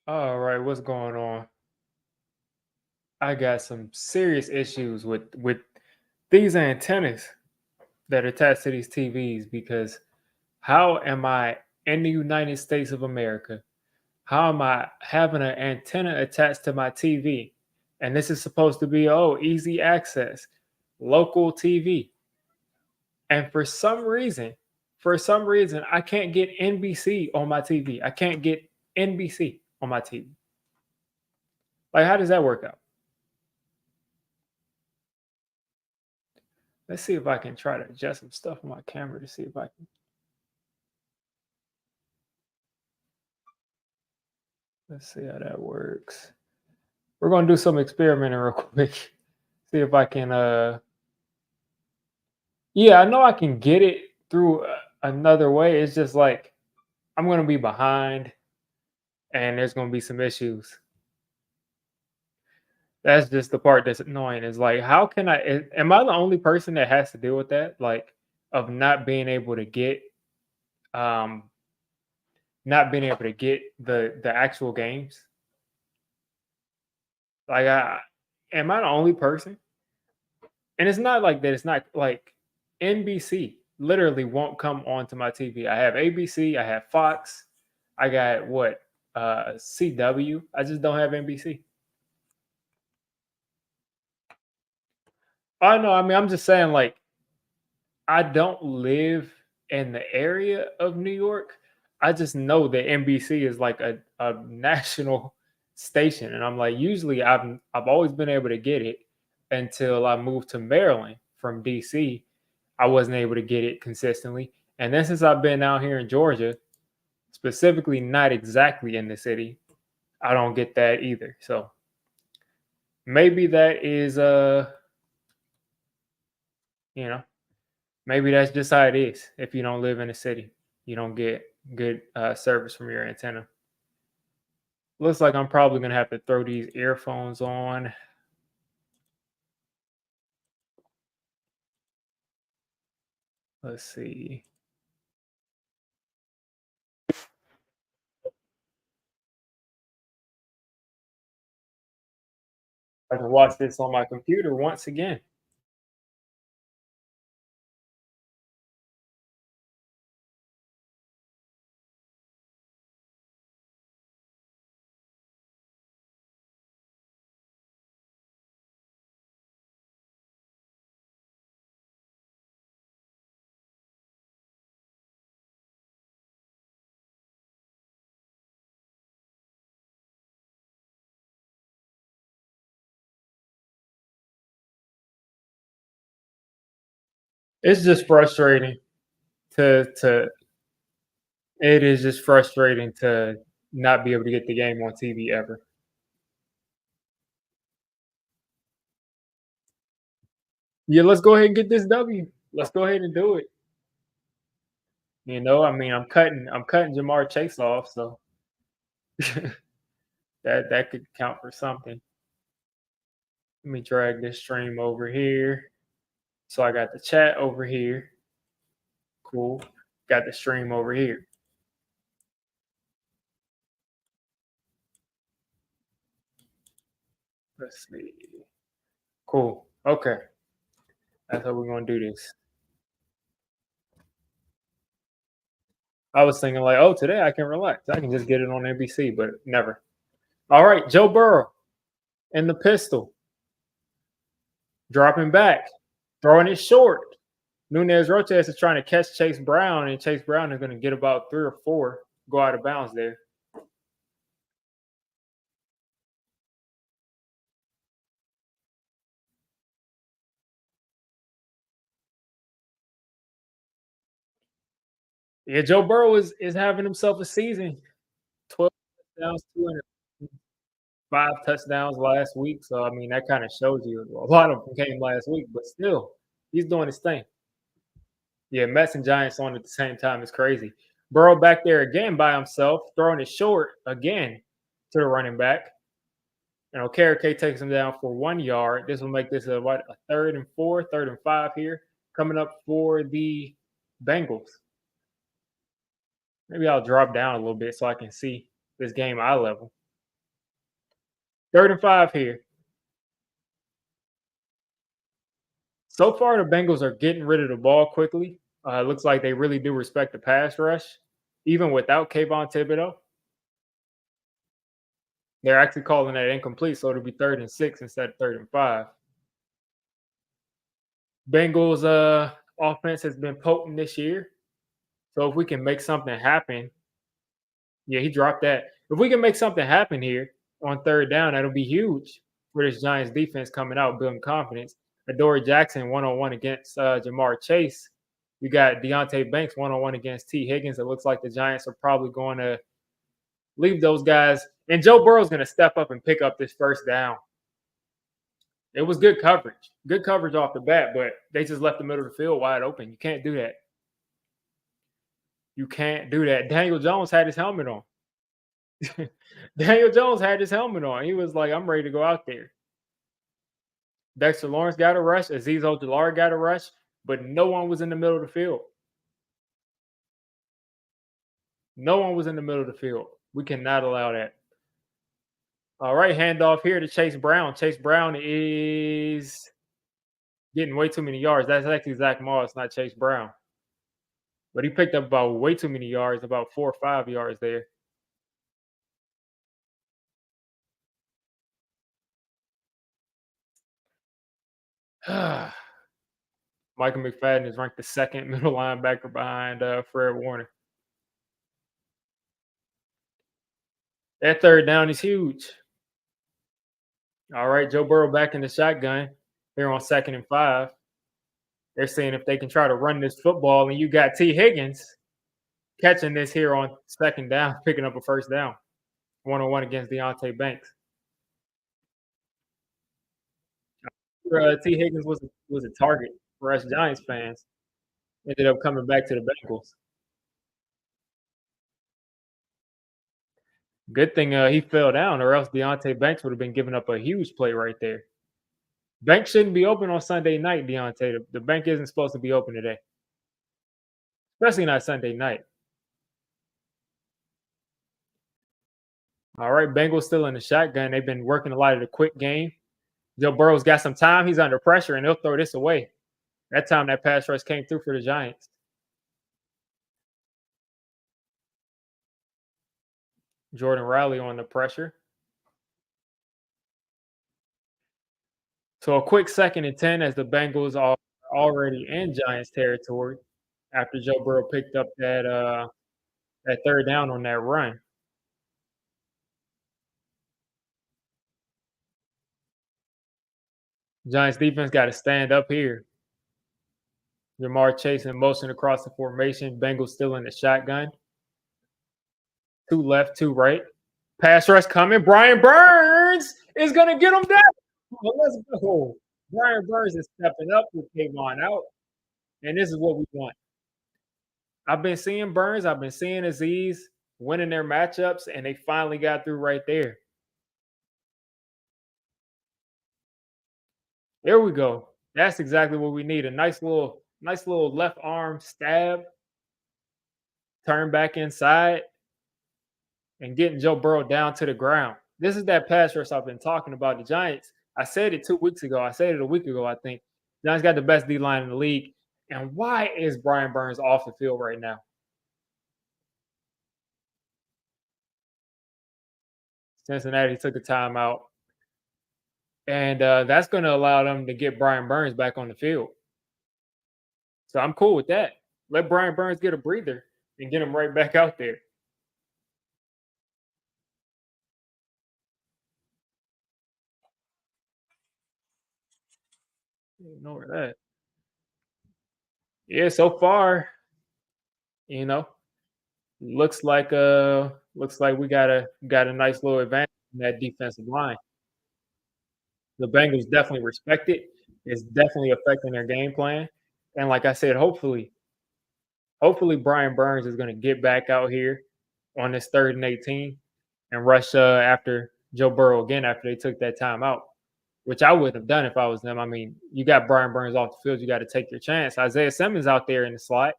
All right, what's going on? I got some serious issues with these antennas that are attached to these TVs because how am I in the United States of America? How am I having an antenna attached to my TV? And this is supposed to be easy access, local TV. And for some reason, I can't get NBC on my TV. I can't get NBC on my TV. Like, how does that work out? Let's see if I can try to adjust some stuff on my camera to see if I can. Let's see how that works. We're gonna do some experimenting real quick. See if I can. Yeah, I know I can get it through another way. It's just like I'm gonna be behind, and there's gonna be some issues. That's just the part that's annoying. Is like, how can I? Am I the only person that has to deal with that? Like, of um, not being able to get the actual games. Like, am I the only person? And it's not like that. It's not like NBC literally won't come onto my TV. I have ABC, I have Fox, I got what CW. I just don't have NBC. I know. I mean, I'm just saying, like, I don't live in the area of New York. I just know that NBC is like a national station. And I'm like, usually I've always been able to get it until I moved to Maryland from DC. I wasn't able to get it consistently. And then since I've been out here in Georgia, specifically not exactly in the city, I don't get that either. So maybe that is you know, maybe that's just how it is. If you don't live in a city, you don't get good service from your antenna. Looks like I'm probably gonna have to throw these earphones on. Let's see. I can watch this on my computer once again. It's just frustrating to it is just frustrating to not be able to get the game on TV ever. Yeah, let's go ahead and get this W. Let's go ahead and do it. I mean, I'm cutting Jamar Chase off, so that could count for something. Let me drag this stream over here. So I got the chat over here. Cool. Got the stream over here. Let's see. Cool. Okay. That's how we're gonna do this. I was thinking like, oh, today I can relax. I can just get it on NBC, but never. All right, Joe Burrow and the pistol, dropping back, throwing it short. Nunez Roches is trying to catch Chase Brown, and Chase Brown is going to get about 3 or 4, go out of bounds there. Yeah, Joe Burrow is having himself a season. 12 touchdowns, 205 touchdowns last week. So I mean, that kind of shows you a lot of them came last week, but still, he's doing his thing. Yeah, Mets and Giants on at the same time is crazy. Burrow back there again by himself, throwing it short again to the running back. And Okereke takes him down for 1 yard. This will make this a third and 4, third and 5 here, coming up for the Bengals. Maybe I'll drop down a little bit so I can see this game eye level. Third and 5 here. So far, the Bengals are getting rid of the ball quickly. It looks like they really do respect the pass rush, even without Kayvon Thibodeau. They're actually calling that incomplete, so it'll be 3rd and 6 instead of 3rd and 5. Bengals offense has been potent this year. So if we can make something happen, yeah, he dropped that. If we can make something happen here on 3rd down, that'll be huge for this Giants defense coming out, building confidence. Adoree Jackson 1-on-1 against Jamar Chase. You got Deonte Banks 1-on-1 against T. Higgins. It looks like the Giants are probably going to leave those guys. And Joe Burrow's going to step up and pick up this 1st down. It was good coverage. Good coverage off the bat, but they just left the middle of the field wide open. You can't do that. You can't do that. Daniel Jones had his helmet on. Daniel Jones had his helmet on. He was like, I'm ready to go out there. Dexter Lawrence got a rush. Azeez Ojulari got a rush, but no one was in the middle of the field. No one was in the middle of the field. We cannot allow that. All right, handoff here to Chase Brown. Chase Brown is getting way too many yards. That's actually Zach Moss, not Chase Brown. But he picked up about way too many yards, about 4 or 5 yards there. Michael McFadden is ranked the 2nd middle linebacker behind Fred Warner. That 3rd down is huge. All right, Joe Burrow back in the shotgun here on 2nd and 5. They're seeing if they can try to run this football, and you got T. Higgins catching this here on 2nd down, picking up a 1st down, 1-on-1 against Deonte Banks. T. Higgins was a target for us Giants fans. Ended up coming back to the Bengals. Good thing he fell down, or else Deonte Banks would have been giving up a huge play right there. Bank shouldn't be open on Sunday night, Deonte. The bank isn't supposed to be open today, especially not Sunday night. All right, Bengals still in the shotgun. They've been working a lot of the quick game. Joe Burrow's got some time. He's under pressure, and he'll throw this away. That time that pass rush came through for the Giants. Jordan Riley on the pressure. So a quick 2nd and 10 as the Bengals are already in Giants territory after Joe Burrow picked up that 3rd down on that run. Giants defense got to stand up here. Jamar Chase in motion across the formation. Bengals still in the shotgun. 2 left, 2 right. Pass rush coming. Brian Burns is going to get him down. Well, let's go. Brian Burns is stepping up with Kayvon out, and this is what we want. I've been seeing Burns. I've been seeing Azeez winning their matchups, and they finally got through right there. There we go. That's exactly what we need. A nice little left arm stab, turn back inside, and getting Joe Burrow down to the ground. This is that pass rush I've been talking about. The Giants, I said it 2 weeks ago. I said it a week ago, I think. Giants got the best D-line in the league. And why is Brian Burns off the field right now? Cincinnati took a timeout. And that's going to allow them to get Brian Burns back on the field. So I'm cool with that. Let Brian Burns get a breather and get him right back out there. Ignore that. Yeah, so far, you know, looks like we got a nice little advantage in that defensive line. The Bengals definitely respect it. It's definitely affecting their game plan. And like I said, hopefully Brian Burns is going to get back out here on this 3rd and 18 and rush after Joe Burrow again after they took that time out, which I wouldn't have done if I was them. I mean, you got Brian Burns off the field, you got to take your chance. Isaiah Simmons out there in the slot.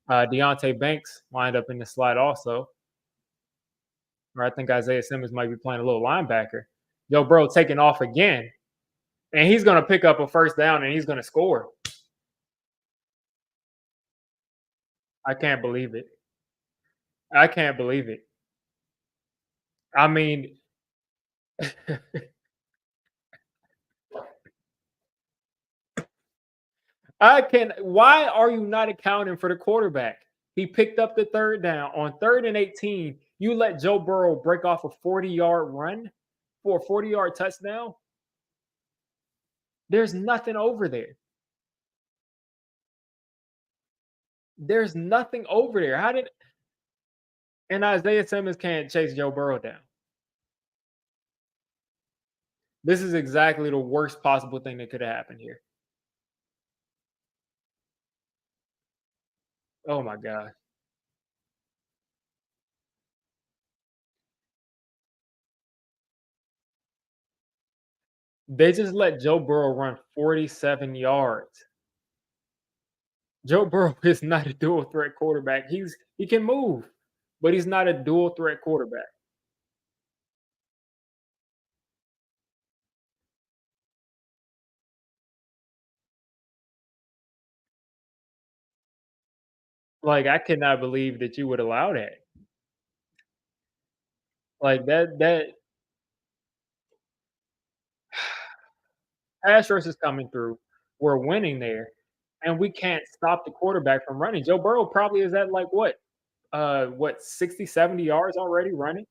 Deonte Banks lined up in the slot also. Or I think Isaiah Simmons might be playing a little linebacker. Joe Burrow taking off again, and he's going to pick up a first down and he's going to score. I can't believe it. I can't believe it. I mean, I can. Why are you not accounting for the quarterback? He picked up the third down on 3rd and 18. You let Joe Burrow break off a 40-yard run for a 40-yard touchdown. There's nothing over there. There's nothing over there. How did and Isaiah Simmons can't chase Joe Burrow down? This is exactly the worst possible thing that could have happened here. Oh my god. They just let Joe Burrow run 47 yards. Joe Burrow is not a dual threat quarterback. He can move, but he's not a dual threat quarterback. Like I cannot believe that you would allow that. Like that pass rush is coming through. We're winning there, and we can't stop the quarterback from running. Joe Burrow probably is at like what 60, 70 yards already running.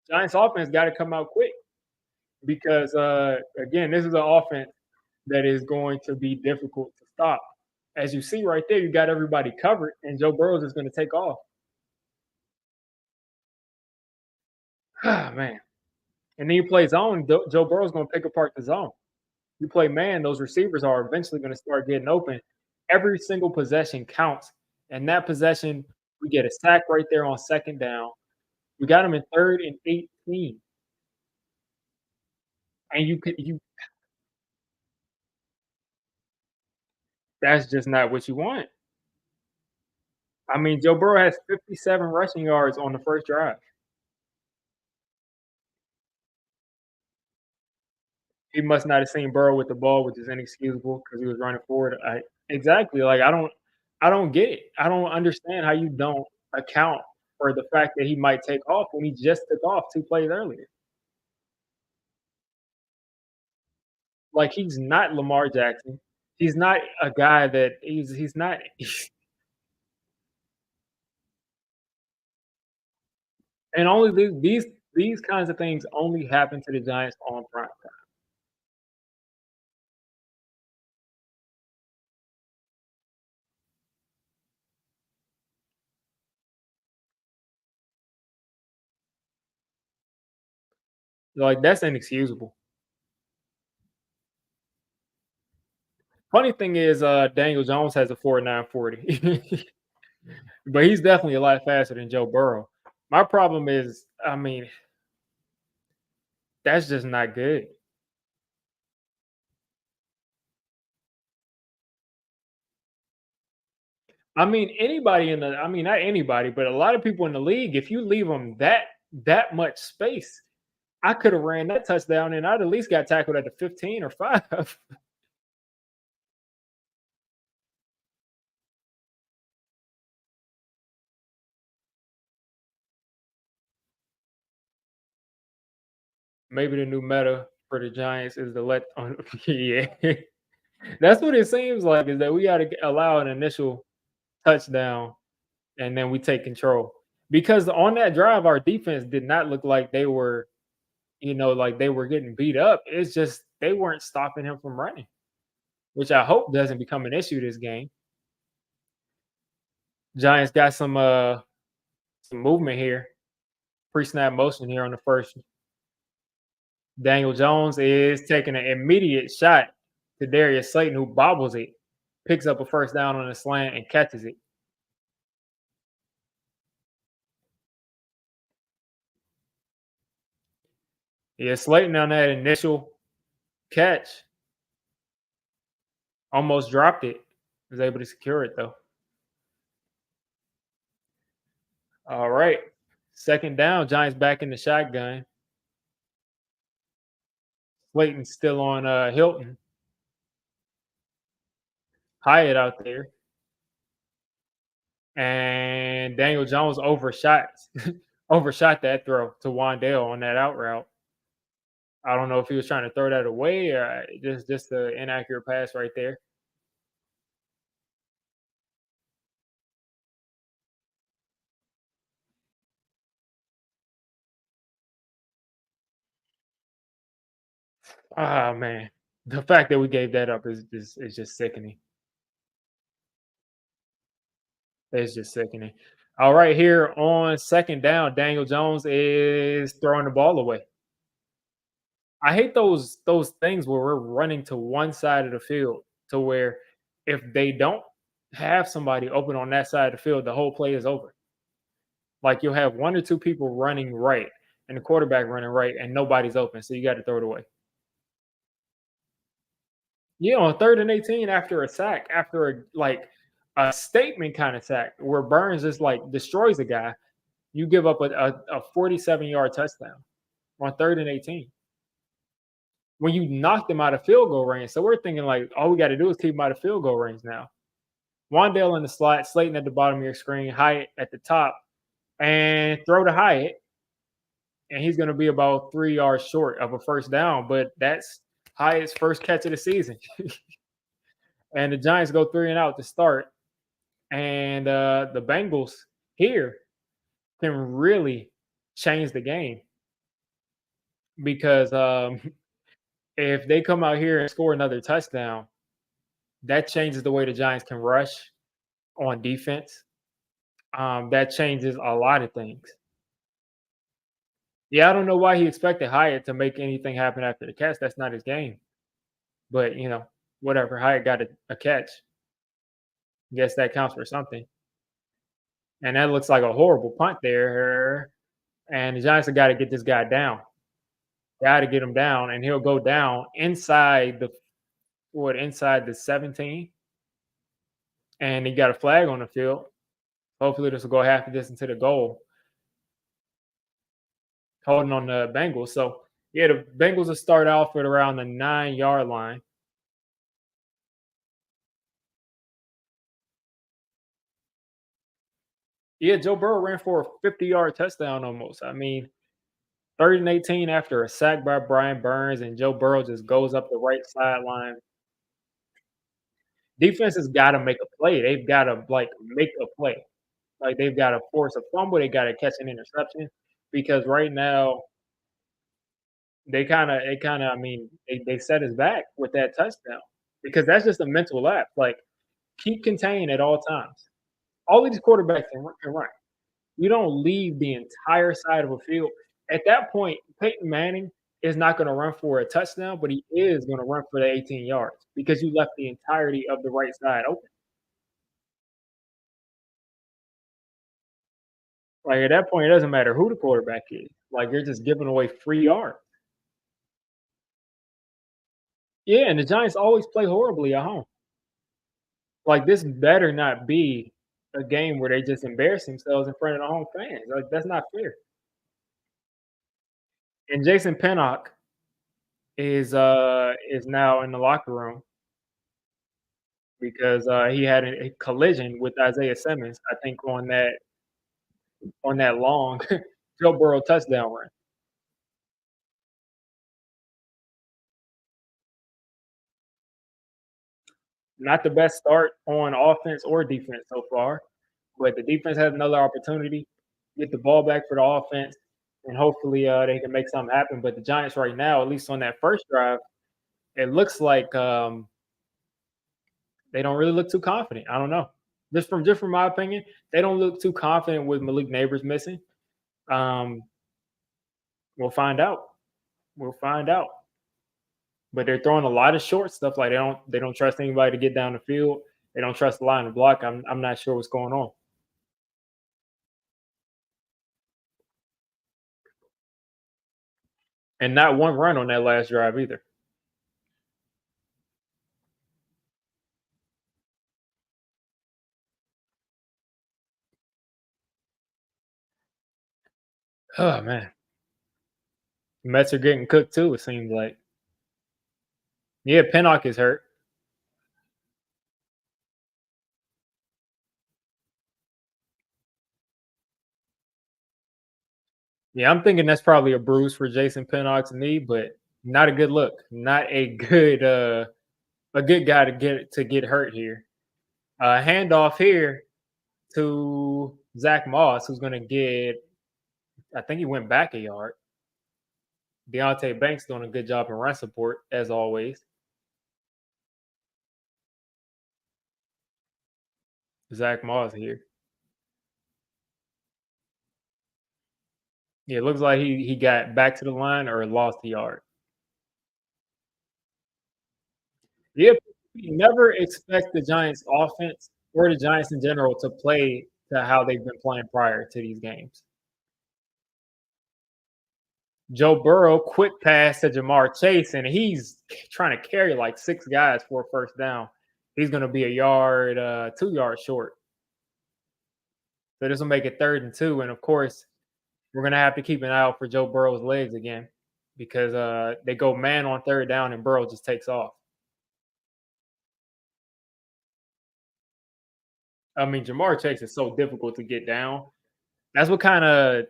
Giants offense got to come out quick because again, this is an offense that is going to be difficult to stop. As you see right there, you got everybody covered, and Joe Burrows is going to take off. Ah, man. And then you play zone. Joe Burrow's going to pick apart the zone. You play man, those receivers are eventually going to start getting open. Every single possession counts. And that possession, we get a sack right there on second down. We got him in 3rd and 18. And you that's just not what you want. I mean, Joe Burrow has 57 rushing yards on the first drive. He must not have seen Burrow with the ball, which is inexcusable because he was running forward. Exactly. Like I don't get it. I don't understand how you don't account for the fact that he might take off when he just took off 2 plays earlier. Like he's not Lamar Jackson. He's not a guy that he's not and only these kinds of things only happen to the Giants on prime time. Like that's inexcusable. Funny thing is Daniel Jones has a 4.940. But he's definitely a lot faster than Joe Burrow. My problem is, I mean, that's just not good. I mean, anybody in the I mean, not anybody, but a lot of people in the league, if you leave them that much space, I could have ran that touchdown and I'd at least got tackled at the 15 or 5. Maybe the new meta for the Giants is to let on yeah. That's what it seems like is that we got to allow an initial touchdown and then we take control. Because on that drive, our defense did not look like they were like they were getting beat up. It's just they weren't stopping him from running, which I hope doesn't become an issue this game. Giants got some movement here, pre-snap motion here on the first. Daniel Jones is taking an immediate shot to Darius Slayton, who bobbles it, picks up a first down on a slant and catches it. Yeah, Slayton on that initial catch almost dropped it. Was able to secure it though. All right. Second down, Giants back in the shotgun. Slayton's still on Hilton. Hyatt out there. And Daniel Jones overshot overshot that throw to Wandale on that out route. I don't know if he was trying to throw that away or just an inaccurate pass right there. Ah man, the fact that we gave that up is just sickening. It's just sickening. All right, here on second down, Daniel Jones is throwing the ball away. I hate those things where we're running to one side of the field to where if they don't have somebody open on that side of the field, the whole play is over. Like you'll have one or two people running right and the quarterback running right and nobody's open. So you got to throw it away. Yeah, on 3rd and 18 after a sack, after a statement kind of sack where Burns just like destroys a guy, you give up a 47-yard touchdown on 3rd and 18 when you knocked them out of field goal range. So we're thinking like all we got to do is keep them out of field goal range now. Wandale in the slot, Slayton at the bottom of your screen, Hyatt at the top, and throw to Hyatt, and he's going to be about 3 yards short of a first down. But that's Hyatt's first catch of the season, and the Giants go 3-and-out to start, and the Bengals here can really change the game because if they come out here and score another touchdown, that changes the way the Giants can rush on defense. That changes a lot of things. Yeah, I don't know why he expected Hyatt to make anything happen after the catch. That's not his game. But whatever. Hyatt got a catch. Guess that counts for something. And that looks like a horrible punt there. And the Giants have got to get this guy down. Got to get him down, and he'll go down inside the 17, and he got a flag on the field. Hopefully, this will go half the distance to the goal, holding on the Bengals. So yeah, the Bengals will start off at around the 9-yard line. Yeah, Joe Burrow ran for a 50-yard touchdown almost. I mean, 3rd and 18 after a sack by Brian Burns, and Joe Burrow just goes up the right sideline. Defense has got to make a play. They've got to make a play. Like they've got to force a fumble. They got to catch an interception because right now I mean, they set us back with that touchdown because that's just a mental lapse. Like keep contained at all times. All of these quarterbacks can run. You don't leave the entire side of a field. At that point, Peyton Manning is not going to run for a touchdown, but he is going to run for the 18 yards because you left the entirety of the right side open. Like at that point, it doesn't matter who the quarterback is. Like you're just giving away free yards. Yeah, and the Giants always play horribly at home. Like this better not be a game where they just embarrass themselves in front of the home fans. Like that's not fair. And Jason Pinnock is now in the locker room because he had a collision with Isaiah Simmons. I think on that long Joe Burrow touchdown run. Not the best start on offense or defense so far, but the defense has another opportunity, get the ball back for the offense, and hopefully they can make something happen. But the Giants right now, at least on that first drive, it looks like they don't really look too confident. I don't know. Just from my opinion, they don't look too confident with Malik Neighbors missing. Um, we'll find out. We'll find out. But they're throwing a lot of short stuff. Like they don't trust anybody to get down the field. They don't trust the line to block. I'm not sure what's going on. And not one run on that last drive either. Oh man, Mets are getting cooked too. It seems like. Yeah, Pinnock is hurt. Yeah, I'm thinking that's probably a bruise for Jason Pinnock's knee, but not a good look. Not a good guy to get hurt here. Handoff here to Zach Moss, who's gonna get. I think he went back a yard. Deontay Banks doing a good job in run support as always. Zach Moss here. Yeah, it looks like he got back to the line or lost the yard. Yeah, you never expect the Giants offense or the Giants in general to play to how they've been playing prior to these games. Joe Burrow, quick pass to Jamar Chase, and he's trying to carry like six guys for a first down. He's going to be a yard, 2 yards short. So this will make it 3rd and 2. And of course, we're going to have to keep an eye out for Joe Burrow's legs again because they go man on 3rd down and Burrow just takes off. I mean, Jamar Chase is so difficult to get down. That's what kind of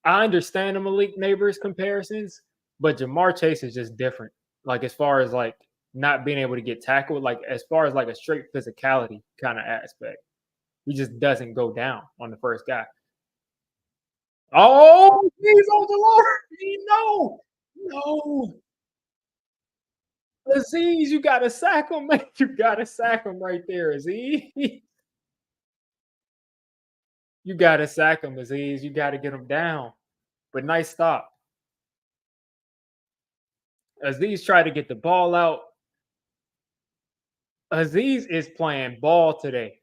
I understand the Malik Neighbors comparisons, but Jamar Chase is just different. Like as far as like not being able to get tackled, like as far as like a straight physicality kind of aspect, he just doesn't go down on the first guy. Oh, he's on the Lord. No, no, Aziz, you gotta sack him, man. You gotta sack him right there, Aziz. You gotta sack him, Aziz. You gotta get him down. But nice stop. Aziz tried to get the ball out. Aziz is playing ball today.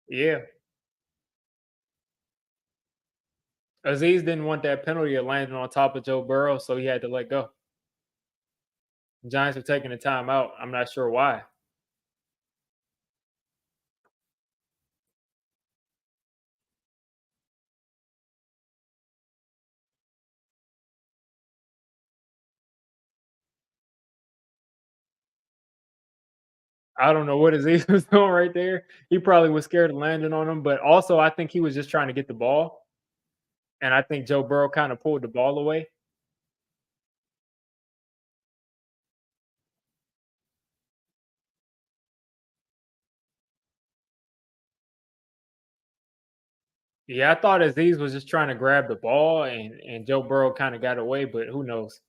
Yeah. Aziz didn't want that penalty of landing on top of Joe Burrow, so he had to let go. Giants are taking the time out. I'm not sure why. I don't know what Aziz was doing right there. He probably was scared of landing on him, but also I think he was just trying to get the ball. And I think Joe Burrow kind of pulled the ball away. Yeah, I thought Aziz was just trying to grab the ball and Joe Burrow kind of got away, but who knows?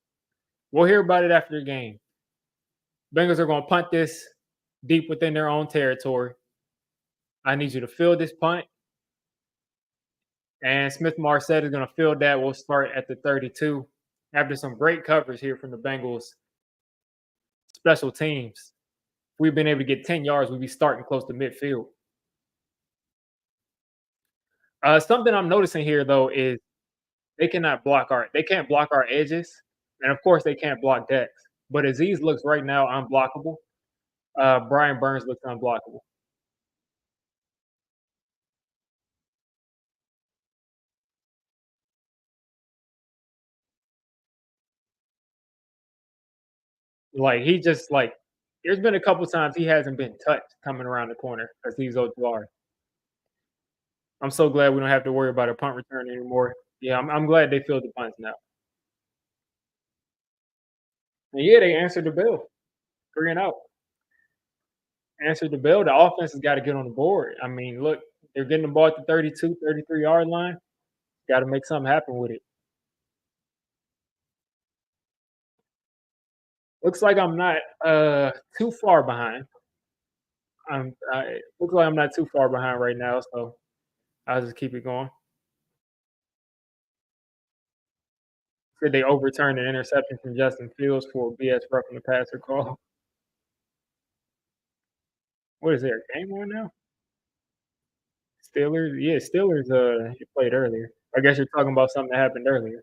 We'll hear about it after the game. Bengals are going to punt this deep within their own territory. I need you to field this punt. And Smith Marset is going to field that. We'll start at the 32 after some great coverage here from the Bengals special teams. If we've been able to get 10 yards, we'd be starting close to midfield. Something I'm noticing here though is they can't block our edges, and of course they can't block Dex. But Aziz looks right now unblockable. Brian Burns looks unblockable. Like he just like there's been a couple times he hasn't been touched coming around the corner as he's Ojulari. I'm so glad we don't have to worry about a punt return anymore. Yeah, I'm glad they filled the punts now. And yeah, they answered the bell. 3-0. Answered the bell. The offense has got to get on the board. I mean, look, they're getting the ball at the 32, 33-yard line. Got to make something happen with it. Looks like I'm not too far behind. Looks like I'm not too far behind right now, so I'll just keep it going. Said they overturned an interception from Justin Fields for a BS roughing the passer call. What is there? A game on now? Steelers? Yeah, Steelers played earlier. I guess you're talking about something that happened earlier.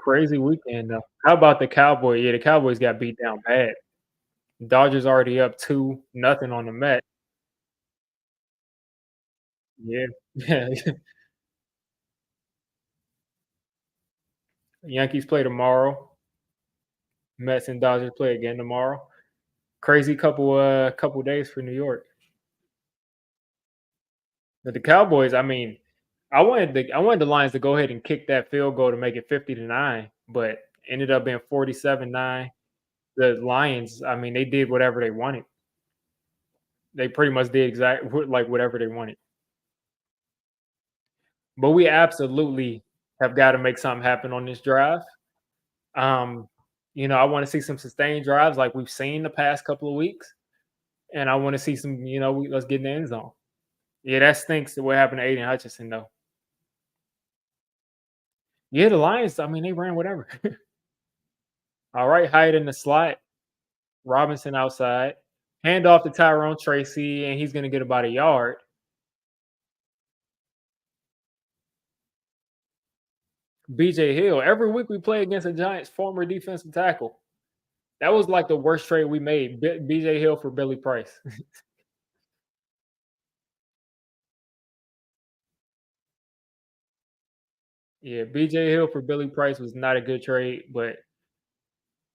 Crazy weekend though. How about the Cowboys? Yeah, the Cowboys got beat down bad. Dodgers already up 2-0 on the Mets. Yeah. Yeah. Yankees play tomorrow. Mets and Dodgers play again tomorrow. Crazy couple days for New York. But the Cowboys, I mean, I wanted the Lions to go ahead and kick that field goal to make it 50-9, but ended up being 47-9. The Lions, I mean, they did whatever they wanted. They pretty much did like whatever they wanted. But we absolutely have got to make something happen on this drive. Um, I want to see some sustained drives like we've seen the past couple of weeks, and I want to see some. Let's get in the end zone. Yeah, that stinks. What happened to Aiden Hutchinson though? Yeah, the Lions. I mean, they ran whatever. All right, Hyatt in the slot, Robinson outside, hand off to Tyrone Tracy, and he's going to get about a yard. BJ Hill. Every week we play against a Giants former defensive tackle. That was like the worst trade we made. BJ Hill for Billy Price. Yeah, BJ Hill for Billy Price was not a good trade, but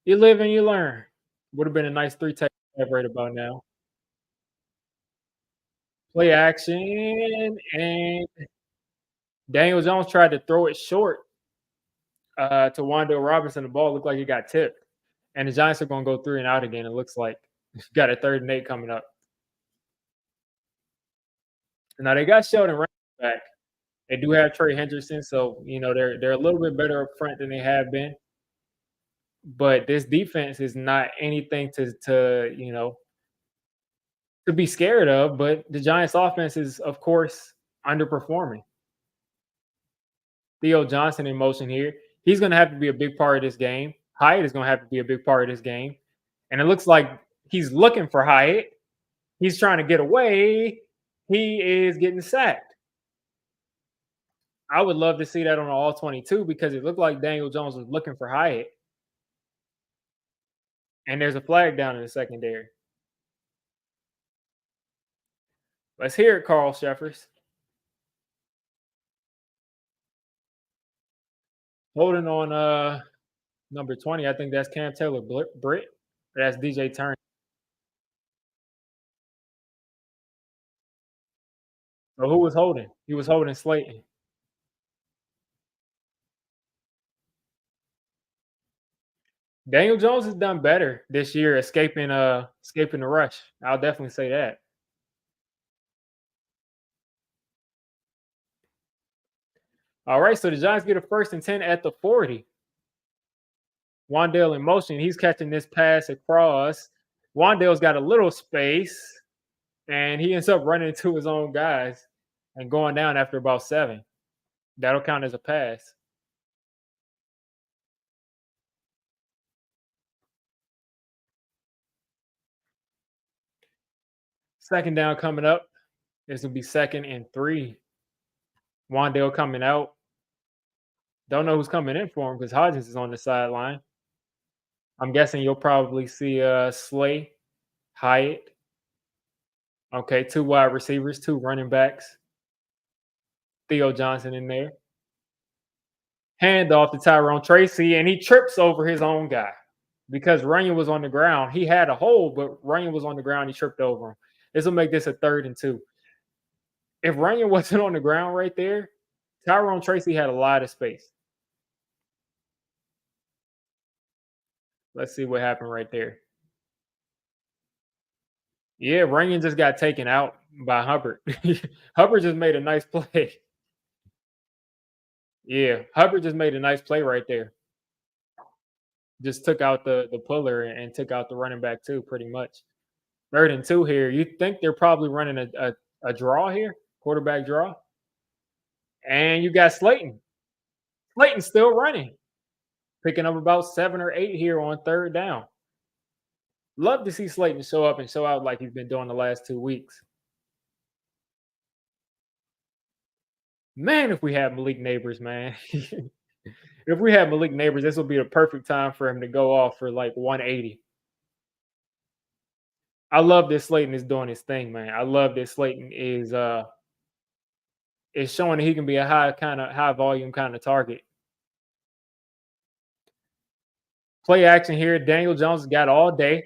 you live and you learn. Would have been a nice three tech right about now. Play action, and Daniel Jones tried to throw it short to Wandale Robinson. The ball looked like it got tipped, and the Giants are going to go 3 and out again. It looks like got a 3rd and 8 coming up. Now they got Sheldon Rankins back. They do have Trey Hendrickson, so they're a little bit better up front than they have been. But this defense is not anything to be scared of. But the Giants' offense is, of course, underperforming. Theo Johnson in motion here. He's going to have to be a big part of this game. Hyatt is going to have to be a big part of this game. And it looks like he's looking for Hyatt. He's trying to get away. He is getting sacked. I would love to see that on all 22 because it looked like Daniel Jones was looking for Hyatt. And there's a flag down in the secondary. Let's hear it, Carl Sheffers. Holding on number 20. I think that's Cam Taylor Britt. That's DJ Turner. So who was holding? He was holding Slayton. Daniel Jones has done better this year escaping the rush. I'll definitely say that. All right, so the Giants get a 1st and 10 at the 40. Wandale in motion. He's catching this pass across. Wandale's got a little space, and he ends up running into his own guys and going down after about 7. That'll count as a pass. Second down coming up. This will be 2nd and 3. Wandale coming out. Don't know who's coming in for him because Hodgins is on the sideline. I'm guessing you'll probably see Slay, Hyatt. Okay, 2 wide receivers, 2 running backs. Theo Johnson in there. Hand off to Tyrone Tracy, and he trips over his own guy because Runyon was on the ground. He had a hole, but Runyon was on the ground. He tripped over him. This will make this a 3rd and 2. If Runyon wasn't on the ground right there, Tyrone Tracy had a lot of space. Let's see what happened right there. Yeah, Runyon just got taken out by Hubbard. Hubbard just made a nice play. Yeah, Hubbard just made a nice play right there. Just took out the puller and took out the running back too, pretty much. 3rd and 2 here. You think they're probably running a draw here, quarterback draw, and you got Slayton. Slayton's still running, picking up about 7 or 8 here on 3rd down. Love to see Slayton show up and show out like he's been doing the last 2 weeks. Man, if we have Malik Neighbors, man. If we had Malik Neighbors, this would be the perfect time for him to go off for like 180. I love that Slayton is doing his thing, man. I love that Slayton is showing that he can be a high volume kind of target. Play action here. Daniel Jones has got all day.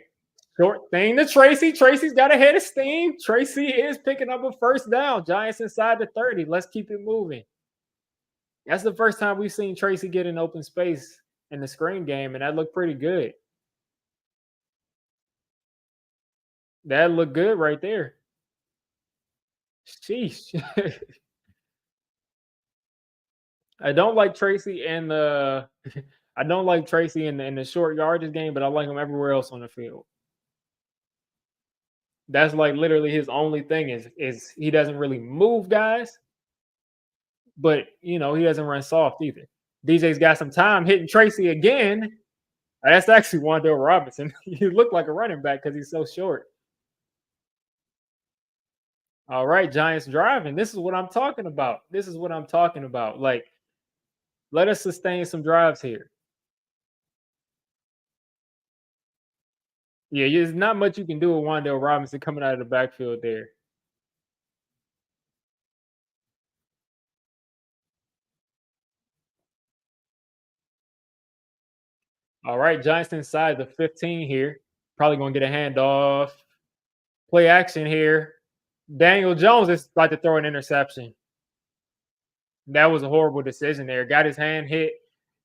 Short thing to Tracy. Tracy's got a head of steam. Tracy is picking up a first down. Giants inside the 30. Let's keep it moving. That's the first time we've seen Tracy get in open space in the screen game, and that looked pretty good. That looked good right there. Sheesh. I don't like Tracy in the I don't like Tracy in the short yardage game, but I like him everywhere else on the field. That's like literally his only thing is he doesn't really move guys, but he doesn't run soft either. DJ's got some time hitting Tracy again. That's actually Wandale Robinson. He looked like a running back because he's so short. All right, Giants driving. This is what I'm talking about. This is what I'm talking about. Like, let us sustain some drives here. Yeah, there's not much you can do with Wandale Robinson coming out of the backfield there. All right, Giants inside the 15 here. Probably going to get a handoff. Play action here. Daniel Jones is about to throw an interception. That was a horrible decision there. Got his hand hit.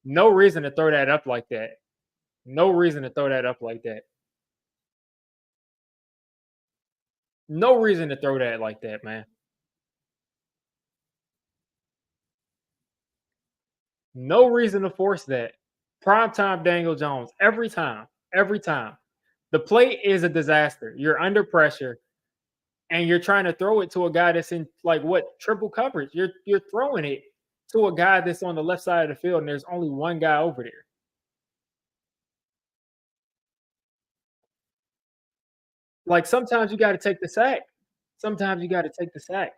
No reason to throw that up like that. No reason to throw that up like that. No reason to throw that like that, man. No reason to force that. Prime time Daniel Jones every time. Every time. The play is a disaster. You're under pressure and you're trying to throw it to a guy that's in like what triple coverage. You're throwing it to a guy that's on the left side of the field and there's only one guy over there. Like sometimes you got to take the sack. Sometimes you got to take the sack.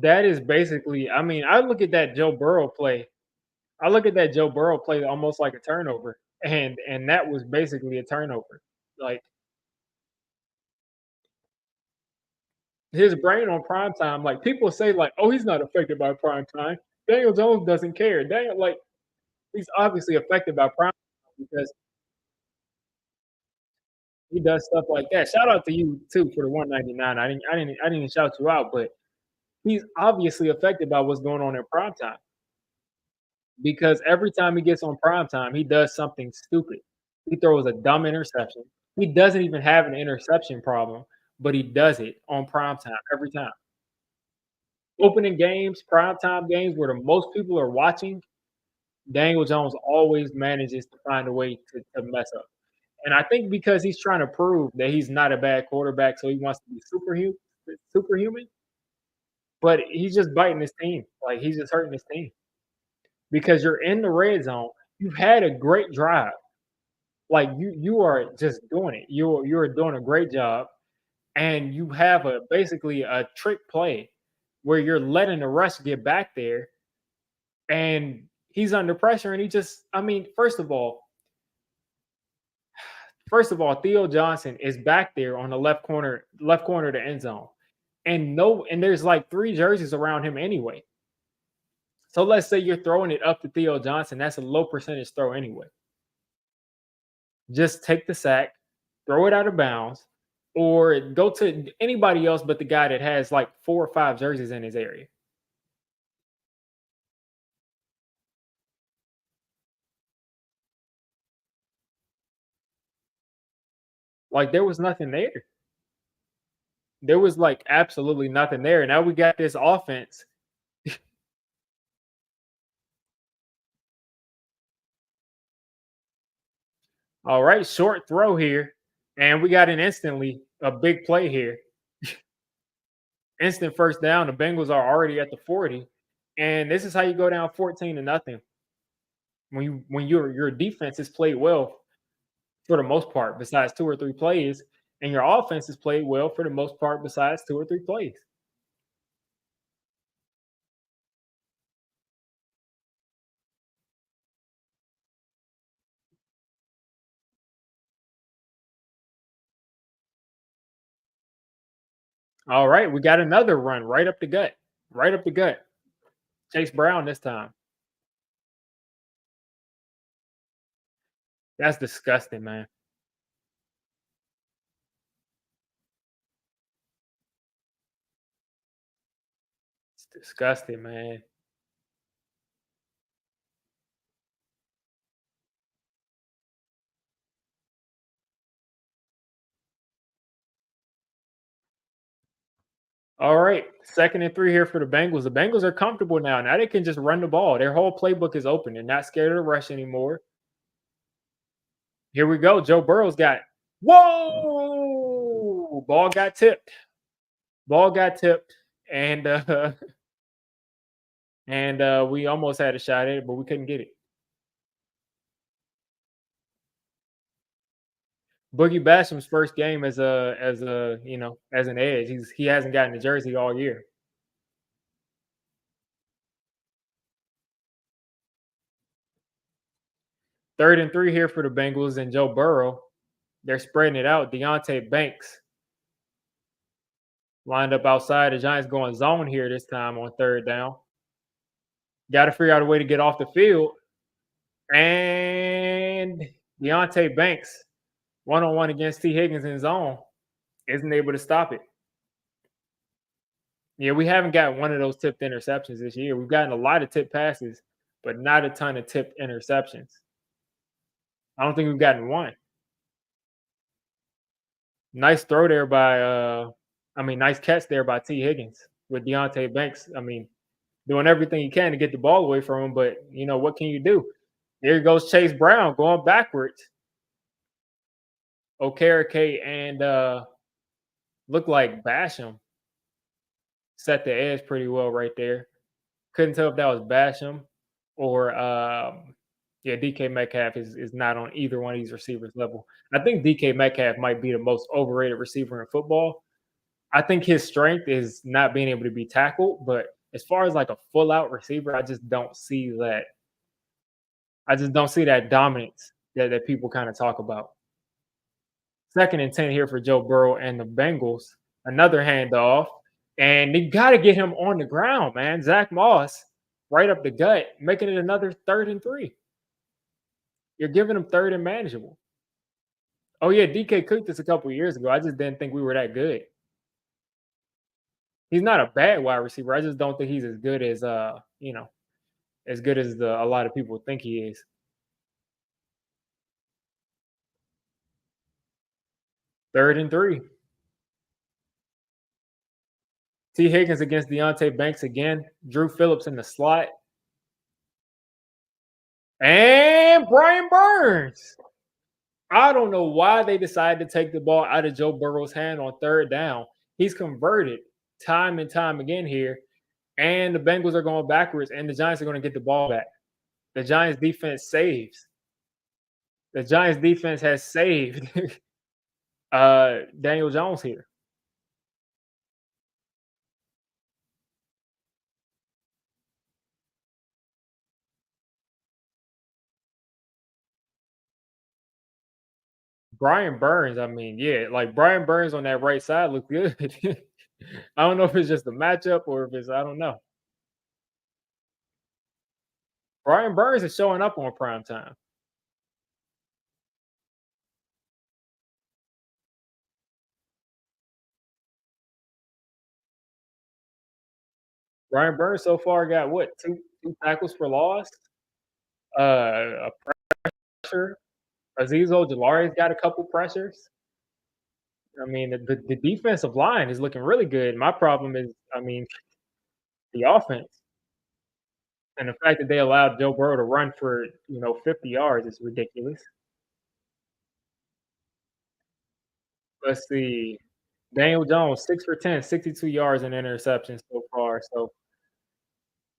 That is basically, I mean, I look at that Joe Burrow play. I look at that Joe Burrow play almost like a turnover, and that was basically a turnover. Like his brain on prime time, like people say, like, oh, he's not affected by prime time. Daniel Jones doesn't care. Daniel, like, he's obviously affected by prime time because he does stuff like that. Shout out to you too for the 199. I didn't shout you out, but he's obviously affected by what's going on in prime time because every time he gets on prime time, he does something stupid. He throws a dumb interception. He doesn't even have an interception problem, but he does it on prime time every time. Opening games, prime time games where the most people are watching, Daniel Jones always manages to find a way to mess up. And I think because he's trying to prove that he's not a bad quarterback, so he wants to be superhuman, but he's just biting his team. Like he's just hurting his team because you're in the red zone. You've had a great drive. Like you are just doing it. You're doing a great job, and you have a basically a trick play where you're letting the rush get back there, and he's under pressure, and he just. I mean, first of all, Theo Johnson is back there on the left corner of the end zone, and no, and there's like three jerseys around him anyway. So let's say you're throwing it up to Theo Johnson. That's a low percentage throw anyway. Just take the sack, throw it out of bounds, or go to anybody else but the guy that has like 4 or 5 jerseys in his area. Like there was nothing there. There was like absolutely nothing there. Now we got this offense. All right, short throw here. And we got an instantly a big play here. Instant first down. The Bengals are already at the 40. And this is how you go down 14 to nothing. When your defense has played well for the most part, besides 2 or 3 plays, and your offense has played well for the most part besides 2 or 3 plays. All right, we got another run right up the gut, right up the gut. Chase Brown this time. That's disgusting, man. It's disgusting, man. All right, 2nd and 3 here for the Bengals. The Bengals are comfortable now. Now they can just run the ball. Their whole playbook is open. They're not scared of the rush anymore. Here we go. Joe Burrow's got whoa! Ball got tipped. Ball got tipped, and we almost had a shot at it, but we couldn't get it. Boogie Basham's first game as a as an edge. He hasn't gotten the jersey all year. 3rd and 3 here for the Bengals and Joe Burrow. They're spreading it out. Deontay Banks lined up outside. The Giants going zone here this time on 3rd down. Got to figure out a way to get off the field. And Deontay Banks, one-on-one against T. Higgins in zone, isn't able to stop it. Yeah, we haven't got one of those tipped interceptions this year. We've gotten a lot of tipped passes, but not a ton of tipped interceptions. I don't think we've gotten one. Nice throw there by nice catch there by T. Higgins with Deontay Banks. Doing everything he can to get the ball away from him, but what can you do? Here goes Chase Brown going backwards. Okereke and looked like Basham set the edge pretty well right there. Couldn't tell if that was Basham or yeah, DK Metcalf is not on either one of these receivers level. I think DK Metcalf might be the most overrated receiver in football. I think his strength is not being able to be tackled, but as far as like a full out receiver, I just don't see that. I just don't see that dominance that people kind of talk about. 2nd and 10 here for Joe Burrow and the Bengals. Another handoff, and they got to get him on the ground, man. Zach Moss right up the gut, making it another 3rd and 3. You're giving him 3rd and manageable. Oh yeah, DK cooked this a couple years ago. I just didn't think we were that good. He's not a bad wide receiver. I just don't think he's as good as as good as a lot of people think he is. 3rd and 3. T. Higgins against Deontay Banks again. Drew Phillips in the slot. And Brian Burns. I don't know why they decided to take the ball out of Joe Burrow's hand on 3rd down. He's converted time and time again here. And the Bengals are going backwards, and the Giants are going to get the ball back. The Giants defense saves. The Giants defense has saved Daniel Jones here. Brian Burns, yeah, like Brian Burns on that right side looked good. I don't know if it's just a matchup or if it's I don't know. Brian Burns is showing up on prime time. Brian Burns so far got what two tackles for loss, a pressure. Azeez Ojulari's got a couple pressures. The defensive line is looking really good. My problem is, the offense and the fact that they allowed Joe Burrow to run for 50 yards is ridiculous. Let's see. Daniel Jones, 6 for 10, 62 yards and interceptions so far. So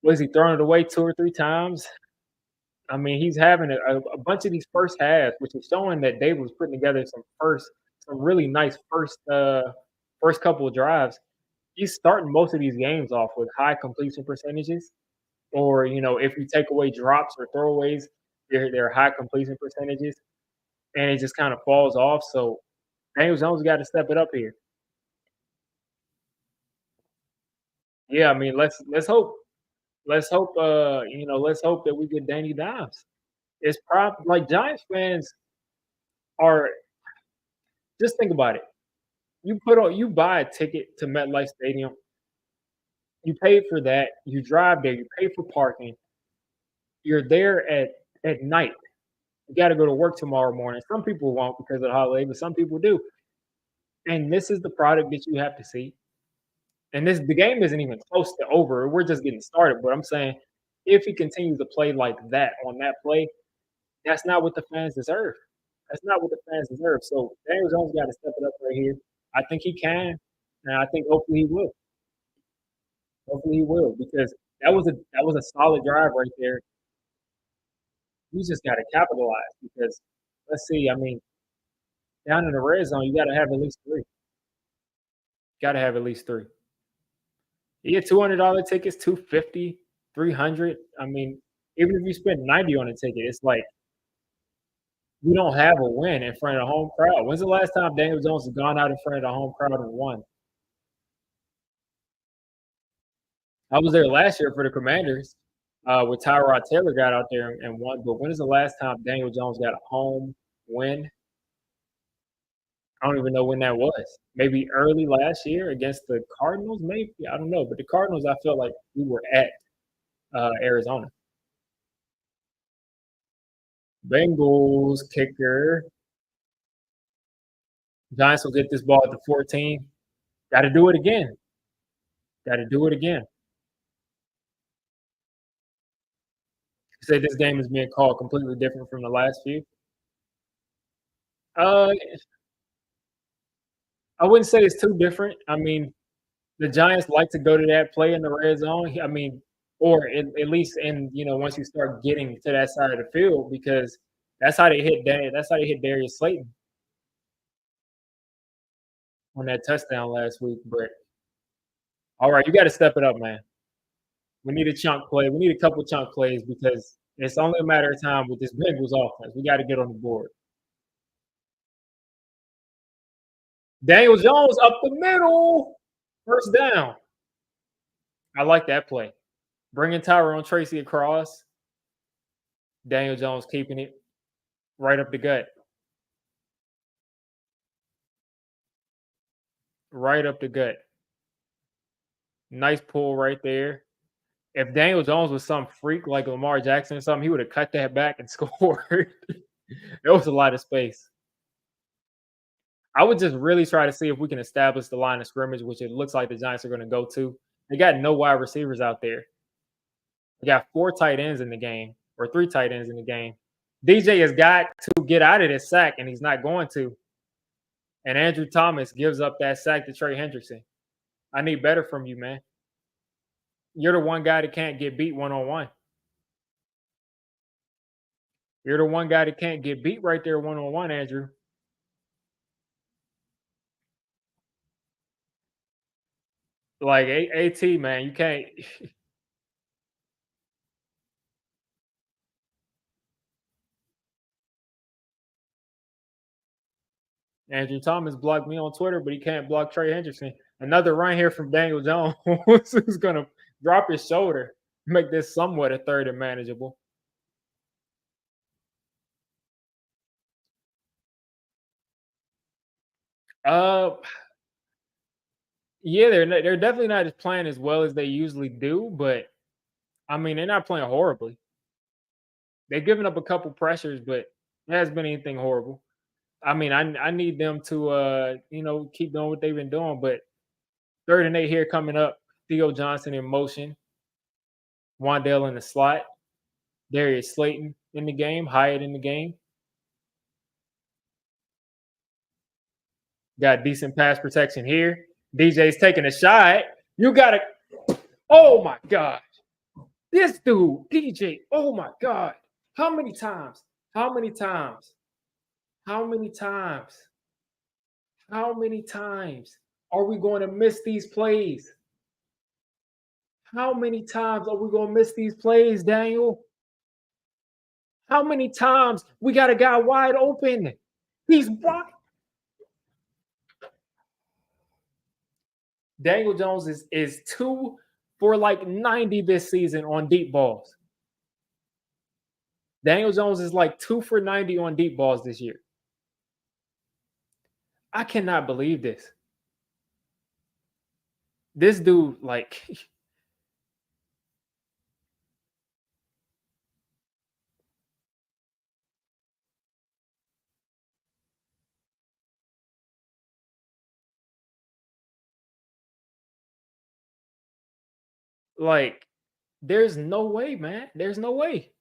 was he throwing it away 2 or 3 times? I mean, he's having a bunch of these first halves, which is showing that David was putting together some really nice first couple of drives. He's starting most of these games off with high completion percentages, or if you take away drops or throwaways, they're high completion percentages, and it just kind of falls off. So Daniel Jones got to step it up here. Yeah, I mean, let's hope that we get Danny Dimes. It's like Giants fans are just think about it. You buy a ticket to MetLife Stadium, you pay for that, you drive there, you pay for parking, you're there at night. You got to go to work tomorrow morning. Some people won't because of the holiday, but some people do. And this is the product that you have to see. And the game isn't even close to over. We're just getting started. But I'm saying if he continues to play like that on that play, that's not what the fans deserve. That's not what the fans deserve. So Daniel Jones got to step it up right here. I think he can, and I think hopefully he will. Hopefully he will because that was a solid drive right there. You just got to capitalize because let's see. I mean, down in the red zone, you got to have at least three. Got to have at least three. You get $200 tickets, 250, 300. I mean, even if you spend 90 on a ticket, it's like we don't have a win in front of the home crowd. When's the last time Daniel Jones has gone out in front of the home crowd and won? I was there last year for the Commanders with Tyrod Taylor got out there and won. But when is the last time Daniel Jones got a home win? I don't even know when that was. Maybe early last year against the Cardinals, maybe. I don't know. But the Cardinals, I felt like we were at Arizona. Bengals kicker. Giants will get this ball at the 14. Got to do it again. Got to do it again. You say this game is being called completely different from the last few. Uh, I wouldn't say it's too different. I mean, the Giants like to go to that play in the red zone. I mean, or at least once you start getting to that side of the field, because that's how they hit That's how they hit Darius Slayton on that touchdown last week. But all right, you got to step it up, man. We need a chunk play. We need a couple chunk plays because it's only a matter of time with this Bengals offense. We got to get on the board. Daniel Jones up the middle, first down. I like that play. Bringing Tyrone Tracy across. Daniel Jones keeping it right up the gut. Right up the gut. Nice pull right there. If Daniel Jones was some freak like Lamar Jackson or something, he would have cut that back and scored. There was a lot of space. I would just really try to see if we can establish the line of scrimmage, which it looks like the Giants are going to go to. They got no wide receivers out there. They got 4 tight ends in the game, or 3 tight ends in the game. DJ has got to get out of this sack, and he's not going to. And Andrew Thomas gives up that sack to Trey Hendrickson. I need better from you, man. You're the one guy that can't get beat one-on-one. You're the one guy that can't get beat right there one-on-one, Andrew. Like AT, man, you can't. Andrew Thomas blocked me on Twitter, but he can't block Trey Hendrickson. Another run here from Daniel Jones, who's going to drop his shoulder, make this somewhat a third and manageable. Yeah, they're definitely not just playing as well as they usually do, but I mean they're not playing horribly. They've given up a couple pressures, but it hasn't been anything horrible. I mean, I need them to keep doing what they've been doing, but 3rd and 8 here coming up. Theo Johnson in motion. Wandale in the slot. Darius Slayton in the game. Hyatt in the game. Got decent pass protection here. DJ's taking a shot. You got to. Oh my God. This dude, DJ. Oh my God. How many times? How many times? How many times? How many times are we going to miss these plays? How many times are we going to miss these plays, Daniel? How many times we got a guy wide open? He's wide. Daniel Jones is 2 for like 90 this season on deep balls. Daniel Jones is like 2 for 90 on deep balls this year. I cannot believe this. This dude, like, like, there's no way, man. There's no way.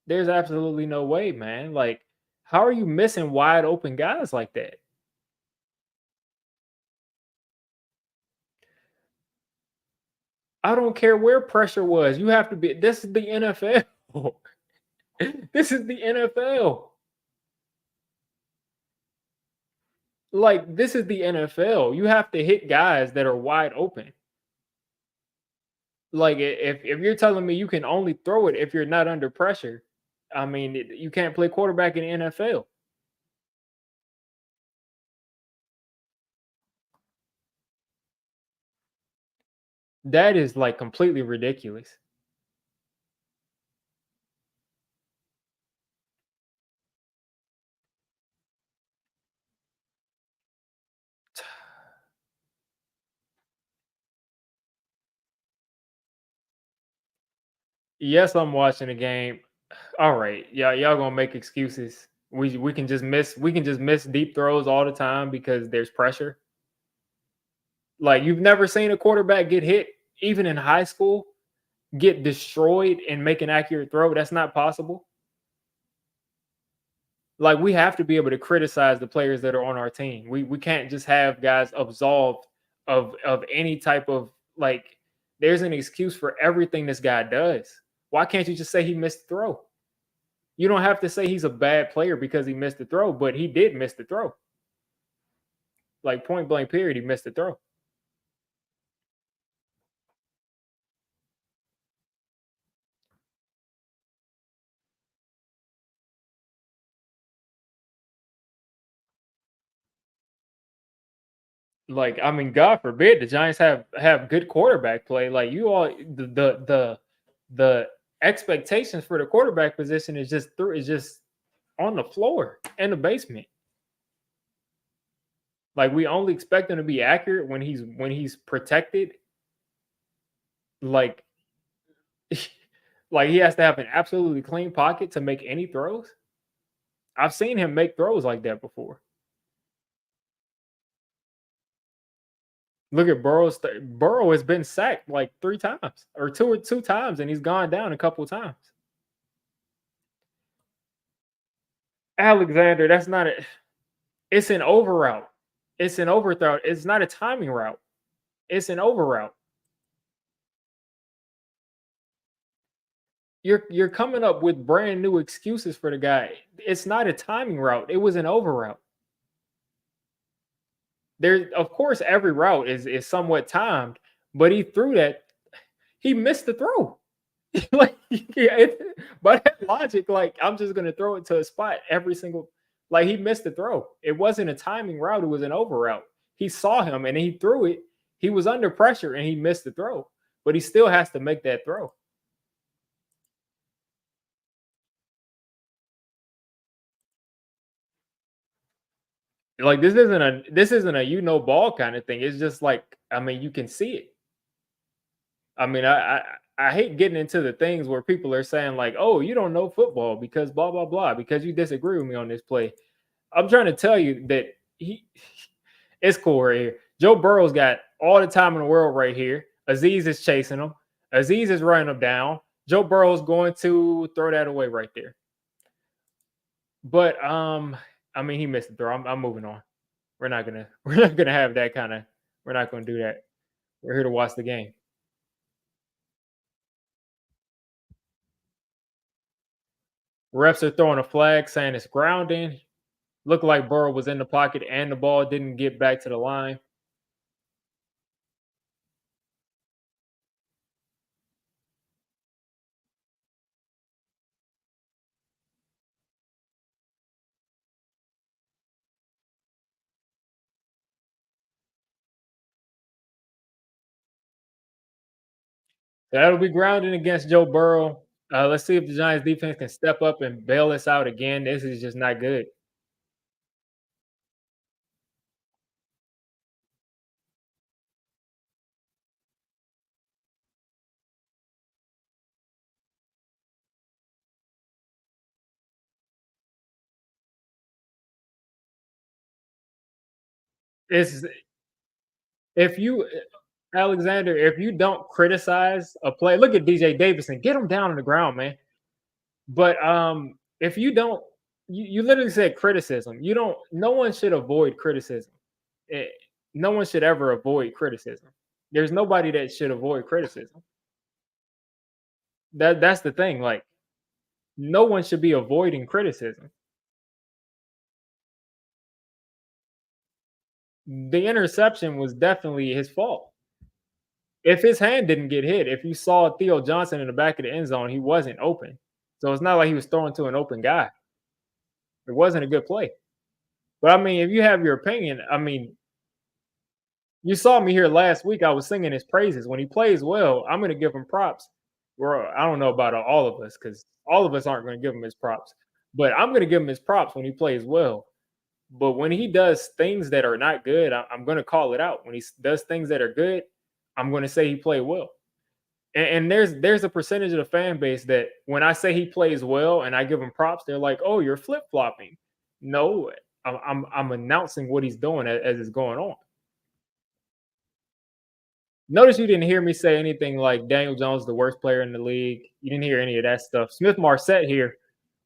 There's absolutely no way, man. Like, how are you missing wide open guys like that? I don't care where pressure was. You have to be. This is the NFL. This is the NFL. Like, this is the NFL. You have to hit guys that are wide open. Like, if you're telling me you can only throw it if you're not under pressure, I mean, you can't play quarterback in the NFL. That is like completely ridiculous. Yes, I'm watching the game. All right, yeah, y'all gonna make excuses. We can just miss deep throws all the time because there's pressure. Like, you've never seen a quarterback get hit, even in high school, get destroyed and make an accurate throw. That's not possible. Like, we have to be able to criticize the players that are on our team. We can't just have guys absolved of any type of, like, there's an excuse for everything this guy does. Why can't you just say he missed the throw? You don't have to say he's a bad player because he missed the throw, but he did miss the throw. Like, point blank period, he missed the throw. Like, I mean, God forbid the Giants have good quarterback play. Like, you all the expectations for the quarterback position is just on the floor in the basement. Like, we only expect him to be accurate when he's protected. Like, like, he has to have an absolutely clean pocket to make any throws. I've seen him make throws like that before. Look at Burrow's. Burrow has been sacked like 3 times or two times, and he's gone down a couple times. Alexander, that's not a. It's an over route. It's an overthrow. It's not a timing route. It's an over route. You're coming up with brand new excuses for the guy. It's not a timing route. It was an over route. There, of course, every route is somewhat timed, but he threw that. He missed the throw. Like, yeah, by that logic, like, I'm just gonna throw it to a spot every single. Like, he missed the throw. It wasn't a timing route. It was an over route. He saw him and he threw it. He was under pressure and he missed the throw, but he still has to make that throw. Like, this isn't a ball kind of thing. It's just like, I mean, you can see it. I mean, I hate getting into the things where people are saying like, "Oh, you don't know football because blah blah blah," because you disagree with me on this play. I'm trying to tell you that he it's cool right here. Joe Burrow's got all the time in the world right here. Aziz is chasing him. Aziz is running him down. Joe Burrow's going to throw that away right there. But I mean, he missed the throw. I'm moving on. We're not gonna have that kind of. We're not gonna do that. We're here to watch the game. Refs are throwing a flag saying it's grounding. Looked like Burrow was in the pocket and the ball didn't get back to the line. That'll be grounding against Joe Burrow. Let's see if the Giants defense can step up and bail us out again. This is just not good. It's if you Alexander, if you don't criticize a play, look at DJ Davidson, get him down on the ground, man. But if you don't, you literally said criticism. You don't. No one should avoid criticism. Eh, no one should ever avoid criticism. There's nobody that should avoid criticism. That's the thing. Like no one should be avoiding criticism. The interception was definitely his fault. If his hand didn't get hit, if you saw Theo Johnson in the back of the end zone, he wasn't open. So it's not like he was throwing to an open guy. It wasn't a good play. But I mean, if you have your opinion, I mean, you saw me here last week. I was singing his praises. When he plays well, I'm going to give him props. Well, I don't know about all of us because all of us aren't going to give him his props. But I'm going to give him his props when he plays well. But when he does things that are not good, I'm going to call it out. When he does things that are good, I'm going to say he played well. And there's a percentage of the fan base that when I say he plays well and I give him props, they're like, "Oh, you're flip flopping." No, I'm announcing what he's doing as it's going on. Notice you didn't hear me say anything like Daniel Jones is the worst player in the league. You didn't hear any of that stuff. Smith Marset here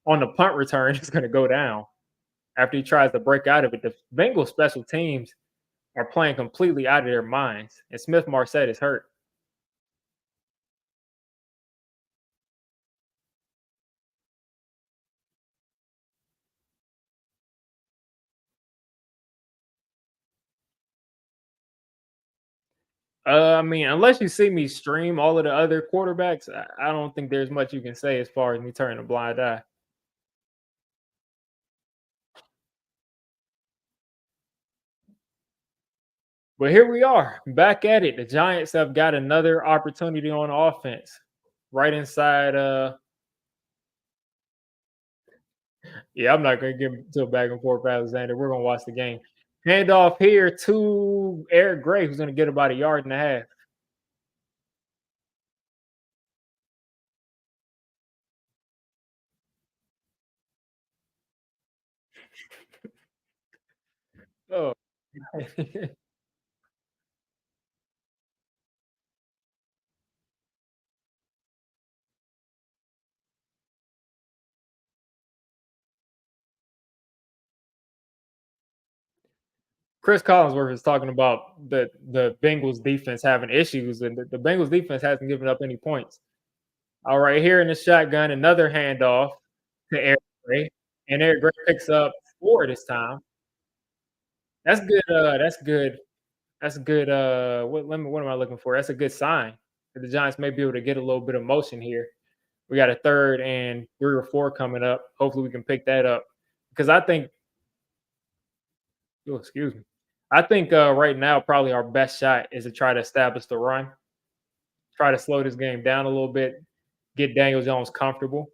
on the punt return is going to go down after he tries to break out of it. The Bengals special teams are playing completely out of their minds, and Smith Marset is hurt. I mean, unless you see me stream all of the other quarterbacks, I don't think there's much you can say as far as me turning a blind eye. But here we are, back at it. The Giants have got another opportunity on offense, right inside. Yeah, I'm not going to get into a back and forth, Alexander. We're going to watch the game. Hand off here to Eric Gray, who's going to get about a yard and a half. Oh, Chris Collinsworth is talking about the Bengals defense having issues, and the Bengals defense hasn't given up any points. All right, here in the shotgun, another handoff to Eric Gray, and Eric Gray picks up 4 this time. That's good, that's good. That's good, what am I looking for? That's a good sign that the Giants may be able to get a little bit of motion here. We got a 3rd and 3 or 4 coming up. Hopefully, we can pick that up because I think oh, excuse me. I think, right now, probably our best shot is to try to establish the run, try to slow this game down a little bit, get Daniel Jones comfortable.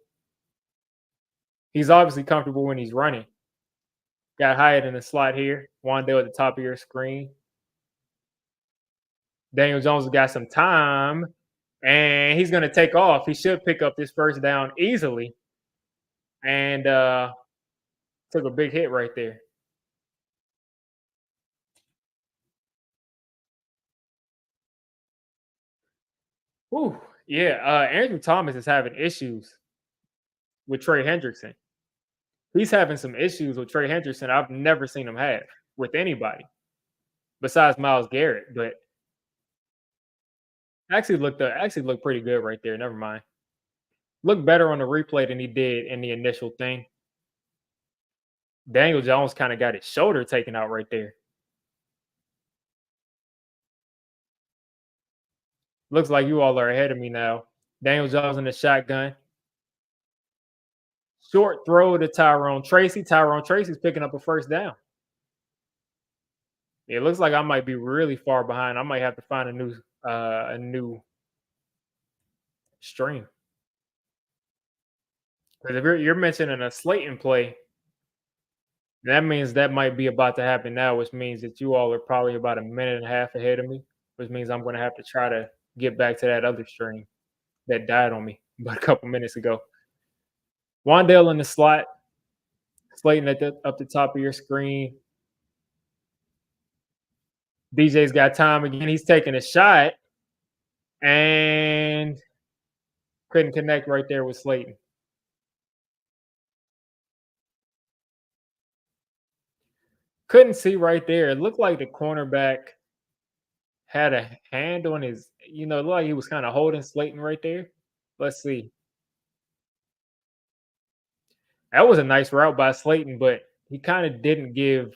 He's obviously comfortable when he's running. Got Hyatt in the slot here. Wandale at the top of your screen. Daniel Jones has got some time, and he's going to take off. He should pick up this first down easily, and took a big hit right there. Whew. Yeah, Andrew Thomas is having issues with Trey Hendrickson. He's having some issues with Trey Hendrickson I've never seen him have with anybody besides Miles Garrett. But actually looked pretty good right there. Never mind. Looked better on the replay than he did in the initial thing. Daniel Jones kind of got his shoulder taken out right there. Looks like you all are ahead of me now. Daniel Jones in the shotgun. Short throw to Tyrone Tracy. Tyrone Tracy's picking up a first down. It looks like I might be really far behind. I might have to find a new stream. Because if you're mentioning a Slayton play, that means that might be about to happen now, which means that you all are probably about a minute and a half ahead of me, which means I'm going to have to try to get back to that other stream that died on me about a couple minutes ago. Wandale in the slot, Slayton at up the top of your screen. DJ's got time again. He's taking a shot and couldn't connect right there with Slayton. Couldn't see right there. It looked like the cornerback had a hand on his, it looked like he was kind of holding Slayton right there. Let's see. That was a nice route by Slayton, but he kind of didn't give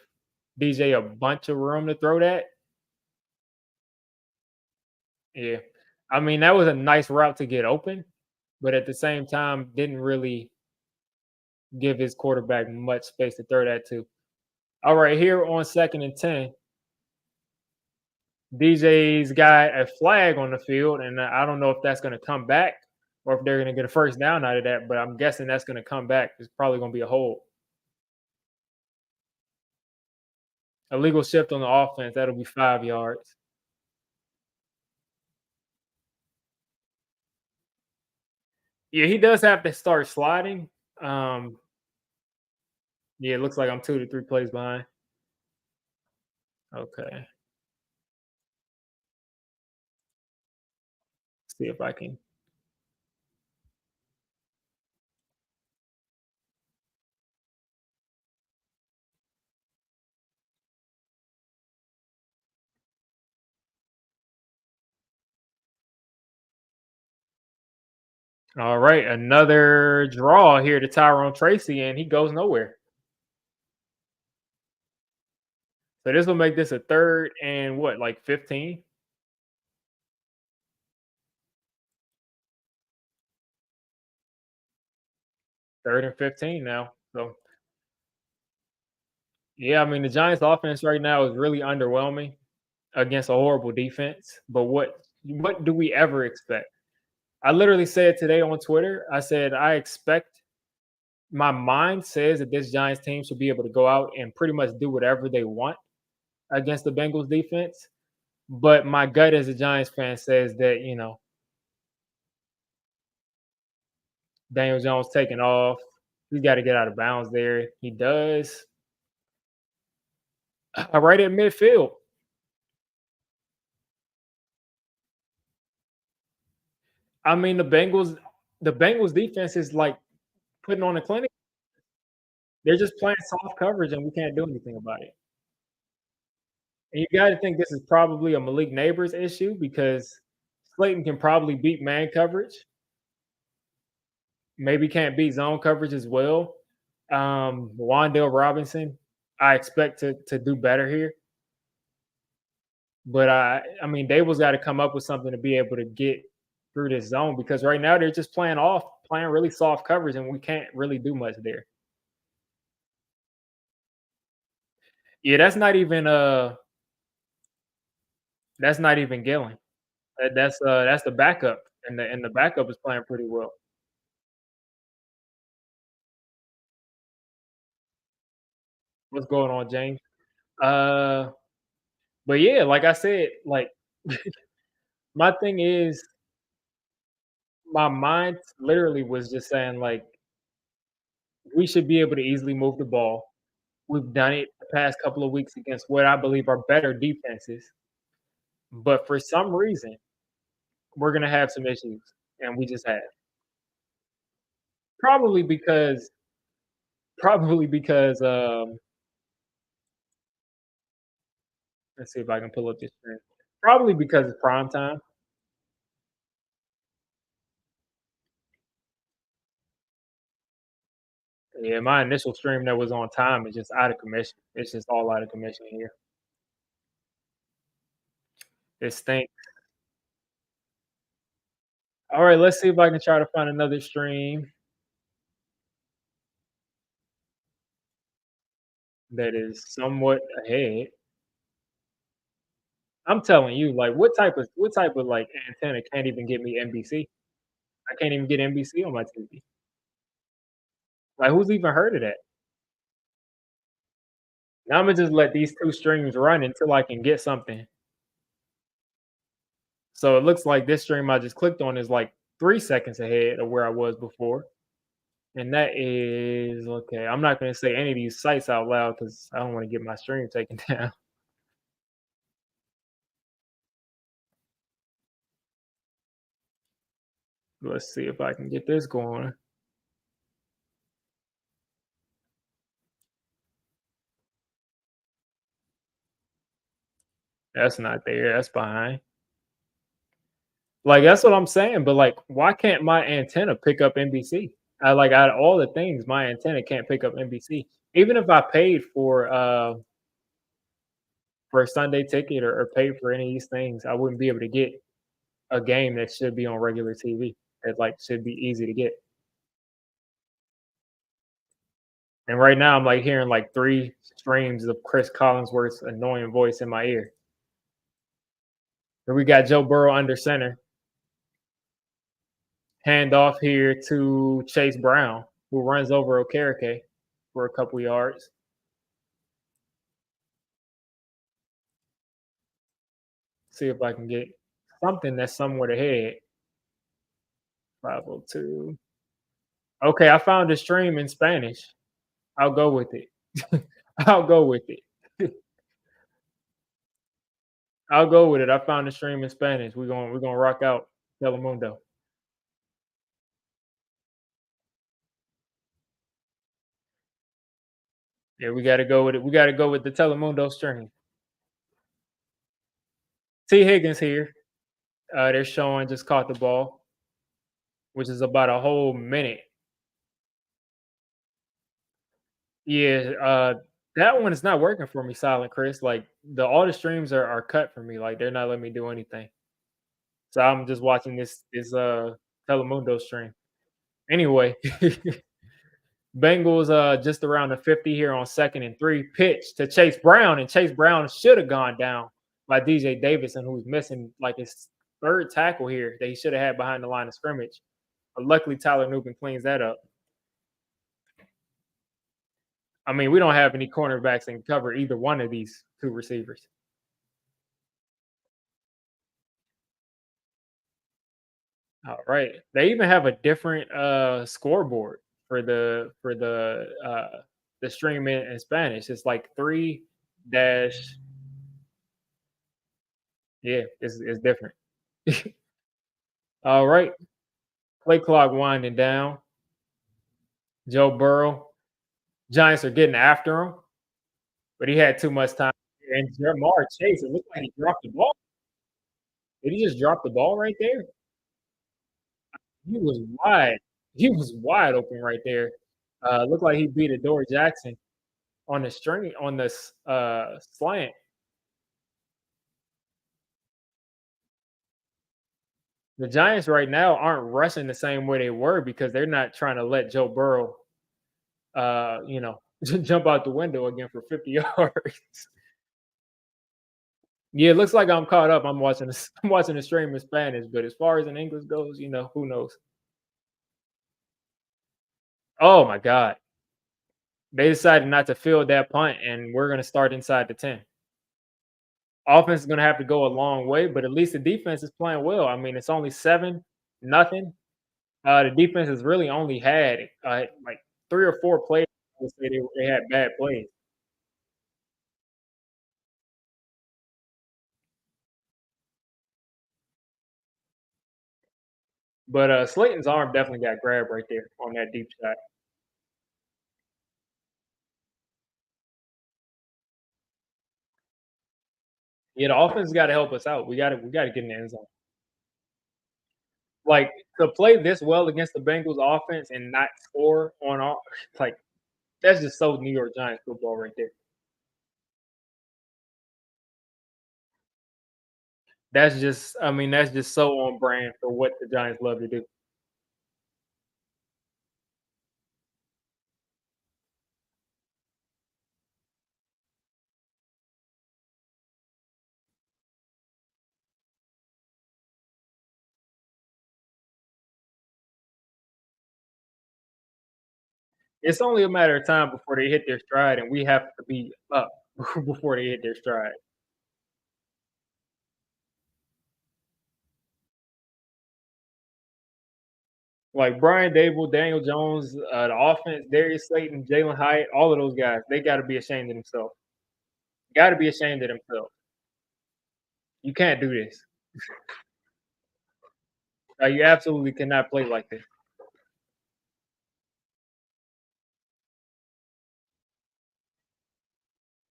DJ a bunch of room to throw that. Yeah. I mean, that was a nice route to get open, but at the same time, didn't really give his quarterback much space to throw that to. All right, here on 2nd and 10, DJ's got a flag on the field, and I don't know if that's going to come back or if they're going to get a first down out of that, but I'm guessing that's going to come back. It's probably going to be a hold. Illegal shift on the offense. That'll be 5 yards. Yeah, he does have to start sliding. Um, yeah, it looks like I'm 2 to 3 plays behind. Okay. See if I can. All right, another draw here to Tyrone Tracy, and he goes nowhere. So this will make this a 3rd and what, like 15? 3rd and 15 now. So yeah, I mean the Giants offense right now is really underwhelming against a horrible defense. But what do we ever expect? I literally said today on Twitter, I said I expect, my mind says that this Giants team should be able to go out and pretty much do whatever they want against the Bengals defense. But my gut as a Giants fan says that, Daniel Jones taking off. He's got to get out of bounds there. He does. Right at midfield. I mean, the Bengals defense is like putting on a clinic. They're just playing soft coverage, and we can't do anything about it. And you got to think this is probably a Malik Neighbors issue because Slayton can probably beat man coverage. Maybe can't beat zone coverage as well. Wandale Robinson, I expect to do better here. But I mean, Dable's got to come up with something to be able to get through this zone because right now they're just playing really soft coverage, and we can't really do much there. Yeah, that's not even Gillen. That's the backup, and the backup is playing pretty well. What's going on, James? Uh, but yeah, like I said, like my thing is, my mind literally was just saying like we should be able to easily move the ball. We've done it the past couple of weeks against what I believe are better defenses, but for some reason, we're gonna have some issues, and we just have. Probably because probably because let's see if I can pull up this screen. Probably because it's prime time. Yeah, my initial stream that was on time is just out of commission. It's just all out of commission here. It stinks. All right, let's see if I can try to find another stream that is somewhat ahead. I'm telling you, like, what type of like antenna can't even get me NBC? I can't even get NBC on my TV. Like, who's even heard of that? Now Imma just let these 2 streams run until I can get something. So it looks like this stream I just clicked on is like 3 seconds ahead of where I was before. And that is okay. I'm not gonna say any of these sites out loud because I don't want to get my stream taken down. Let's see if I can get this going. That's not there. That's behind. Like that's what I'm saying. But like, why can't my antenna pick up NBC? I like out of all the things, my antenna can't pick up NBC. Even if I paid for a Sunday ticket or paid for any of these things, I wouldn't be able to get a game that should be on regular TV. That like should be easy to get. And right now, I'm like hearing like 3 streams of Chris Collinsworth's annoying voice in my ear. And we got Joe Burrow under center. Hand off here to Chase Brown, who runs over Okereke for a couple yards. See if I can get something that's somewhat ahead. 502. Okay, I found a stream in Spanish. I'll go with it. I'll go with it. I'll go with it. I found a stream in Spanish. We're gonna rock out Telemundo. Yeah, we gotta go with it. We gotta go with the Telemundo stream. T. Higgins here. They're showing just caught the ball, which is about a whole minute. Yeah, that one is not working for me, Silent Chris. Like all the streams are cut for me. Like they're not letting me do anything. So I'm just watching this Telemundo stream. Anyway, Bengals just around the 50 here on 2nd and 3. Pitch to Chase Brown, and Chase Brown should have gone down by DJ Davidson, who's missing like his 3rd tackle here that he should have had behind the line of scrimmage. But luckily, Tyler Nubin cleans that up. I mean, we don't have any cornerbacks that can cover either one of these 2 receivers. All right. They even have a different scoreboard for the stream in Spanish. It's like 3 dash. Yeah, it's different. All right. Play clock winding down. Joe Burrow. Giants are getting after him, but he had too much time. And Jamar Chase, it looked like he dropped the ball. Did he just drop the ball right there? He was wide. He was wide open right there. Looked like he beat Adore Jackson on the string on this slant. The Giants right now aren't rushing the same way they were because they're not trying to let Joe Burrow, jump out the window again for 50 yards. Yeah, it looks like I'm caught up. I'm watching this. I'm watching the stream in Spanish, but as far as in English goes, who knows? Oh my God, they decided not to field that punt, and we're gonna start inside the 10. Offense is gonna have to go a long way, but at least the defense is playing well. I mean, it's only 7-0. The defense has really only had like 3 or 4 plays. I would say they had bad plays, but Slayton's arm definitely got grabbed right there on that deep shot. Yeah, the offense got to help us out. We got to get in the end zone. Like to play this well against the Bengals offense and not score on all like That's just so New York Giants football right there. That's just I mean, that's just so on brand for what the Giants love to do. It's only a matter of time before they hit their stride, and we have to be up before they hit their stride. Like Brian Dable, Daniel Jones, the offense, Darius Slayton, Jalen Hyatt, all of those guys, they got to be ashamed of themselves. Got to be ashamed of themselves. You can't do this. You absolutely cannot play like this.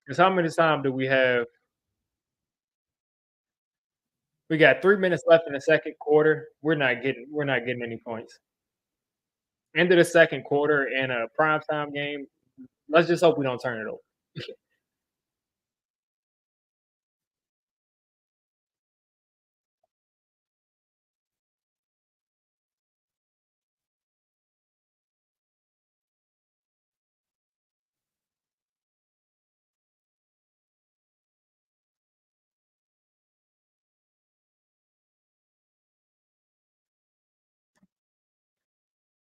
Because how many times do we have? We got 3 minutes left in the second quarter. We're not getting any points. End of the second quarter in a primetime game. Let's just hope we don't turn it over.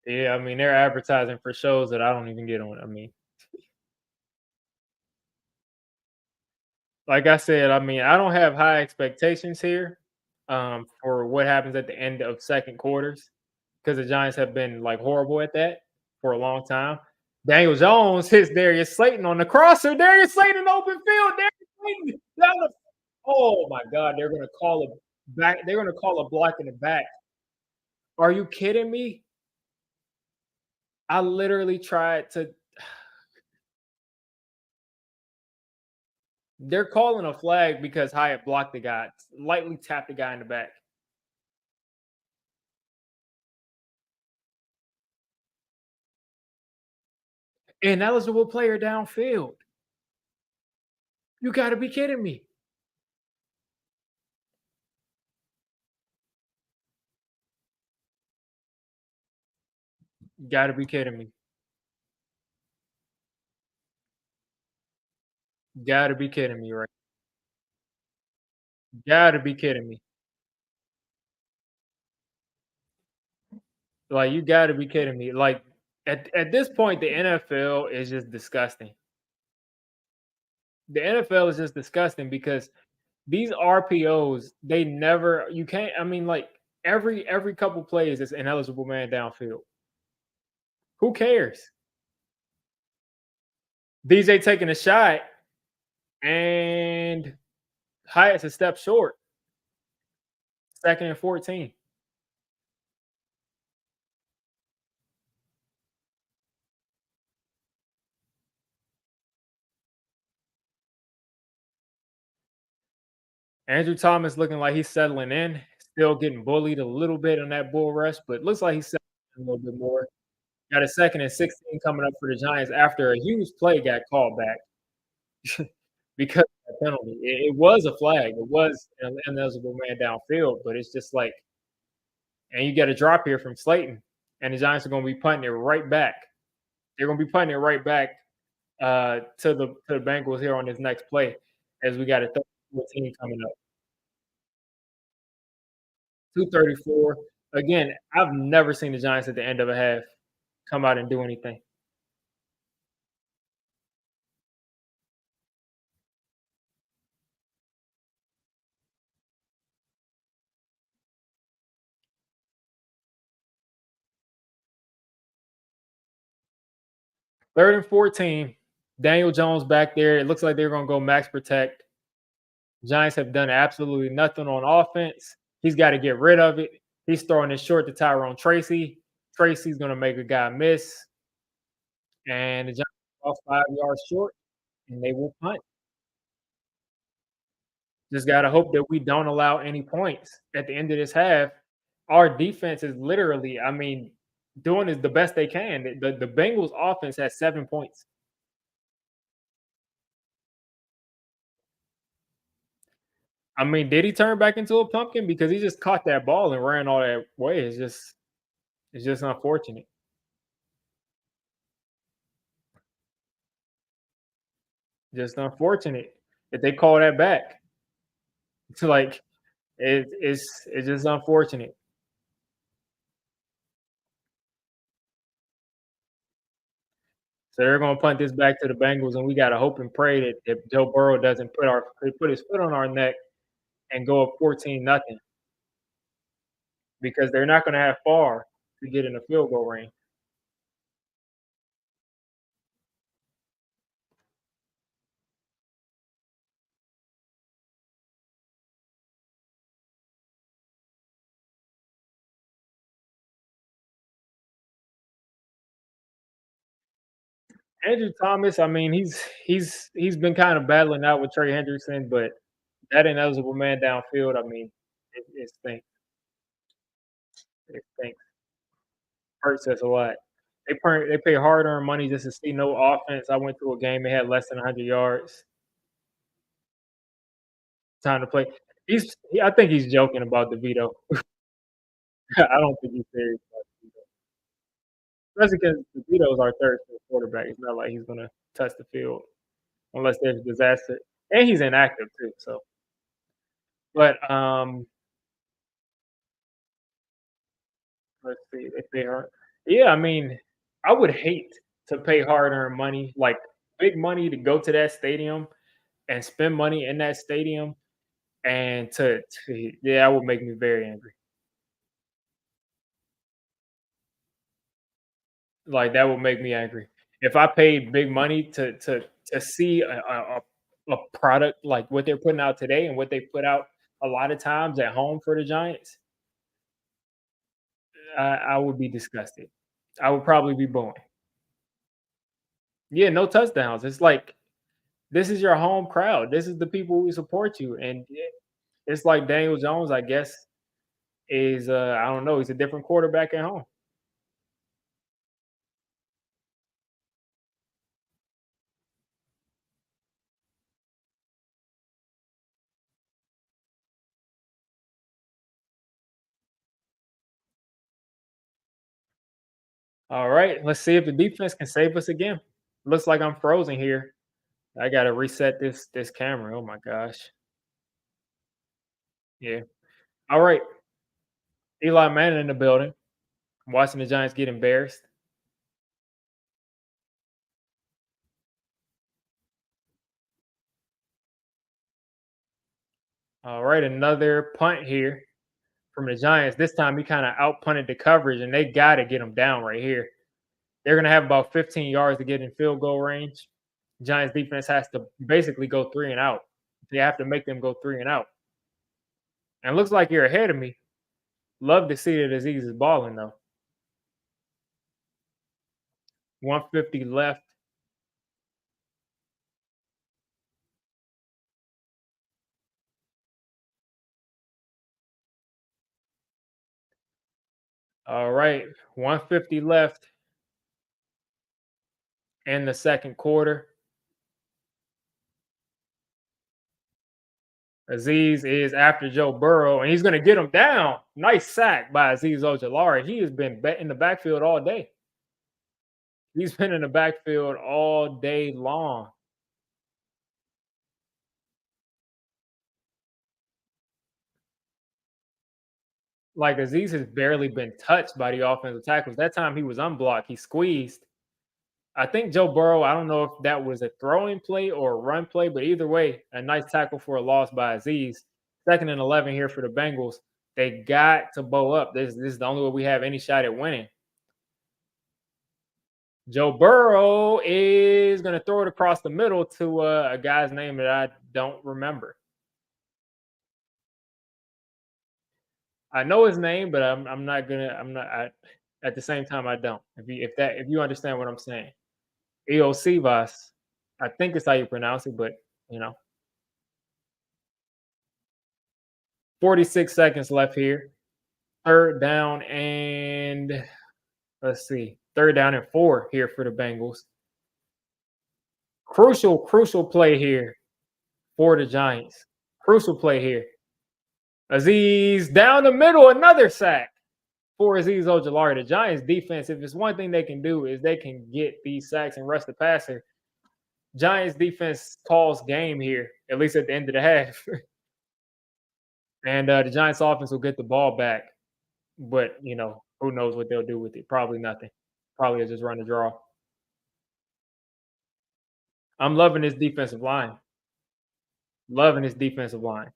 Yeah, I mean they're advertising for shows that I don't even get on. I mean, like I said, I mean I don't have high expectations here for what happens at the end of second quarters because the Giants have been like horrible at that for a long time. Daniel Jones hits Darius Slayton on the crosser. Darius Slayton in open field. Darius Slayton down the. Oh my God! They're gonna call a back. They're gonna call a block in the back. Are you kidding me? I literally tried to. They're calling a flag because Hyatt blocked the guy, lightly tapped the guy in the back. Ineligible player downfield. You got to be kidding me. Got to be kidding me. Got to be kidding me, right? Got to be kidding me. Like you got to be kidding me. Like at this point, the NFL is just disgusting. The NFL is just disgusting because these RPOs, they never. You can't. I mean, like every couple plays, it's ineligible man downfield. Who cares? DJ taking a shot and Hyatt's a step short. Second and 14. Andrew Thomas looking like he's settling in, still getting bullied a little bit on that bull rush, but looks like he's settling in a little bit more. Got a second and 16 coming up for the Giants after a huge play got called back because of that penalty. It was a flag. It was an ineligible man downfield, but it's just like, and you get a drop here from Slayton, and the Giants are going to be punting it right back. They're going to be punting it right back to the Bengals here on this next play as we got a 13 coming up. 234. Again, I've never seen the Giants at the end of a half come out and do anything. 3rd and 14. Daniel Jones back there. It looks like they're going to go max protect. Giants have done absolutely nothing on offense. He's got to get rid of it. He's throwing it short to Tyrone Tracy. Tracy's going to make a guy miss, and the Giants are off 5 yards short, and they will punt. Just got to hope that we don't allow any points at the end of this half. Our defense is literally, I mean, doing is the best they can. The Bengals offense has 7 points. I mean, did he turn back into a pumpkin? Because he just caught that ball and ran all that way. It's just unfortunate. Just unfortunate that they call that back. It's like it's just unfortunate. So they're gonna punt this back to the Bengals, and we gotta hope and pray that Joe Burrow doesn't put his foot on our neck and go up 14 nothing because they're not gonna have far to get in the field goal range. Andrew Thomas, I mean, he's been kind of battling out with Trey Hendrickson, but that ineligible man downfield, I mean, it stinks. It stinks. Hurts us a lot. They pay hard earned money just to see no offense. I went to a game, they had less than 100 yards. Time to play. I think he's joking about DeVito. I don't think he's serious about DeVito. Especially because DeVito's our third string quarterback. It's not like he's gonna touch the field unless there's a disaster. And he's inactive too, so but let's see if they are. Yeah, I mean, I would hate to pay hard earned money, like big money to go to that stadium and spend money in that stadium and yeah, that would make me very angry. Like that would make me angry. If I paid big money to see a product like what they're putting out today and what they put out a lot of times at home for the Giants, I would be disgusted. I would probably be booing. Yeah, no touchdowns. It's like this is your home crowd. This is the people who support you, and it's like Daniel Jones, I guess, is I don't know. He's a different quarterback at home. All right, let's see if the defense can save us again. Looks like I'm frozen here. I gotta reset this camera. Oh my gosh. Yeah. All right. Eli Manning in the building. I'm watching the Giants get embarrassed. All right, another punt here from the Giants. This time he kind of out punted the coverage, and they gotta get him down right here. They're gonna have about 15 yards to get in field goal range. Giants defense has to basically go three and out. They have to make them go three and out. And it looks like you're ahead of me. Love to see that Aziz is balling though. 150 left. All right, 150 left in the second quarter. Aziz is after Joe Burrow, and he's going to get him down. Nice sack by Aziz Ojolari. He has been in the backfield all day. He's been in the backfield all day long. Like Aziz has barely been touched by the offensive tackles. That time he was unblocked. He squeezed. I think Joe Burrow, I don't know if that was a throwing play or a run play, but either way, a nice tackle for a loss by Aziz. Second and 11 here for the Bengals. They got to bow up. This is the only way we have any shot at winning. Joe Burrow is going to throw it across the middle to a guy's name that I don't remember. I know his name, but I'm not gonna I'm not I, at the same time I don't. If you understand what I'm saying, Eosivas, I think it's how you pronounce it, but you know, 46 seconds left here. Third down and Let's see. Third down and 4 here for the Bengals. Crucial play here for the Giants. Crucial play here. Aziz down the middle, another sack for Aziz Ojulari. The Giants defense, if it's one thing they can do, is they can get these sacks and rush the passer. Giants defense calls game here, at least at the end of the half. And the Giants offense will get the ball back. But, who knows what they'll do with it? Probably nothing. Probably just run the draw. I'm loving this defensive line. Loving this defensive line.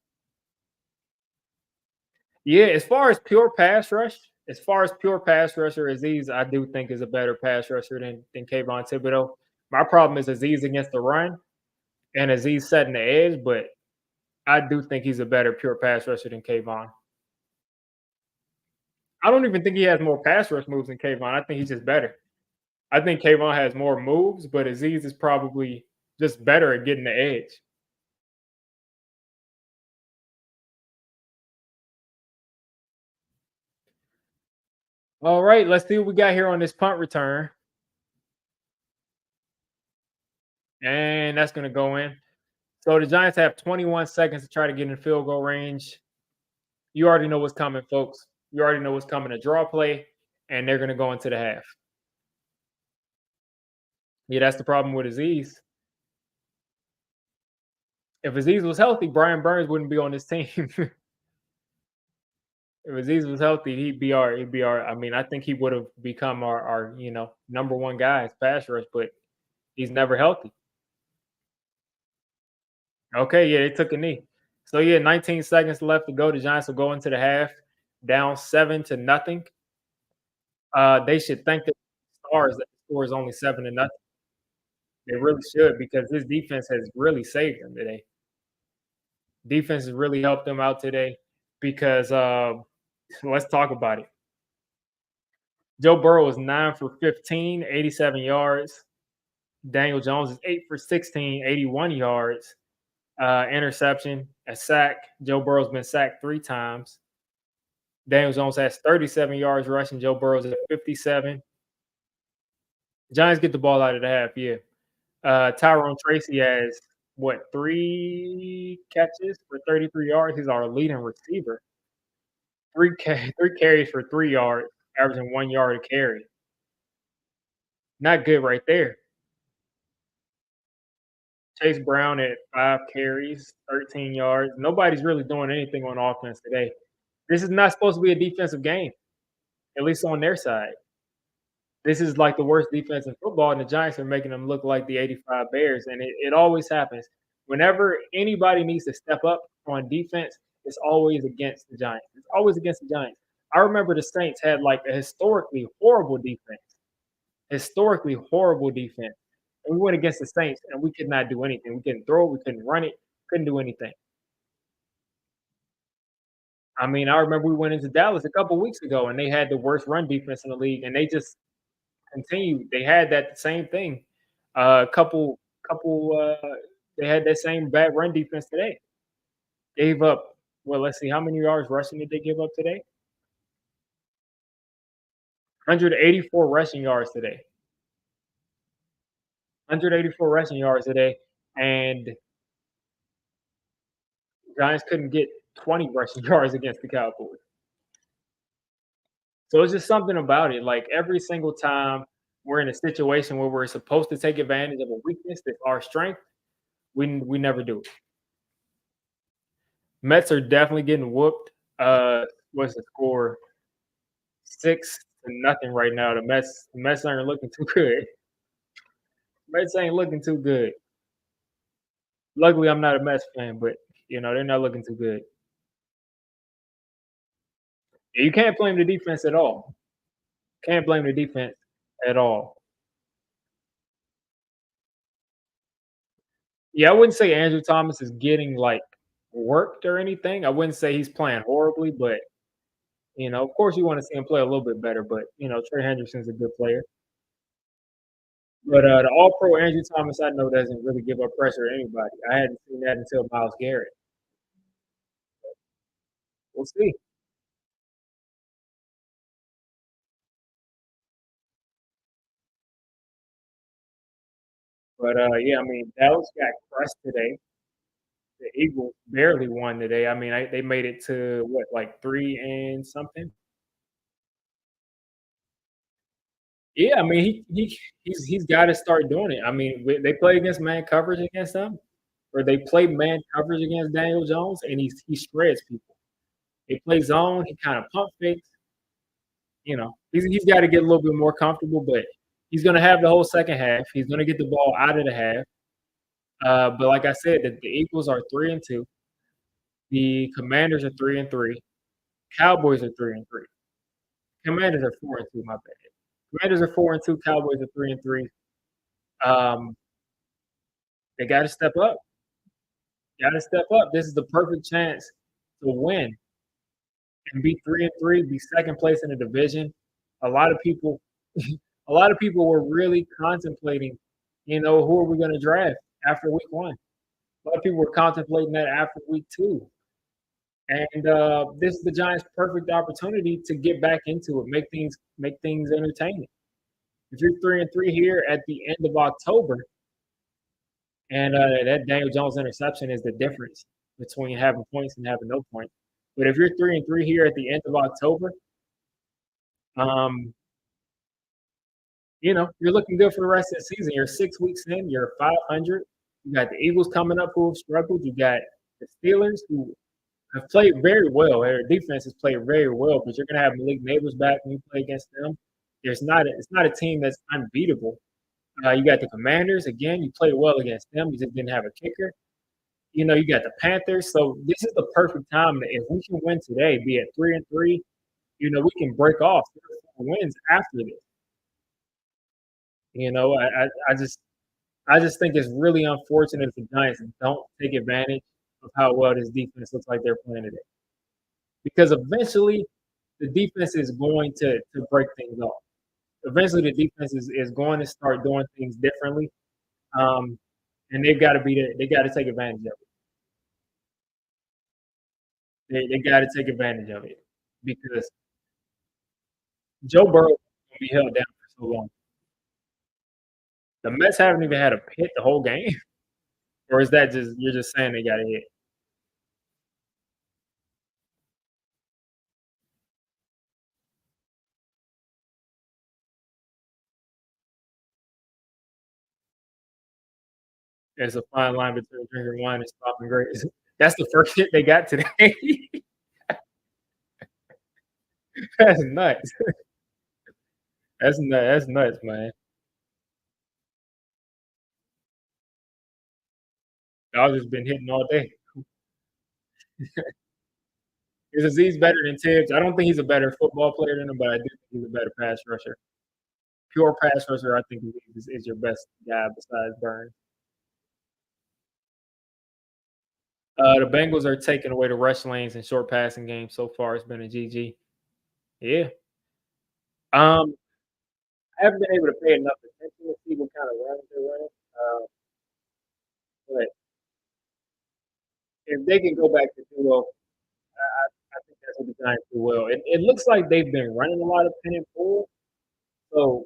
Yeah, as far as pure pass rusher, Aziz, I do think is a better pass rusher than Kayvon Thibodeau. My problem is Aziz against the run and Aziz setting the edge, but I do think he's a better pure pass rusher than Kayvon. I don't even think he has more pass rush moves than Kayvon. I think he's just better. I think Kayvon has more moves, but Aziz is probably just better at getting the edge. All right, let's see what we got here on this punt return. And that's going to go in. So the Giants have 21 seconds to try to get in field goal range. You already know what's coming, folks. You already know what's coming. A draw play, and they're going to go into the half. Yeah, that's the problem with Aziz. If Aziz was healthy, Brian Burns wouldn't be on this team. If Aziz was healthy, he'd be our. I mean, I think he would have become our number one guy as pass rush, but he's never healthy. Okay, yeah, they took a knee. So yeah, 19 seconds left to go. The Giants will go into the half, down 7-0. They should thank the stars that the score is only 7-0. They really should because this defense has really saved them today. Defense has really helped them out today because let's talk about it. Joe Burrow was 9 for 15, 87 yards. Daniel Jones is 8 for 16, 81 yards. Interception, a sack. Joe Burrow's been sacked 3 times. Daniel Jones has 37 yards rushing. Joe Burrow's at 57. Giants get the ball out of the half, yeah. Tyrone Tracy has, 3 catches for 33 yards? He's our leading receiver. 3 carries for 3 yards, averaging 1 yard a carry. Not good right there. Chase Brown at 5 carries, 13 yards. Nobody's really doing anything on offense today. This is not supposed to be a defensive game, at least on their side. This is like the worst defense in football, and the Giants are making them look like the '85 Bears, and it always happens. Whenever anybody needs to step up on defense, it's always against the Giants. It's always against the Giants. I remember the Saints had like a historically horrible defense. Historically horrible defense. And we went against the Saints, and we could not do anything. We couldn't throw it, we couldn't run it, couldn't do anything. I mean, I remember we went into Dallas a couple weeks ago, and they had the worst run defense in the league, and they just continued. They had that same thing. Couple. They had that same bad run defense today. Gave up. Well, let's see. How many yards rushing did they give up today? 184 rushing yards today. 184 rushing yards today, and Giants couldn't get 20 rushing yards against the Cowboys. So it's just something about it. Like every single time we're in a situation where we're supposed to take advantage of a weakness that's our strength, we never do it. Mets are definitely getting whooped. What's the score? 6-0 right now. The Mets aren't looking too good. Mets ain't looking too good. Luckily, I'm not a Mets fan, but they're not looking too good. You can't blame the defense at all. Can't blame the defense at all. Yeah, I wouldn't say Andrew Thomas is getting like worked or anything. I wouldn't say he's playing horribly, but of course, you want to see him play a little bit better. But Trey Hendrickson's a good player. But the All-Pro Andrew Thomas, I know doesn't really give up pressure to anybody. I hadn't seen that until Myles Garrett. We'll see. But yeah, I mean Dallas got crushed today. The Eagles barely won today. I mean, they made it to what, like 3 and something? Yeah, I mean, he's gotta start doing it. I mean, they play against man coverage against them, or they play man coverage against Daniel Jones, and he spreads people. They play zone, he kinda pump fakes, he's gotta get a little bit more comfortable, but he's gonna have the whole second half. He's gonna get the ball out of the half. But like I said, the Eagles are 3 and 2. The Commanders are 3 and 3. Cowboys are 3 and 3. Commanders are 4 and 2, my bad. Commanders are 4 and 2, Cowboys are 3 and 3. Um, they gotta step up. Gotta step up. This is the perfect chance to win and be 3 and 3, be second place in the division. A lot of people a lot of people were really contemplating, who are we gonna draft after week 1? A lot of people were contemplating that after week 2. And this is the Giants' perfect opportunity to get back into it, make things entertaining. If you're 3 and 3 here at the end of October, and that Daniel Jones interception is the difference between having points and having no points. But if you're 3 and 3 here at the end of October, um, you're looking good for the rest of the season. You're 6 weeks in, you're 500. You got the Eagles coming up who have struggled. You got the Steelers who have played very well. Their defense has played very well, but you're going to have Malik Neighbors back when you play against them. It's not a team that's unbeatable. You got the Commanders again. You played well against them. You just didn't have a kicker. You got the Panthers. So this is the perfect time that if we can win today, be at 3 and 3, we can break off 3 or 4 wins after this. I just think it's really unfortunate if the Giants don't take advantage of how well this defense looks like they're playing today. Because eventually the defense is going to break things off. Eventually the defense is going to start doing things differently. And they've got to be there. They got to take advantage of it. They got to take advantage of it because Joe Burrow will be held down for so long. The Mets haven't even had a hit the whole game, or is that just you're just saying they got a hit? There's a fine line between drinking wine and smoking grapes. That's the first hit they got today. That's nuts. That's nuts, man. Dodgers been hitting all day. Is Aziz better than Tibbs? I don't think he's a better football player than him, but I do think he's a better pass rusher. Pure pass rusher, I think is your best guy besides Burns. The Bengals are taking away the rush lanes and short passing game. So far, it's been a GG. Yeah. Um, I haven't been able to pay enough attention to see what kind of runs they're running. But if they can go back to do well, I think that's what the Giants do well. It looks like they've been running a lot of pin and pull, so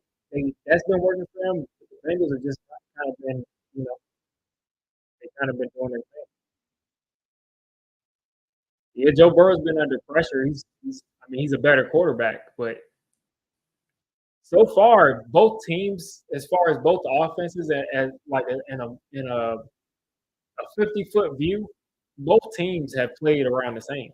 that's been working for them. The Bengals have just kind of been, you know, they kind of been doing their thing. Yeah, Joe Burrow's been under pressure. I mean, he's a better quarterback, but so far, both teams, as far as both offenses, and like in a 50-foot view, both teams have played around the same.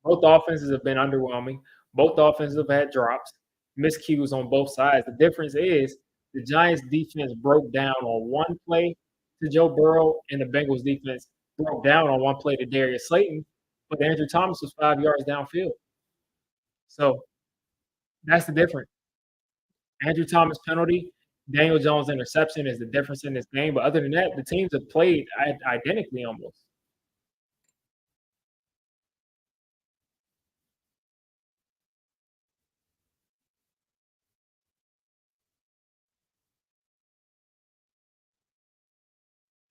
Both offenses have been underwhelming. Both offenses have had drops, miscues on both sides. The difference is the Giants defense broke down on one play to Joe Burrow, and the Bengals defense broke down on one play to Darius Slayton, but Andrew Thomas was 5 yards downfield. So that's the difference. Andrew Thomas penalty, Daniel Jones interception is the difference in this game. But other than that, the teams have played identically almost.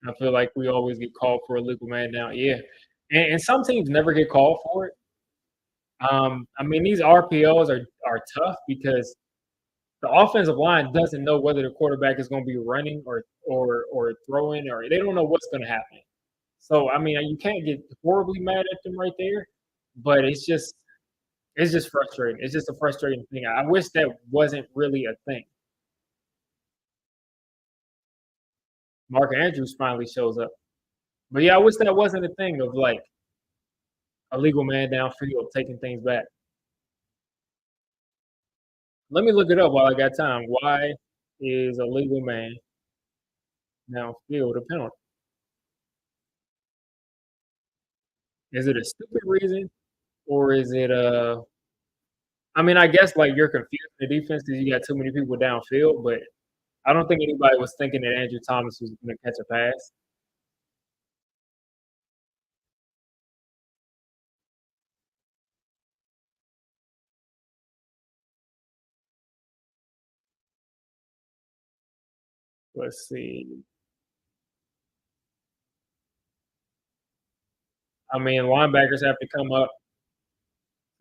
I feel like we always get called for a legal man down. Yeah. And some teams never get called for it. I mean, these RPOs are tough because The offensive line doesn't know whether the quarterback is going to be running or throwing, or they don't know what's going to happen. So I mean, you can't get horribly mad at them right there, but it's just frustrating. It's just a frustrating thing. I wish that wasn't really a thing. Mark Andrews finally shows up. But yeah, I wish that wasn't a thing of like a legal man downfield taking things back. Let me look it up while I got time. Why is a legal man downfield a penalty? Is it a stupid reason or is it I mean, I guess like you're confusing the defense because you got too many people downfield, but I don't think anybody was thinking that Andrew Thomas was going to catch a pass. Let's see. I mean, linebackers have to come up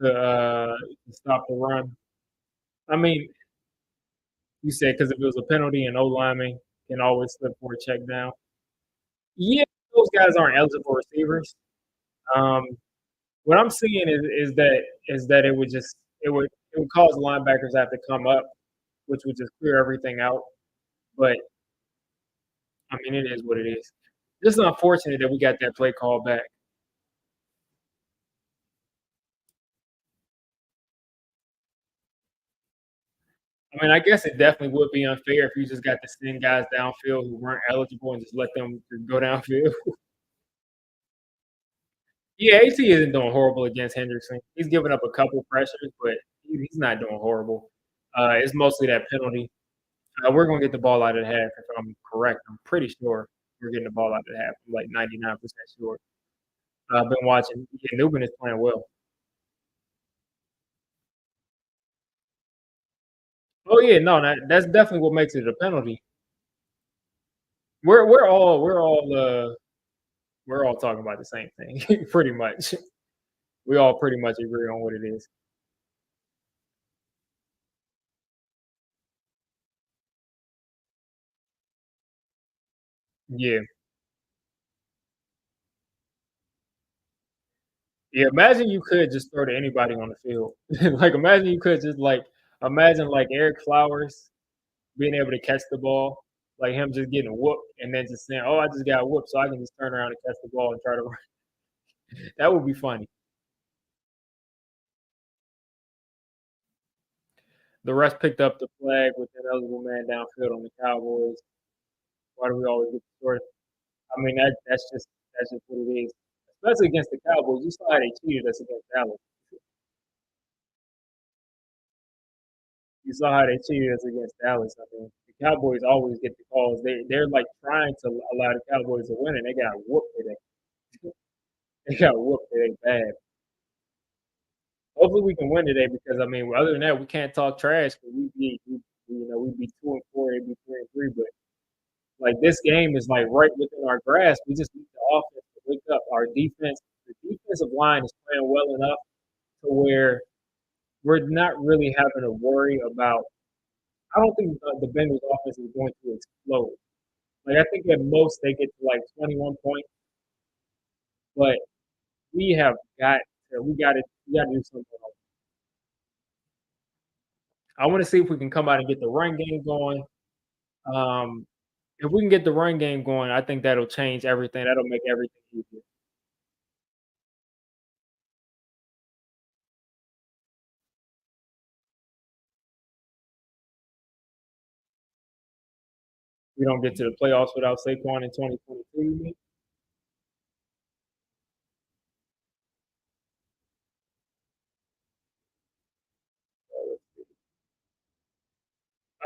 to stop the run. I mean, you said because if it was a penalty, an O lineman can always slip for a check down. Yeah, those guys aren't eligible receivers. Um, what I'm seeing is that it would cause linebackers to have to come up, which would just clear everything out. But I mean, it is what it is. This is unfortunate that we got that play call back. I mean, I guess it definitely would be unfair if you just got to send guys downfield who weren't eligible and just let them go downfield. Yeah, AC isn't doing horrible against Hendrickson. He's giving up a couple pressures, but he's not doing horrible. It's mostly that penalty. We're gonna get the ball out of the half if I'm correct. I'm pretty sure we're getting the ball out of the half. I'm like 99% sure. I've been watching. Yeah, Newman is playing well. Oh yeah, no, that's definitely what makes it a penalty. We're all talking about the same thing, pretty much. We all pretty much agree on what it is. Yeah. Yeah, imagine you could just throw to anybody on the field. Like, imagine you could just, like imagine, like, Eric Flowers being able to catch the ball, like, him just getting whooped and then just saying, "Oh, I just got whooped, so I can just turn around and catch the ball and try to run." That would be funny. The rest picked up the flag with an eligible man downfield on the Cowboys. Why do we always get the story? I mean, that's just what it is, especially against the Cowboys. You saw how they cheated us against Dallas. You saw how they cheated us against Dallas. I mean, the Cowboys always get the calls. They're like trying to allow the Cowboys to win, and they got whooped today. They got whooped today bad. Hopefully, we can win today because I mean, other than that, we can't talk trash. But we'd be 2-4, they'd be 3-3. But like this game is like right within our grasp. We just need the offense to wake up. The defensive line is playing well enough to where we're not really having to worry about. I don't think the Bengals offense is going to explode. Like I think at most they get to like 21 points, but we have got we got to do something else. I want to see if we can come out and get the run game going. Um, if we can get the run game going, I think that'll change everything. That'll make everything easier. We don't get to the playoffs without Saquon in 2022. You mean?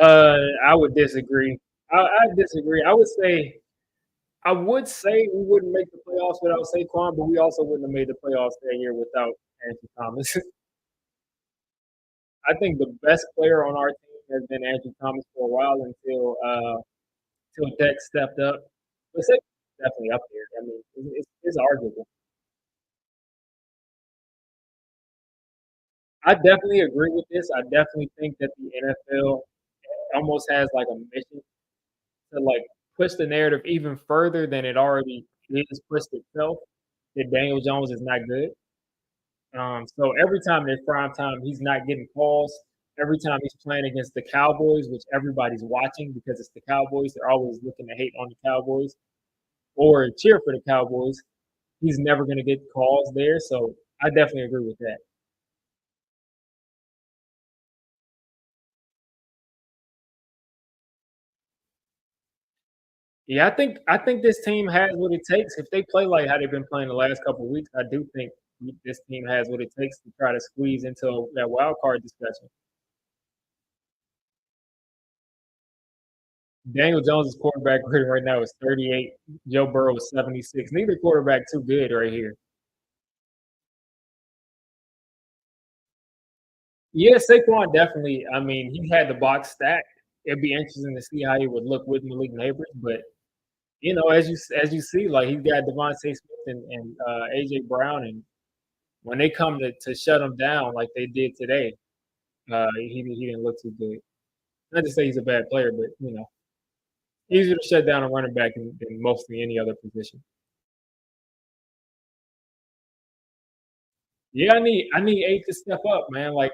I would disagree. I disagree. I would say we wouldn't make the playoffs without Saquon, but we also wouldn't have made the playoffs that year without Andrew Thomas. I think the best player on our team has been Andrew Thomas for a while until Deck stepped up. But Saquon's definitely up there. I mean, it's arguable. I definitely agree with this. I definitely think that the NFL almost has like a mission to like push the narrative even further than it already is pushed itself. That Daniel Jones is not good. So every time there's prime time, he's not getting calls. Every time he's playing against the Cowboys, which everybody's watching because it's the Cowboys, they're always looking to hate on the Cowboys or cheer for the Cowboys. He's never going to get calls there. So I definitely agree with that. Yeah, I think this team has what it takes. If they play like how they've been playing the last couple of weeks, I do think this team has what it takes to try to squeeze into that wild card discussion. Daniel Jones' quarterback rating right now is 38. Joe Burrow is 76. Neither quarterback too good right here. Yeah, Saquon definitely. I mean, he had the box stacked. It'd be interesting to see how he would look with Malik Neighbors, but as you see, like he's got Devontae Smith and AJ Brown, and when they come to shut him down like they did today, he didn't look too good. Not to say he's a bad player, but easier to shut down a running back than mostly any other position. Yeah, I need 8 to step up, man. Like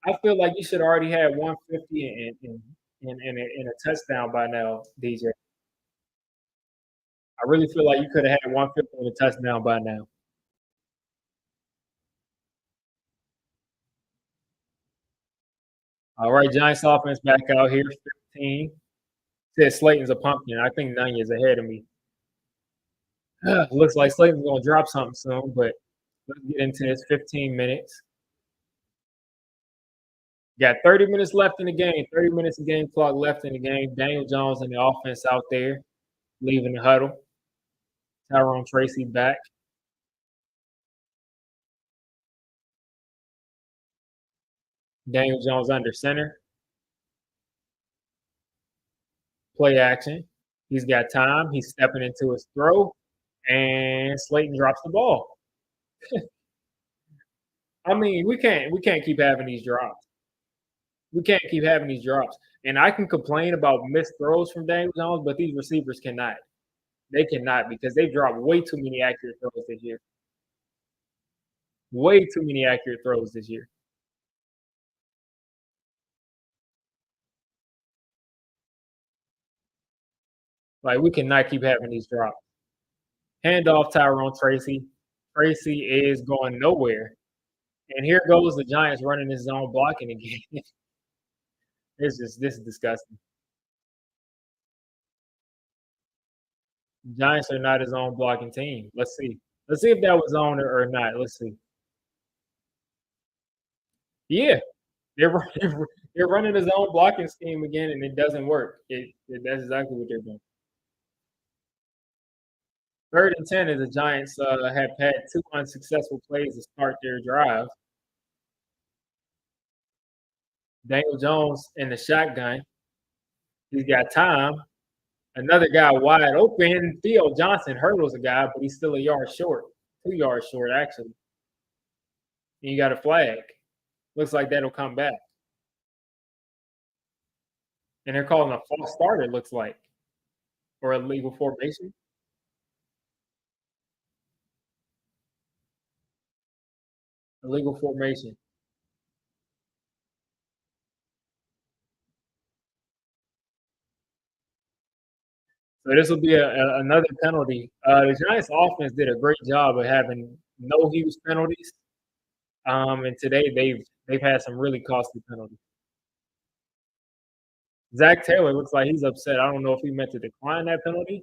I feel like you should already have 150 and a touchdown by now, DJ. I really feel like you could have had 150 and a touchdown by now. All right, Giants offense back out here, 15. Says Slayton's a pumpkin. I think Nanya's ahead of me. Looks like Slayton's gonna drop something soon, but let's get into this. 15 minutes. Got 30 minutes left in the game. 30 minutes of game clock left in the game. Daniel Jones and the offense out there leaving the huddle. Tyrone Tracy back. Daniel Jones under center. Play action. He's got time. He's stepping into his throw, and Slayton drops the ball. I mean, we can't keep having these drops. We can't keep having these drops. And I can complain about missed throws from Daniel Jones, but these receivers cannot. They cannot because they've dropped way too many accurate throws this year. Way too many accurate throws this year. Like we cannot keep having these drops. Handoff Tyrone Tracy. Tracy is going nowhere. And here goes the Giants running his zone blocking again. This is disgusting. Giants are not his own blocking team. Let's see. Let's see if that was on or not. Let's see. Yeah, they're running, they're running his own blocking scheme again, and it doesn't work. That's exactly what they're doing. 3rd and 10 is the Giants have had 2 unsuccessful plays to start their drive. Daniel Jones in the shotgun. He's got time. Another guy wide open. Theo Johnson hurdles a guy, but he's still a yard short. 2 yards short, actually. And you got a flag. Looks like that'll come back. And they're calling a false start, it looks like. Or a legal formation. Illegal formation. So this will be another penalty. The Giants offense did a great job of having no huge penalties. And today they've had some really costly penalties. Zach Taylor looks like he's upset. I don't know if he meant to decline that penalty.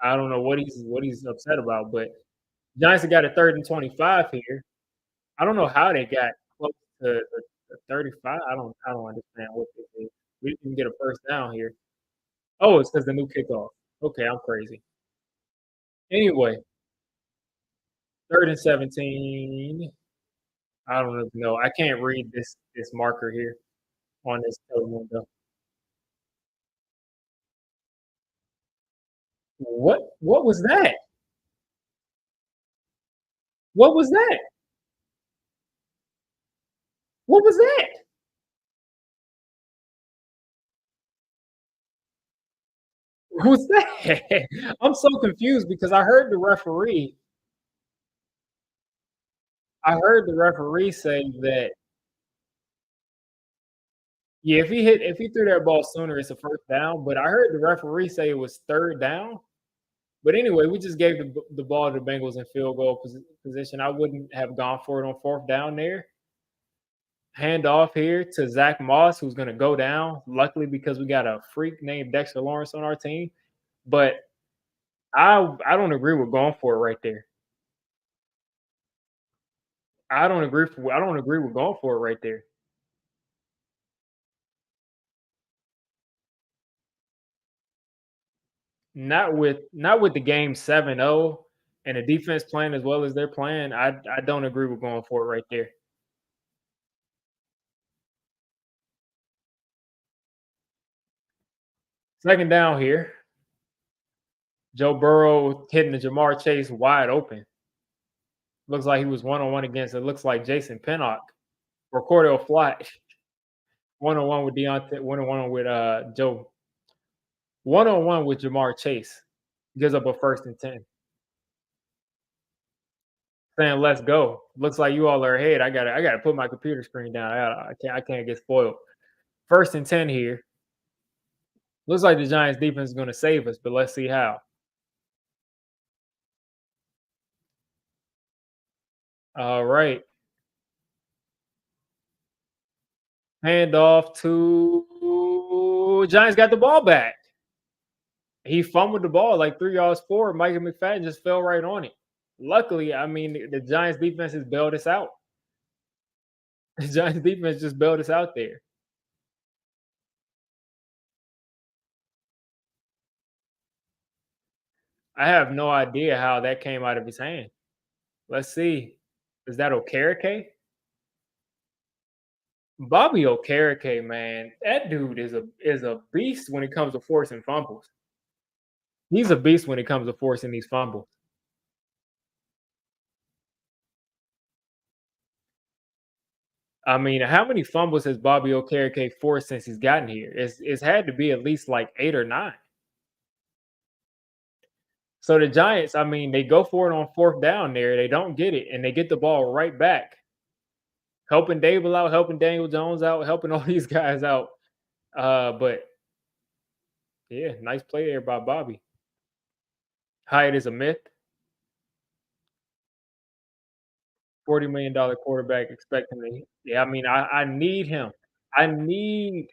I don't know what he's upset about, but Giants have got a 3rd and 25 here. I don't know how they got close to the 35. I don't understand what they did. We didn't get a first down here. Oh, it's because the new kickoff. Okay, I'm crazy. Anyway, 3rd and 17. I don't even know. I can't read this marker here on this color window. What was that? What was that? What was that? Who's that? I'm so confused because I heard the referee say that, yeah, if he threw that ball sooner, it's a first down, but I heard the referee say it was third down. But anyway, we just gave the ball to the Bengals in field goal position. I wouldn't have gone for it on fourth down there. Hand off here to Zach Moss, who's gonna go down. Luckily, because we got a freak named Dexter Lawrence on our team. But I don't agree with going for it right there. I don't agree with going for it right there. Not with the game 7-0 and the defense playing as well as they're playing. I don't agree with going for it right there. Second down here. Joe Burrow hitting the Jamar Chase wide open. Looks like he was one on one against it looks like Jason Pinnock or Cordell Flott. One on one with Deontay, one on one with Joe. One on one with Jamar Chase. Gives up a first and 10. Saying let's go. Looks like you all are ahead. I gotta put my computer screen down. I can't get spoiled. First and 10 here. Looks like the Giants defense is gonna save us, but let's see how. All right. Hand off to Giants got the ball back. He fumbled the ball like 3 yards forward. Micah McFadden just fell right on it. Luckily, I mean, the Giants defense has bailed us out. The Giants defense just bailed us out there. I have no idea how that came out of his hand. Let's see. Is that Okereke? Bobby Okereke, man, that dude is a beast when it comes to forcing fumbles. He's a beast when it comes to forcing these fumbles. I mean, how many fumbles has Bobby Okereke forced since he's gotten here? It's had to be at least like 8 or 9. So the Giants, I mean, they go for it on fourth down there. They don't get it, and they get the ball right back, helping Dable out, helping Daniel Jones out, helping all these guys out. But yeah, nice play there by Bobby. Hyatt is a myth. $40 million quarterback expecting to, yeah, I mean, I need him. I need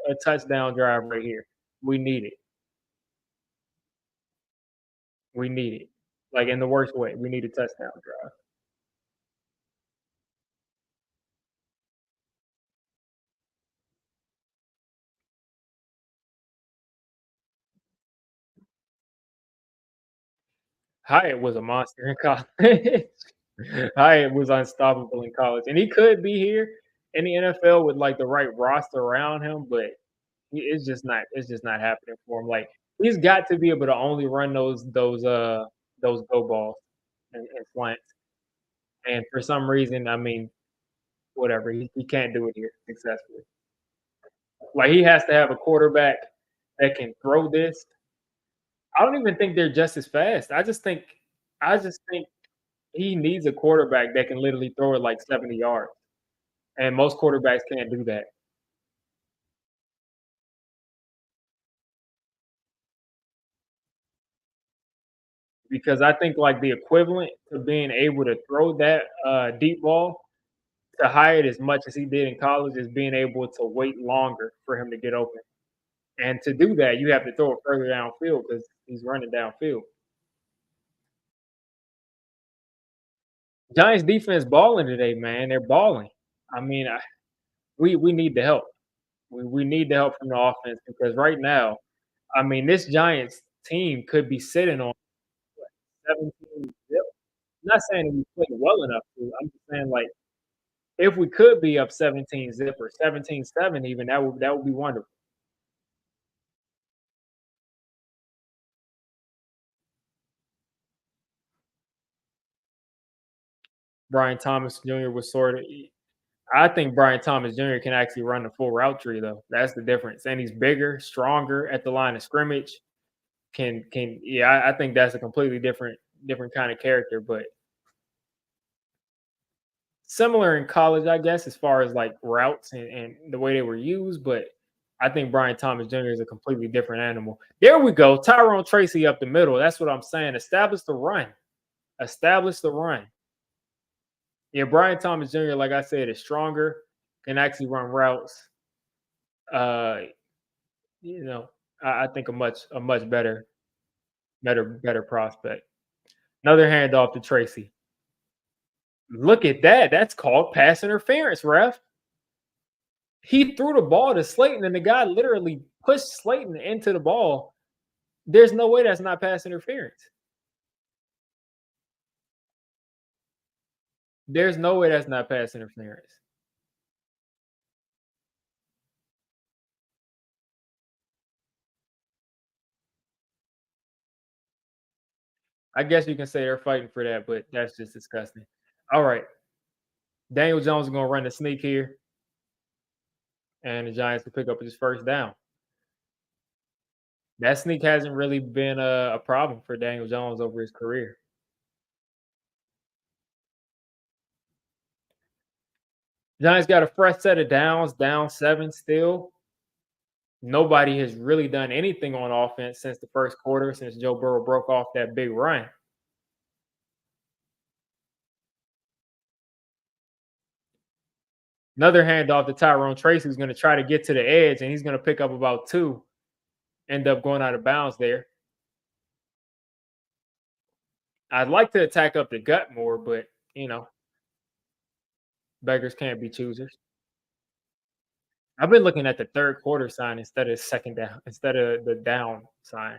a touchdown drive right here. We need it. We need it. Like in the worst way. We need a touchdown drive. Hyatt was a monster in college. Hyatt was unstoppable in college. And he could be here in the NFL with like the right roster around him, but it's just not happening for him. Like he's got to be able to only run those go balls and slants. And for some reason, I mean, whatever, he can't do it here successfully. Like he has to have a quarterback that can throw this. I don't even think they're just as fast. I just think he needs a quarterback that can literally throw it like 70 yards. And most quarterbacks can't do that. Because I think like the equivalent to being able to throw that deep ball to Hyatt as much as he did in college is being able to wait longer for him to get open. And to do that, you have to throw it further downfield because he's running downfield. Giants defense balling today, man. They're balling. I mean, we need the help. We need the help from the offense because right now, I mean, this Giants team could be sitting on 17 zip. I'm not saying that we play well enough to. I'm just saying like if we could be up 17 zip or 17-7 even, that would be wonderful. Brian Thomas Jr. was sort of I think Brian Thomas Jr. can actually run the full route tree though. That's the difference. And he's bigger, stronger at the line of scrimmage. Can yeah, I think that's a completely different kind of character, but similar in college, I guess, as far as like routes and the way they were used. But I think Brian Thomas Jr. is a completely different animal. There we go. Tyrone Tracy up the middle. That's what I'm saying. Establish the run. Establish the run. Yeah, Brian Thomas Jr., like I said, is stronger, can actually run routes. Uh, you know, I think a much better prospect. Another handoff to Tracy. Look at that. That's called pass interference, ref. He threw the ball to Slayton, and the guy literally pushed Slayton into the ball. There's no way that's not pass interference. There's no way that's not pass interference. I guess you can say they're fighting for that, but that's just disgusting. All right. Daniel Jones is going to run the sneak here, and the Giants will pick up his first down. That sneak hasn't really been a problem for Daniel Jones over his career. Giants got a fresh set of downs, down 7 still. Nobody has really done anything on offense since the first quarter, since Joe Burrow broke off that big run. Another handoff to Tyrone Tracy, who's going to try to get to the edge, and he's going to pick up about 2, end up going out of bounds there. I'd like to attack up the gut more, but, beggars can't be choosers. I've been looking at the third quarter sign instead of second down, instead of the down sign.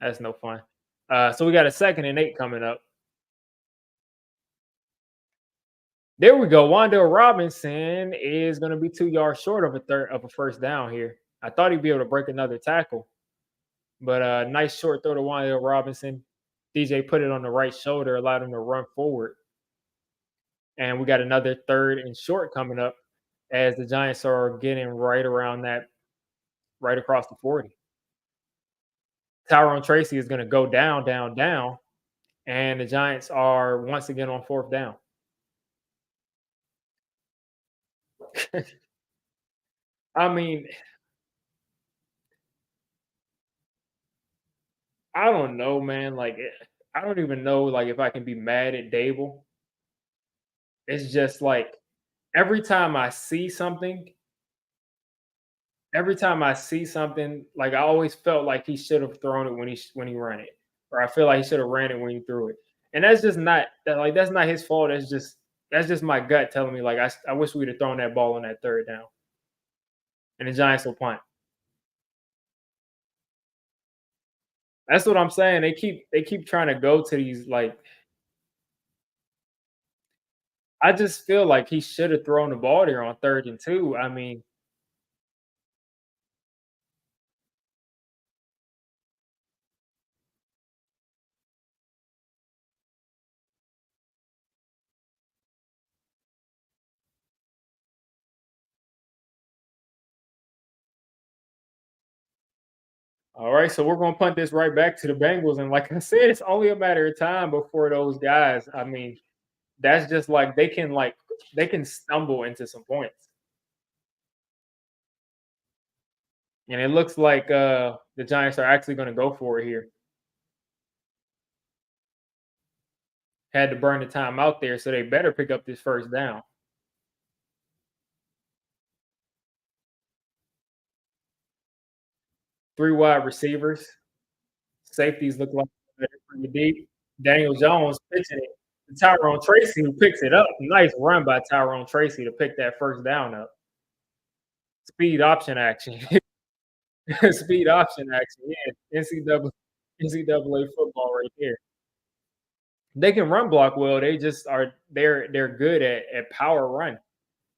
That's no fun. So we got a 2nd and 8 coming up. There we go. Wandale Robinson is going to be 2 yards short of a first down here. I thought he'd be able to break another tackle, but nice short throw to Wandale Robinson. DJ put it on the right shoulder, allowed him to run forward. And we got another 3rd and short coming up as the Giants are getting right around that, right across the 40. Tyrone Tracy is going to go down, down, down, and the Giants are once again on 4th down. I mean, I don't know, man. Like, I don't even know, like, if I can be mad at Dable. It's just like every time I see something, like I always felt like he should have thrown it when he ran it, or I feel like he should have ran it when he threw it. And that's just not that. Like that's not his fault. That's just my gut telling me like I wish we'd have thrown that ball on that 3rd down, and the Giants will punt. That's what I'm saying. They keep trying to go to these like. I just feel like he should have thrown the ball there on 3rd and 2. I mean, all right, so we're gonna punt this right back to the Bengals, and like I said, it's only a matter of time before those guys. I mean, that's just like they can stumble into some points, and it looks like the Giants are actually going to go for it here. Had to burn the time out there, so they better pick up this first down. 3 wide receivers, safeties look like they're pretty deep. Daniel Jones pitching it to Tyrone Tracy, who picks it up. Nice run by Tyrone Tracy to pick that first down up. Speed option action. Speed option action. Yeah, NCAA football right there. They can run block well. They just are they're good at power run.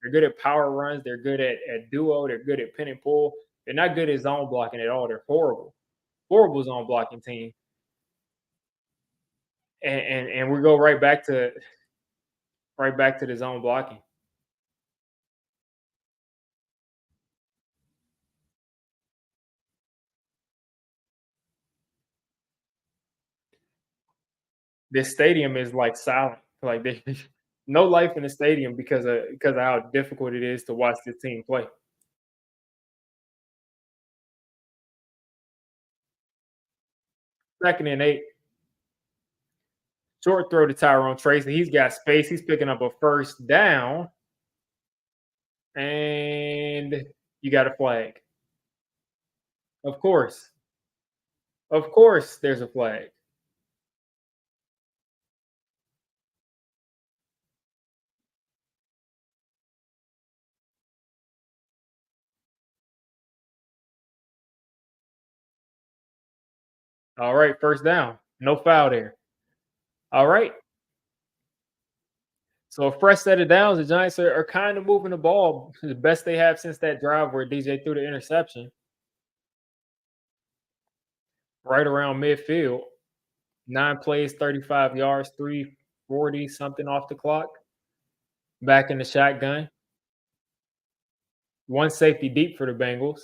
They're good at power runs. They're good at duo. They're good at pin and pull. They're not good at zone blocking at all. They're horrible, horrible zone blocking team. And we go right back to the zone blocking. This stadium is like silent. Like they no life in the stadium because of how difficult it is to watch this team play. 2nd and 8. Short throw to Tyrone Tracy. He's got space. He's picking up a first down, and you got a flag. Of course. Of course, there's a flag. All right, first down. No foul there. All right. So a fresh set of downs. The Giants are kind of moving the ball the best they have since that drive where DJ threw the interception right around midfield. 9 plays, 35 yards, 340 something off the clock. Back in the shotgun. One safety deep for the Bengals.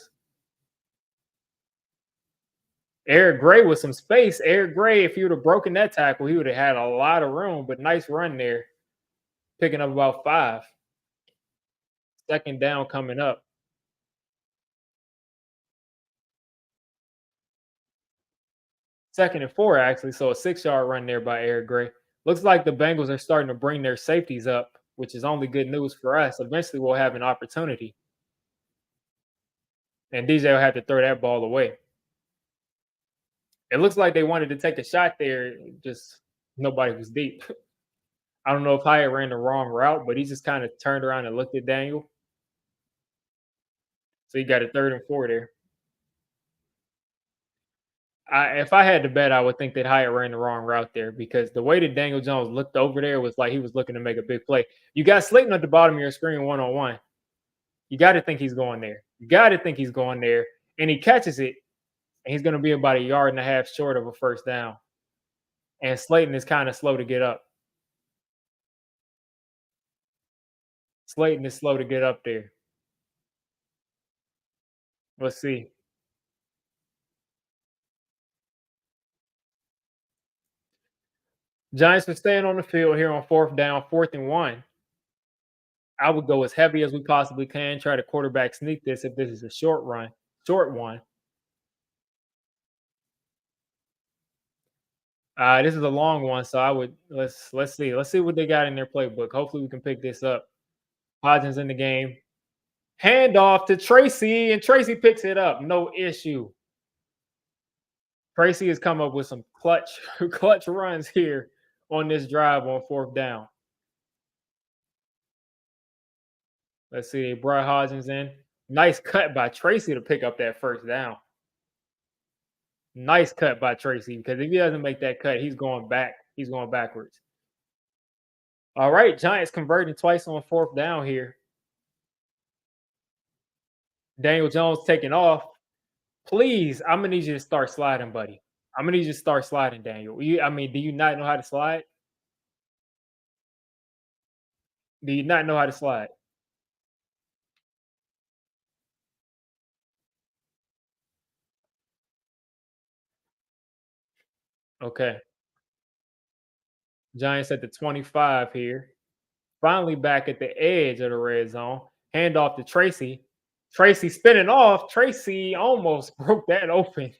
Eric Gray with some space. Eric Gray, if he would have broken that tackle, he would have had a lot of room, but nice run there. Picking up about 5. 2nd down coming up. 2nd and 4, actually. So a 6-yard run there by Eric Gray. Looks like the Bengals are starting to bring their safeties up, which is only good news for us. Eventually, we'll have an opportunity. And DJ will have to throw that ball away. It looks like they wanted to take a shot there, just nobody was deep. I don't know if Hyatt ran the wrong route, but he just kind of turned around and looked at Daniel. So he got a 3rd and 4 there. If I had to bet, I would think that Hyatt ran the wrong route there because the way that Daniel Jones looked over there was like he was looking to make a big play. You got Slayton at the bottom of your screen 1-on-1. You got to think he's going there. You got to think he's going there. And he catches it, and he's going to be about a yard and a half short of a first down. And Slayton is kind of slow to get up. Slayton is slow to get up there. Let's see. Giants are staying on the field here on 4th down, 4th and 1. I would go as heavy as we possibly can, try to quarterback sneak this if this is a short one. This is a long one, so I would let's see what they got in their playbook. Hopefully, we can pick this up. Hodgins in the game. Handoff to Tracy, and Tracy picks it up. No issue. Tracy has come up with some clutch clutch runs here on this drive on 4th down. Let's see. They brought Hodgins in. Nice cut by Tracy to pick up that first down. Nice cut by Tracy because if he doesn't make that cut, he's going back. He's going backwards. All right, Giants converting twice on 4th down here. Daniel Jones taking off. Please, I'm gonna need you to start sliding, buddy. I'm gonna need you to start sliding, Daniel. Do you not know how to slide? Do you not know how to slide? Okay. Giants at the 25 here. Finally back at the edge of the red zone. Hand off to Tracy. Tracy spinning off. Tracy almost broke that open.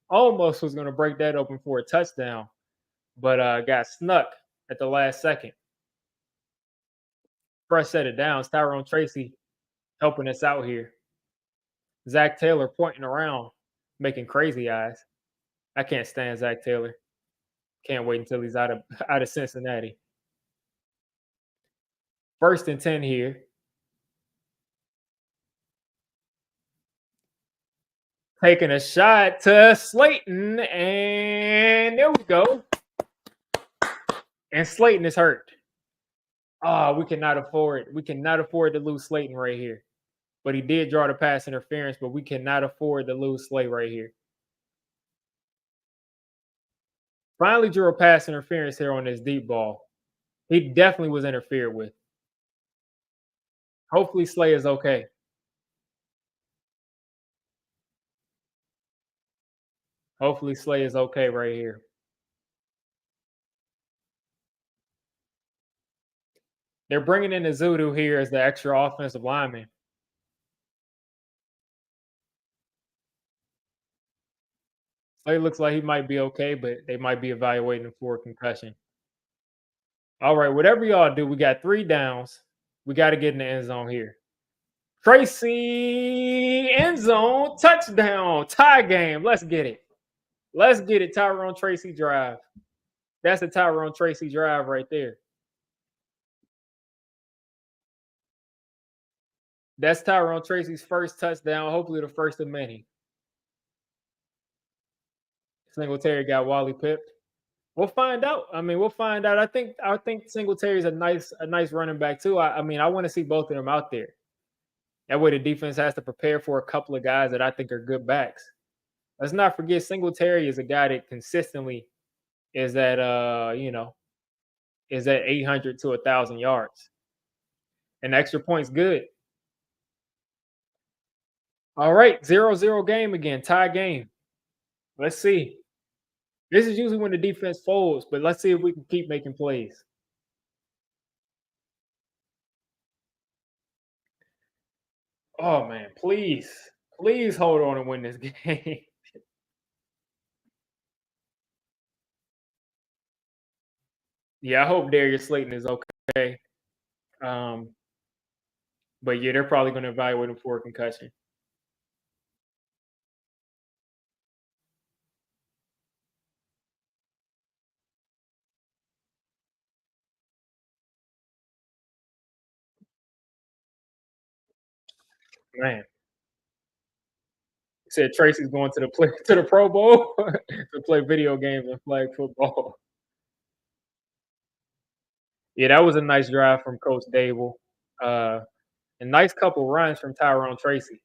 Almost was going to break that open for a touchdown, but got snuck at the last second. Fresh set of downs. Tyrone Tracy helping us out here. Zach Taylor pointing around, making crazy eyes. I can't stand Zach Taylor. Can't wait until he's out of out of Cincinnati. 1st and 10 here. Taking a shot to Slayton, and there we go. And Slayton is hurt. Oh, we cannot afford. We cannot afford to lose Slayton right here. But he did draw the pass interference, but we cannot afford to lose Slay right here. Finally drew a pass interference here on this deep ball. He definitely was interfered with. Hopefully Slay is okay. Hopefully Slay is okay right here. They're bringing in the Zudu here as the extra offensive lineman. So he looks like he might be okay, but they might be evaluating him for a concussion. All right, whatever y'all do, we got 3 downs. We got to get in the end zone here. Tracy, end zone, touchdown, tie game. Let's get it. Let's get it. Tyrone Tracy drive. That's a Tyrone Tracy drive right there. That's Tyrone Tracy's first touchdown. Hopefully, the first of many. Singletary got Wally pipped. We'll find out. I mean, we'll find out. I think Singletary's a nice running back too. I mean, I want to see both of them out there. That way, the defense has to prepare for a couple of guys that I think are good backs. Let's not forget Singletary is a guy that consistently is at is at 800 to 1,000 yards. An extra point's good. All right, 0-0 game again, tie game. Let's see. This is usually when the defense folds, but let's see if we can keep making plays. Oh man, please, please hold on and win this game. Yeah, I hope Darius Slayton is okay. Um, but yeah, they're probably going to evaluate him for a concussion. Man, said Tracy's going to the play to the Pro Bowl to play video games and flag football. Yeah, that was a nice drive from Coach Dable. Uh, a nice couple runs from Tyrone Tracy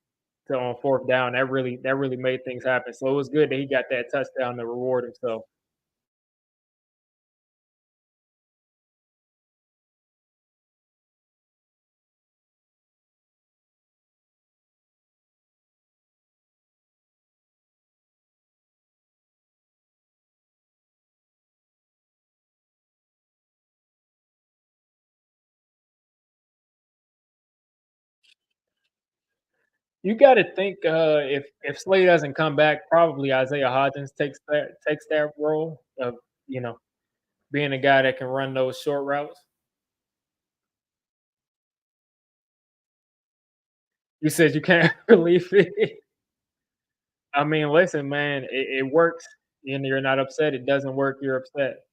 to on fourth down. That really made things happen. So it was good that he got that touchdown to reward himself. You got to think if Slay doesn't come back, probably Isaiah Hodgins takes that role of you know being a guy that can run those short routes. You said you can't believe it. I mean, listen, man, it works, and you're not upset. It doesn't work, you're upset.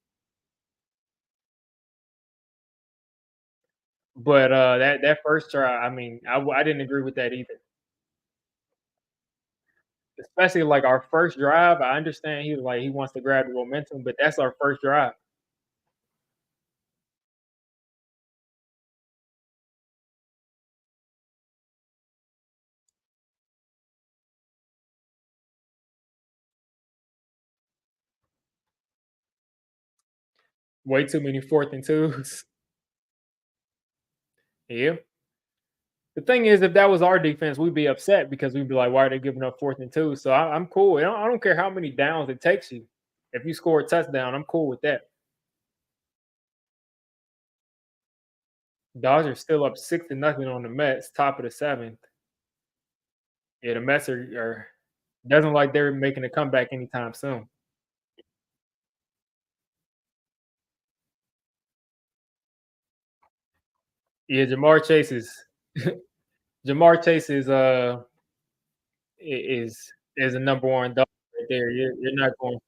But that first try, I mean, I didn't agree with that either. Especially like our first drive. I understand he wants to grab the momentum, but that's our first drive. Way too many fourth and twos. Yeah. The thing is, if that was our defense, we'd be upset because we'd be like, "Why are they giving up fourth and two?" So I'm cool. I don't care how many downs it takes you. If you score a touchdown, I'm cool with that. Dodgers still up 6-0 on the Mets, top of the seventh. Yeah, the Mets are doesn't like they're making a comeback anytime soon. Yeah, Jamar Chase is a number one dog right there. You're not going.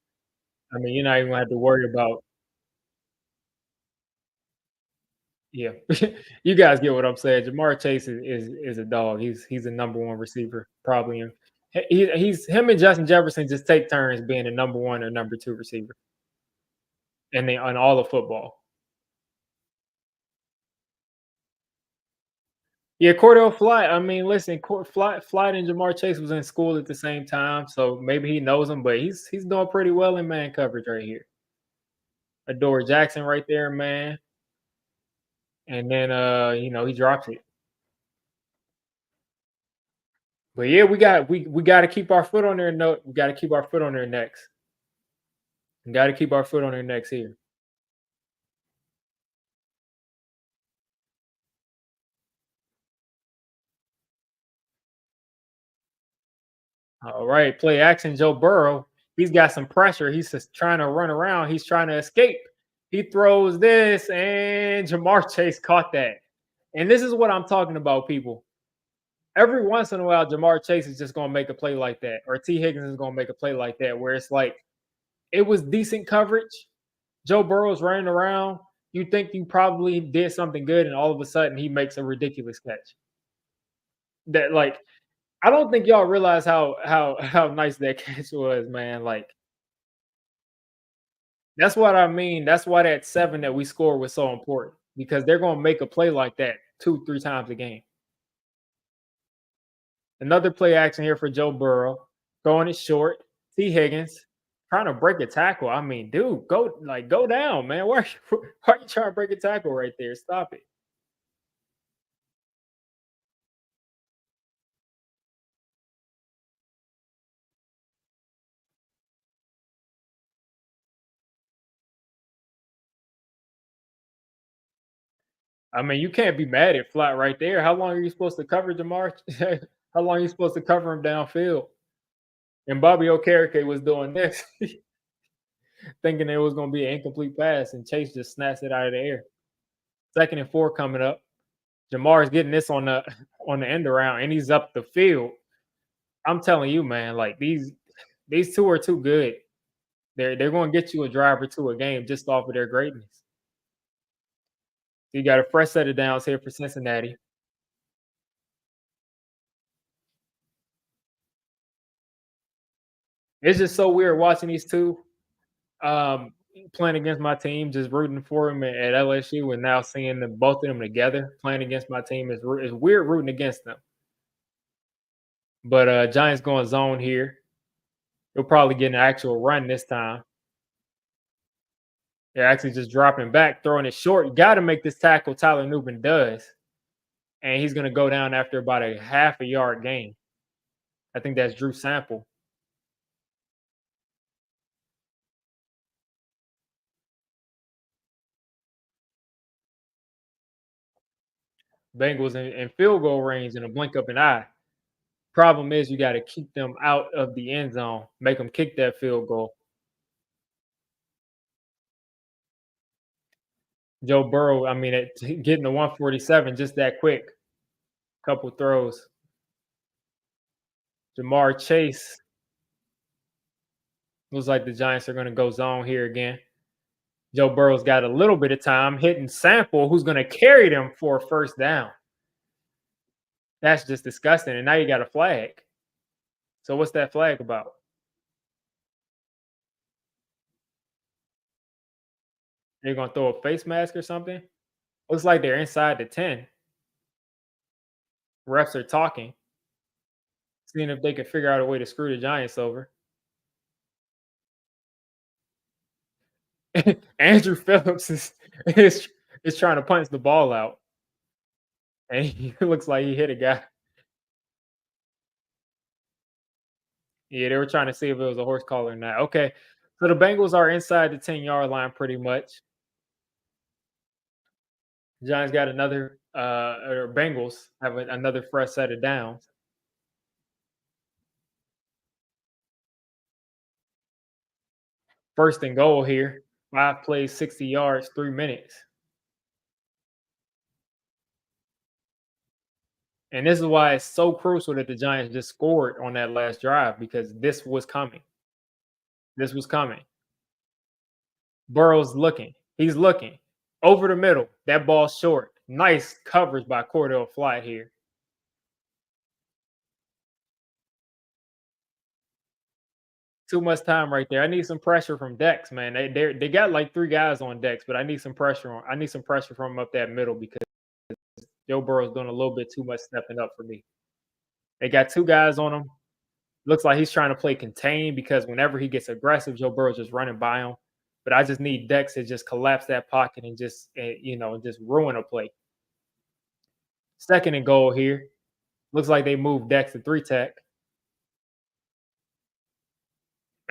I mean, you're not even gonna have to worry about. Yeah, you guys get what I'm saying. Jamar Chase is a dog. He's a number one receiver probably. He's him and Justin Jefferson just take turns being a number one or number two receiver, and they on all of football. Yeah, Cordell Flight. I mean, listen, Flight and Jamar Chase was in school at the same time, so maybe he knows him, but he's doing pretty well in man coverage right here. Adore Jackson right there, man, and then he drops it. But yeah, we got to keep our foot on their note. We got to keep our foot on their necks. We got to keep our foot on their necks here. All right, play action. Joe Burrow. He's got some pressure. He's just trying to run around. He's trying to escape. He throws this, and Jamar Chase caught that. And this is what I'm talking about, people. Every once in a while, Jamar Chase is just going to make a play like that, or T. Higgins is going to make a play like that, where it's like it was decent coverage. Joe Burrow's running around. You think you probably did something good, and all of a sudden he makes a ridiculous catch. That like I don't think y'all realize how nice that catch was, man. Like that's what I mean. That's why that 7 that we scored was so important because they're gonna make a play like that 2, 3 times a game. Another play action here for Joe Burrow, throwing it short. T. Higgins trying to break a tackle. I mean, dude, go down, man. Why are you trying to break a tackle right there? Stop it. I mean, you can't be mad at flat right there. How long are you supposed to cover Jamar? How long are you supposed to cover him downfield? And Bobby Okereke was doing this, thinking it was going to be an incomplete pass, and Chase just snatched it out of the air. 2nd and 4 coming up. Jamar's getting this on the end around, and he's up the field. I'm telling you, man, like these two are too good. They're going to get you a drive or two a game just off of their greatness. You got a fresh set of downs here for Cincinnati. It's just so weird watching these two playing against my team, just rooting for them at LSU, and now seeing them both of them together playing against my team is weird rooting against them. But Giants going zone here. He'll probably get an actual run this time. They're actually just dropping back, throwing it short. You got to make this tackle. Tyler Nubin does, and he's going to go down after about a half a yard gain. I think that's Drew Sample. Bengals in field goal range in a blink of an eye. Problem is, you got to keep them out of the end zone, make them kick that field goal. Joe Burrow, I mean, getting to 147 just that quick. Couple throws. Jamar Chase. Looks like the Giants are going to go zone here again. Joe Burrow's got a little bit of time hitting Sample, who's going to carry them for a first down. That's just disgusting. And now you got a flag. So what's that flag about? They're going to throw a face mask or something? Looks like they're inside the 10. Refs are talking, seeing if they can figure out a way to screw the Giants over. Andrew Phillips is trying to punch the ball out, and he looks like he hit a guy. Yeah, they were trying to see if it was a horse collar or not. Okay, so the Bengals are inside the 10-yard line pretty much. Giants got another, or Bengals have another fresh set of downs. First and goal here. 5 plays, 60 yards, 3 minutes. And this is why it's so crucial that the Giants just scored on that last drive because this was coming. This was coming. Burrow's looking. He's looking over the middle. That ball's short. Nice coverage by Cordell Flight here. Too much time right there. I need some pressure from Dex, man. They got like 3 guys on Dex, but I need some pressure on. I need some pressure from him up that middle because Joe Burrow's doing a little bit too much stepping up for me. They got 2 guys on him. Looks like he's trying to play contain because whenever he gets aggressive, Joe Burrow's just running by him. But I just need Dex to just collapse that pocket and just just ruin a play. 2nd and goal here. Looks like they moved Dex to 3 tech.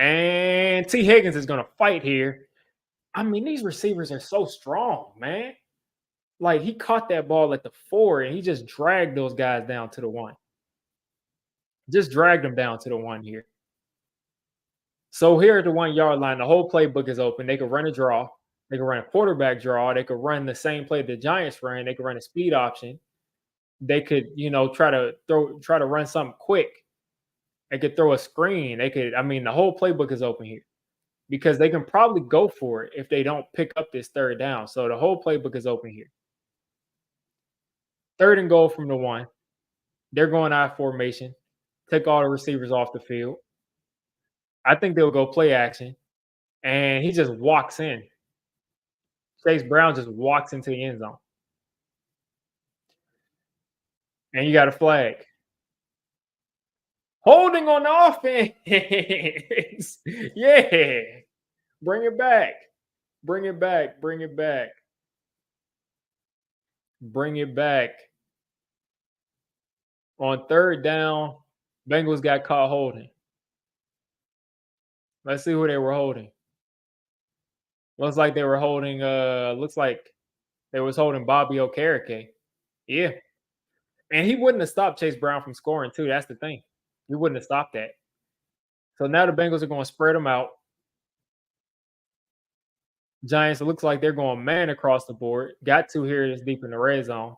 And T. Higgins is going to fight here. I mean, these receivers are so strong, man. Like he caught that ball at the 4 and he just dragged those guys down to the 1. Just drag them down to the 1 here. So here at the 1 yard line, the whole playbook is open. They could run a draw. They could run a quarterback draw. They could run the same play the Giants ran. They could run a speed option. They could, try to run something quick. They could throw a screen. They could, I mean, the whole playbook is open here because they can probably go for it if they don't pick up this third down. So the whole playbook is open here. Third and goal from the 1. They're going I formation. Take all the receivers off the field. I think they'll go play action. And he just walks in. Chase Brown just walks into the end zone. And you got a flag. Holding on the offense. Yeah. Bring it back. Bring it back. Bring it back. Bring it back. On third down, Bengals got caught holding. Let's see who they were holding. Looks like they were holding looks like they was holding Bobby Okereke. Yeah. And he wouldn't have stopped Chase Brown from scoring too. That's the thing. He wouldn't have stopped that. So now the Bengals are going to spread them out. Giants, it looks like they're going man across the board. Got two here this deep in the red zone.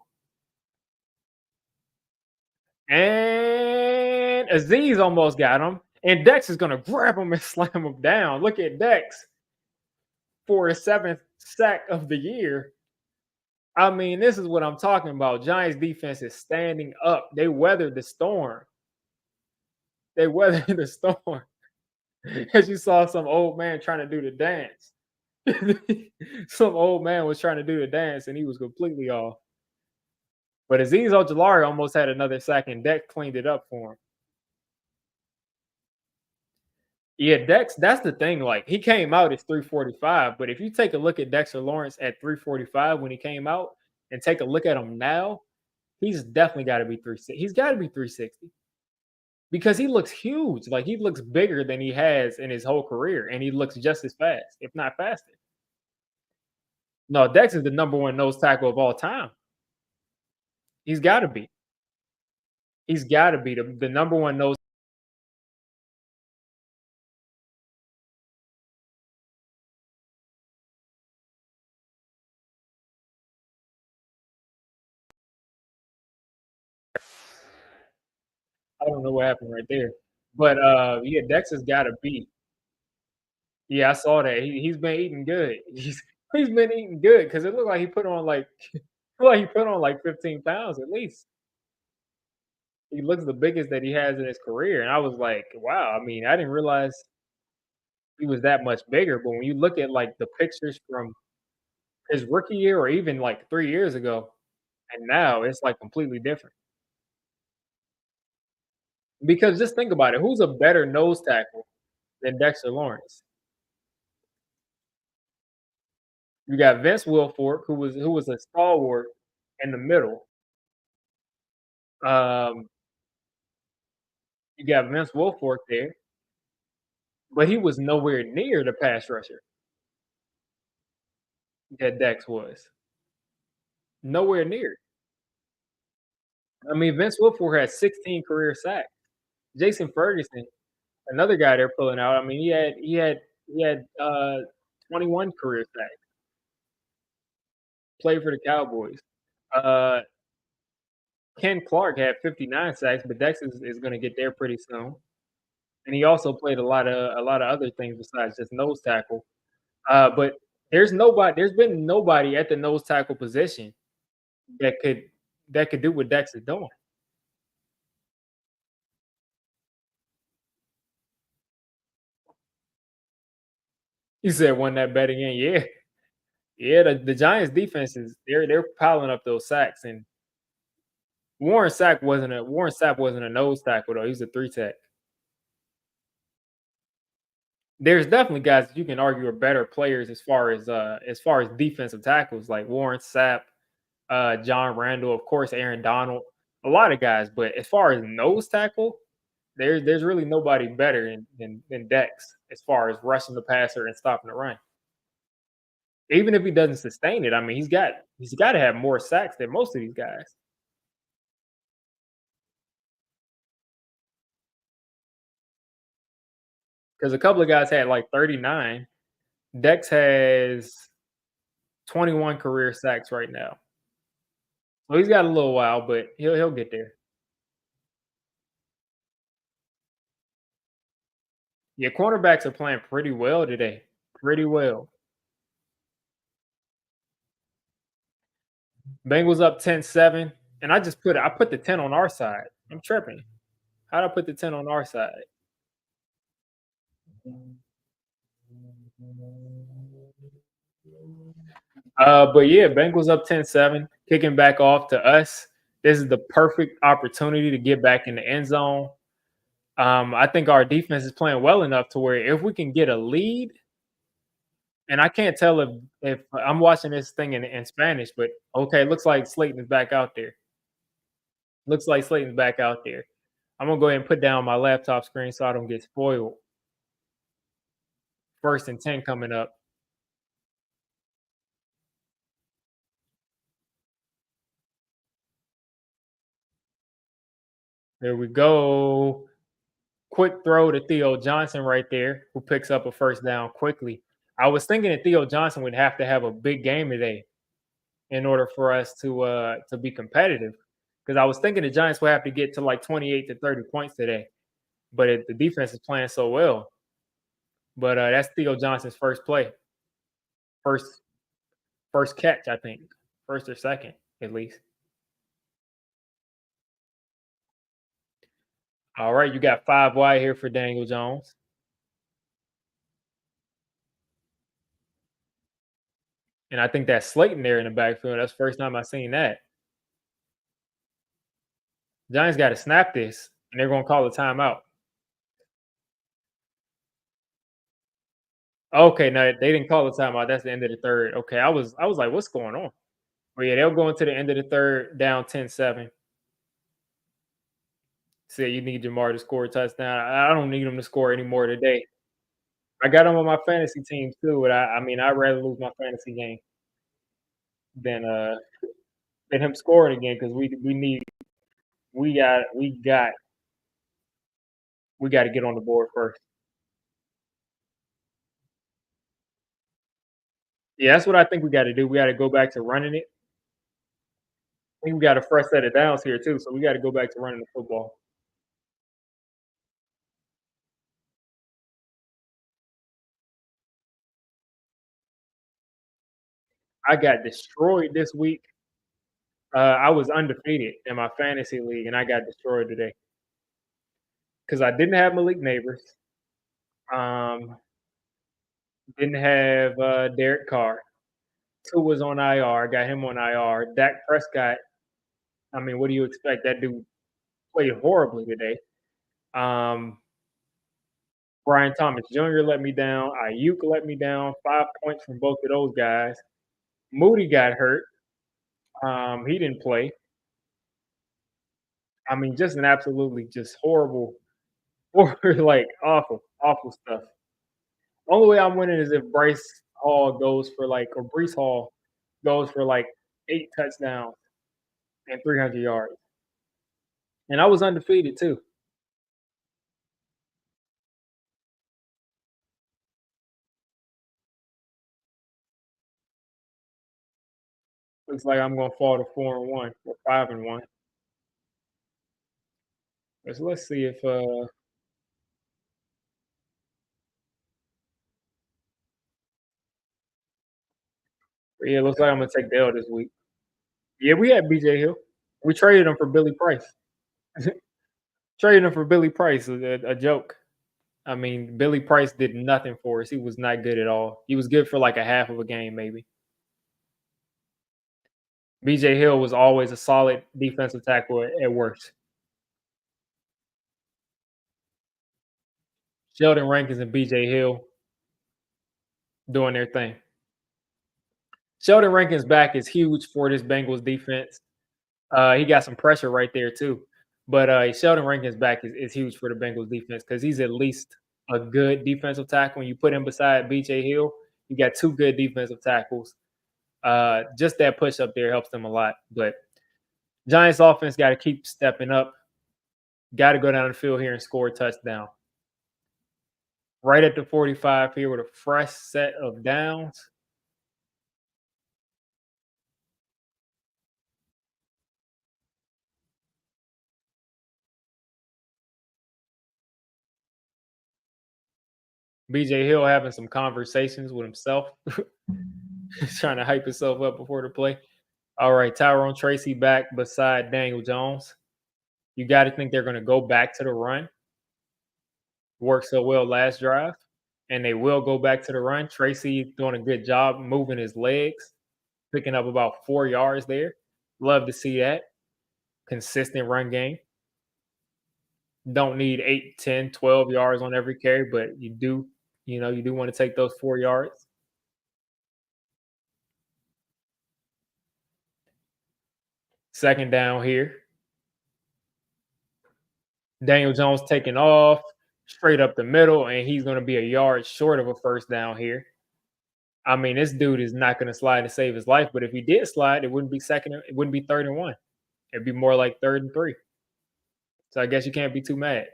And Aziz almost got him. And Dex is going to grab him and slam him down. Look at Dex for his 7th sack of the year. I mean, this is what I'm talking about. Giants defense is standing up. They weathered the storm. They weathered the storm. As you saw some old man trying to do the dance. Some old man was trying to do the dance and he was completely off. But Azeez Ojulari almost had another sack and Dex cleaned it up for him. Yeah, Dex, that's the thing. Like, he came out as 345, but if you take a look at Dexter Lawrence at 345 when he came out and take a look at him now, he's definitely got to be 360. He's got to be 360 because he looks huge. Like, he looks bigger than he has in his whole career, and he looks just as fast, if not faster. No, Dex is the number 1 nose tackle of all time. He's got to be. He's got to be the number 1 nose. I don't know what happened right there. But, yeah, Dex has gotta be. Yeah, I saw that. He's been eating good. He's been eating good because it looked like he put on, like looked like he put on, like, 15 pounds at least. He looks the biggest that he has in his career, and I was like, "Wow." I mean, I didn't realize he was that much bigger, but when you look at, like, the pictures from his rookie year or even, like, 3 years ago, and now, it's, like, completely different. Because just think about it, who's a better nose tackle than Dexter Lawrence? You got Vince Wilfork, who was a stalwart in the middle. Um, you got Vince Wilfork there, but he was nowhere near the pass rusher that Dex was. Nowhere near. I mean, Vince Wilfork had 16 career sacks. Jason Ferguson, another guy they're pulling out. I mean, he had 21 career sacks. Played for the Cowboys. Uh, Ken Clark had 59 sacks, but Dex is going to get there pretty soon. And he also played a lot of other things besides just nose tackle. But there's been nobody at the nose tackle position that could do what Dex is doing. He said won that betting in. Yeah. Yeah, the Giants defense is they're piling up those sacks and Warren Sapp wasn't a nose tackle though. He's a 3 tech. There's definitely guys that you can argue are better players as far as defensive tackles like Warren Sapp, John Randall, of course, Aaron Donald, a lot of guys. But as far as nose tackle, there's really nobody better than Dex as far as rushing the passer and stopping the run. Even if he doesn't sustain it, I mean, he's got to have more sacks than most of these guys. because a couple of guys had like 39. Dex has 21 career sacks right now. So he's got a little while, but he'll get there. Yeah, cornerbacks are playing pretty well today. Pretty well. Bengals up 10-7, and I put the 10 on our side. I'm tripping. How'd I put the 10 on our side? But yeah, Bengals up 10-7, kicking back off to us. This is the perfect opportunity to get back in the end zone. I think our defense is playing well enough to where if we can get a lead, and I can't tell if I'm watching this thing in Spanish, but okay, looks like Slayton is back out there. Looks like Slayton's back out there. I'm gonna go ahead and put down my laptop screen so I don't get spoiled. First and 10 coming up. There we go. Quick throw to Theo Johnson right there, who picks up a first down quickly. I was thinking that Theo Johnson would have to have a big game today in order for us to be competitive. Because I was thinking the Giants would have to get to like 28 to 30 points today, but the defense is playing so well. But that's Theo Johnson's first play, first first catch, I think, first or second at least. All right, you got 5 wide here for Daniel Jones, and I think that's Slayton there in the backfield. That's the first time I've seen that. Giants got to snap this, and they're going to call a timeout. Okay, no, they didn't call a timeout. That's the end of the third. Okay, I was like, what's going on? But yeah, they'll go into the end of the third, down 10-7. Say you need Jamar to score a touchdown. I don't need him to score anymore today. I got him on my fantasy team too, but I mean, I'd rather lose my fantasy game than uh than him scoring again because we got we got we got to get on the board first. Yeah, that's what I think we got to do. We got to go back to running it. I think we got a fresh set of downs here too, so we got to go back to running the football. I got destroyed this week. I was undefeated in my fantasy league, and I got destroyed today because I didn't have Malik Neighbors. Um, didn't have Derek Carr. Two was on IR. Got him on IR. Dak Prescott. I mean, what do you expect? That dude played horribly today. Um, Brian Thomas Jr. let me down. Ayuk let me down. 5 points from both of those guys. Moody got hurt. He didn't play. I mean, just an absolutely just horrible, or like awful, awful stuff. Only way I'm winning is if Bryce Hall goes for like, or Brees Hall goes for like 8 touchdowns and 300 yards. And I was undefeated too. Looks like I'm gonna fall to 4-1 or 5-1. Let's see if yeah, looks like I'm gonna take the L this week. Yeah, we had BJ Hill. We traded him for Billy Price. Traded him for Billy Price, a joke. I mean, Billy Price did nothing for us. He was not good at all. He was good for like a half of a game, maybe. BJ Hill was always a solid defensive tackle at worst. Sheldon Rankins and BJ Hill doing their thing. Sheldon Rankins back is huge for this Bengals defense. He got some pressure right there too. But Sheldon Rankins back is huge for the Bengals defense because he's at least a good defensive tackle. When you put him beside BJ Hill, you got two good defensive tackles. Just that push up there helps them a lot. But Giants offense got to keep stepping up. Got to go down the field here and score a touchdown. right at the 45 here with a fresh set of downs. BJ Hill having some conversations with himself, trying to hype himself up before the play. All right, Tyrone Tracy back beside Daniel Jones. You got to think they're going to go back to the run. Worked so well last drive, and they will go back to the run. Tracy doing a good job moving his legs, picking up about 4 yards there. Love to see that. Consistent run game. Don't need 8, 10, 12 yards on every carry, but you do want to take those 4 yards. Second down here. Daniel Jones taking off straight up the middle, and he's going to be a yard short of a first down here. I mean, this dude is not going to slide to save his life, but if he did slide, it wouldn't be it wouldn't be 3rd and 1. It'd be more like 3rd and 3. So I guess you can't be too mad.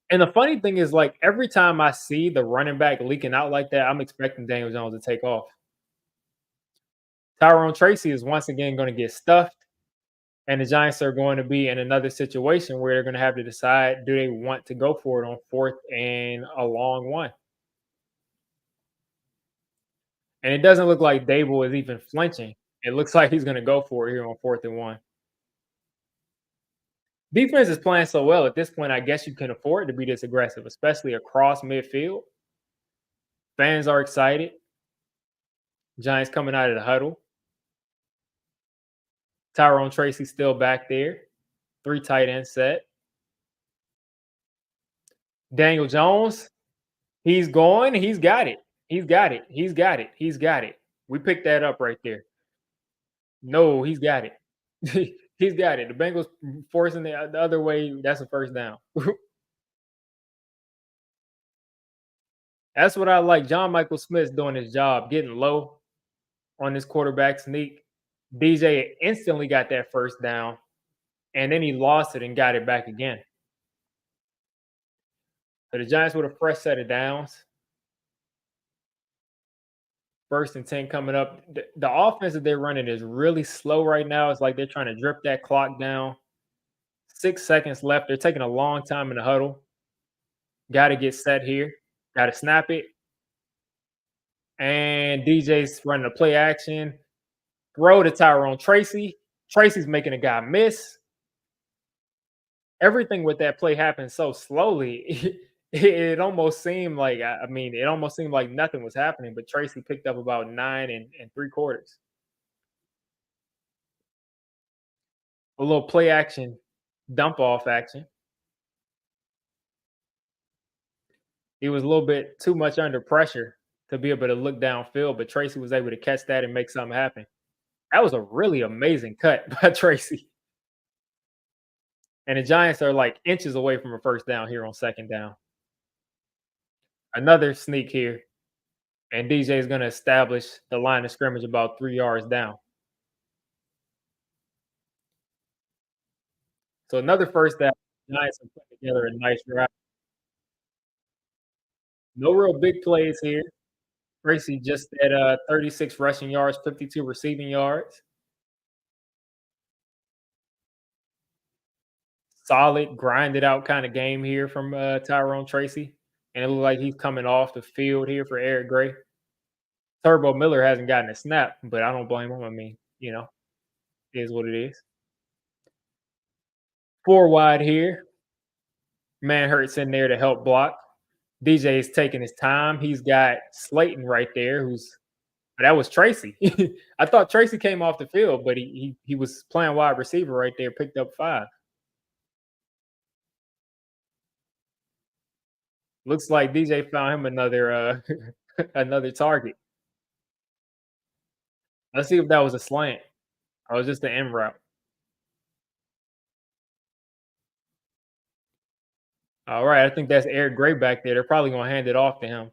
And the funny thing is, like, every time I see the running back leaking out like that, I'm expecting Daniel Jones to take off. Tyrone Tracy is once again going to get stuffed, and the Giants are going to be in another situation where they're going to have to decide, do they want to go for it on 4th and a long one? And it doesn't look like Dable is even flinching. It looks like he's going to go for it here on 4th and 1. Defense is playing so well at this point, I guess you can afford to be this aggressive, especially across midfield. Fans are excited. Giants coming out of the huddle. Tyrone Tracy still back there. 3 tight end set. Daniel Jones, he's going. He's got it. He's got it. He's got it. He's got it. We picked that up right there. No, he's got it. He's got it. The Bengals forcing the other way. That's a first down. That's what I like. John Michael Smith's doing his job, getting low on this quarterback sneak. DJ instantly got that first down, and then he lost it and got it back again. So the Giants with a fresh set of downs. 1st and 10 coming up. The offense that they're running is really slow right now. It's like they're trying to drip that clock down. 6 seconds left. They're taking a long time in the huddle. Got to get set here. Got to snap it. And DJ's running a play action. Throw to Tyrone Tracy. Tracy's making a guy miss. Everything with that play happened so slowly. It almost seemed like it almost seemed like nothing was happening, but Tracy picked up about 9 3/4. A little play action, dump off action. He was a little bit too much under pressure to be able to look downfield, but Tracy was able to catch that and make something happen. That was a really amazing cut by Tracy. And the Giants are like inches away from a first down here on 2nd down. Another sneak here, and DJ is going to establish the line of scrimmage about 3 yards down. So another first down. Giants are putting together a nice drive. No real big plays here. Tracy just at 36 rushing yards, 52 receiving yards. Solid, grinded out kind of game here from Tyrone Tracy. And it looks like he's coming off the field here for Eric Gray. Turbo Miller hasn't gotten a snap, but I don't blame him. I mean, it is what it is. 4 wide here. Man hurts in there to help block. DJ is taking his time. He's got Slayton right there, that was Tracy. I thought Tracy came off the field, but he was playing wide receiver right there, picked up 5. Looks like DJ found him another another target. Let's see if that was a slant or was just an end route. All right, I think that's Eric Gray back there. They're probably gonna hand it off to him.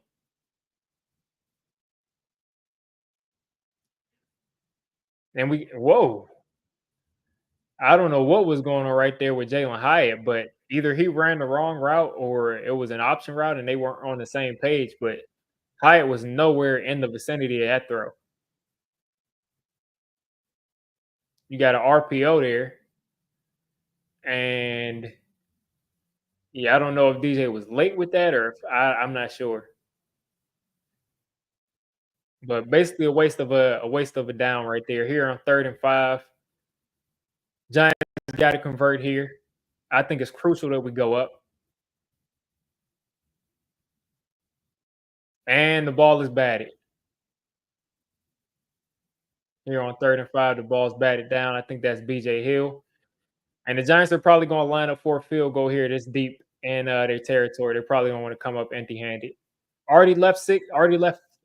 And whoa, I don't know what was going on right there with Jalen Hyatt, but either he ran the wrong route or it was an option route and they weren't on the same page. But Hyatt was nowhere in the vicinity of that throw. You got an RPO there, and yeah, I don't know if DJ was late with that or if I'm not sure. But basically a waste of a down right there. Here on 3rd and 5, Giants got to convert here. I think it's crucial that we go up. And the ball is batted. Here on 3rd and 5, the ball's batted down. I think that's BJ Hill. And the Giants are probably going to line up for a field goal here this deep in their territory. They're probably going to want to come up empty-handed. Already left 3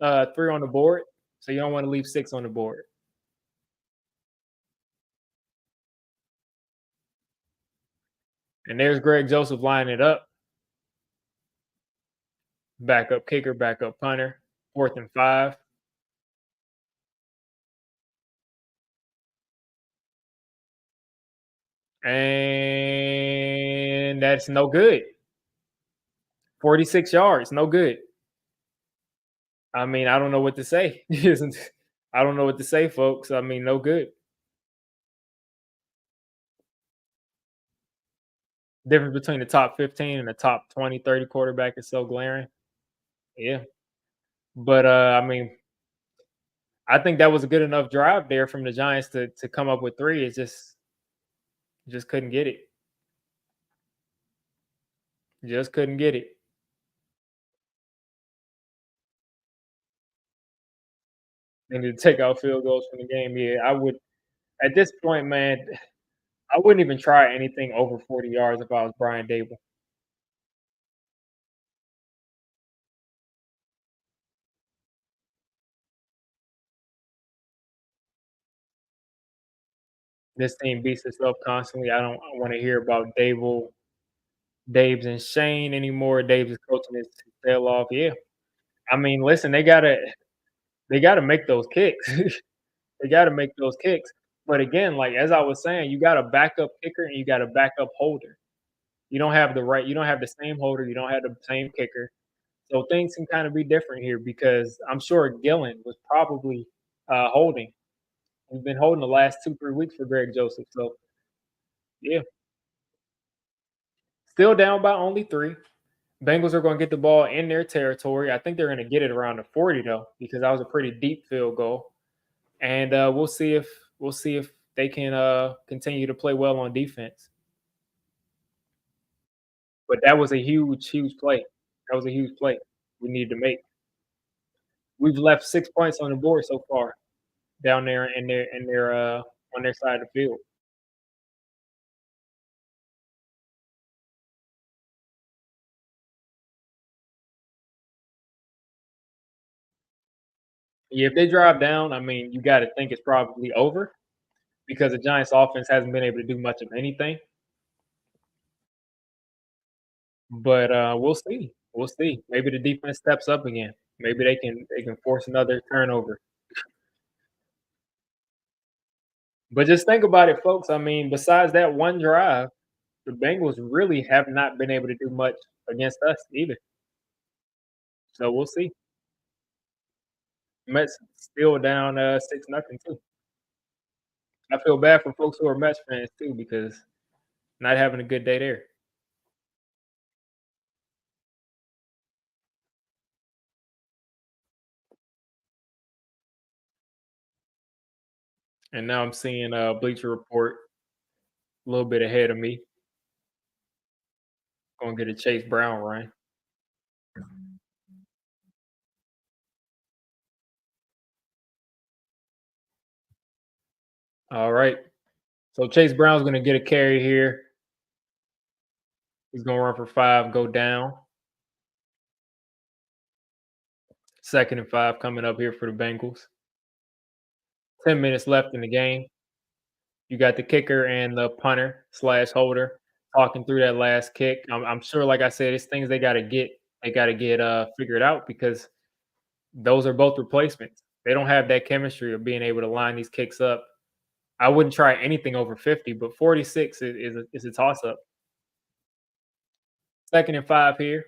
on the board, so you don't want to leave 6 on the board. And there's Greg Joseph lining it up. Backup kicker, backup punter. 4th and 5. And that's no good. 46 yards, no good. I mean, I don't know what to say. I don't know what to say, folks. I mean, no good. Difference between the top 15 and the top 20, 30 quarterback is so glaring. Yeah. But I mean, I think that was a good enough drive there from the Giants to come up with 3. It's just couldn't get it. Just couldn't get it. They need to take out field goals from the game. Yeah, I would at this point, man, I wouldn't even try anything over 40 yards if I was Brian Dable. This team beats itself constantly. I don't want to hear about Dave's and Shane anymore. Dave's is coaching his tail off. Yeah. I mean, listen, they gotta make those kicks. They gotta make those kicks. But again, like as I was saying, you got a backup kicker and you got a backup holder. You don't have the same holder, you don't have the same kicker. So things can kind of be different here because I'm sure Gillen was probably holding. He's been holding the last 2, 3 weeks for Greg Joseph. So yeah, still down by only 3. Bengals are going to get the ball in their territory. I think they're going to get it around the 40 though, because that was a pretty deep field goal. And we'll see if they can continue to play well on defense. But that was a huge, huge play. That was a huge play we needed to make. We've left 6 points on the board so far down there in their on their side of the field. Yeah, if they drive down, I mean, you got to think it's probably over because the Giants' offense hasn't been able to do much of anything. But we'll see. We'll see. Maybe the defense steps up again. Maybe they can force another turnover. But just think about it, folks. I mean, besides that one drive, the Bengals really have not been able to do much against us either. So we'll see. Mets still down 6-0 too. I feel bad for folks who are Mets fans too because not having a good day there. And now I'm seeing Bleacher Report a little bit ahead of me. Gonna get a Chase Brown run. All right. So Chase Brown's gonna get a carry here. He's gonna run for 5, go down. 2nd and 5 coming up here for the Bengals. 10 minutes left in the game. You got the kicker and the punter slash holder talking through that last kick. I'm sure, like I said, it's things they gotta get figured out because those are both replacements. They don't have that chemistry of being able to line these kicks up. I wouldn't try anything over 50, but 46 is a toss up. Second and 5 here.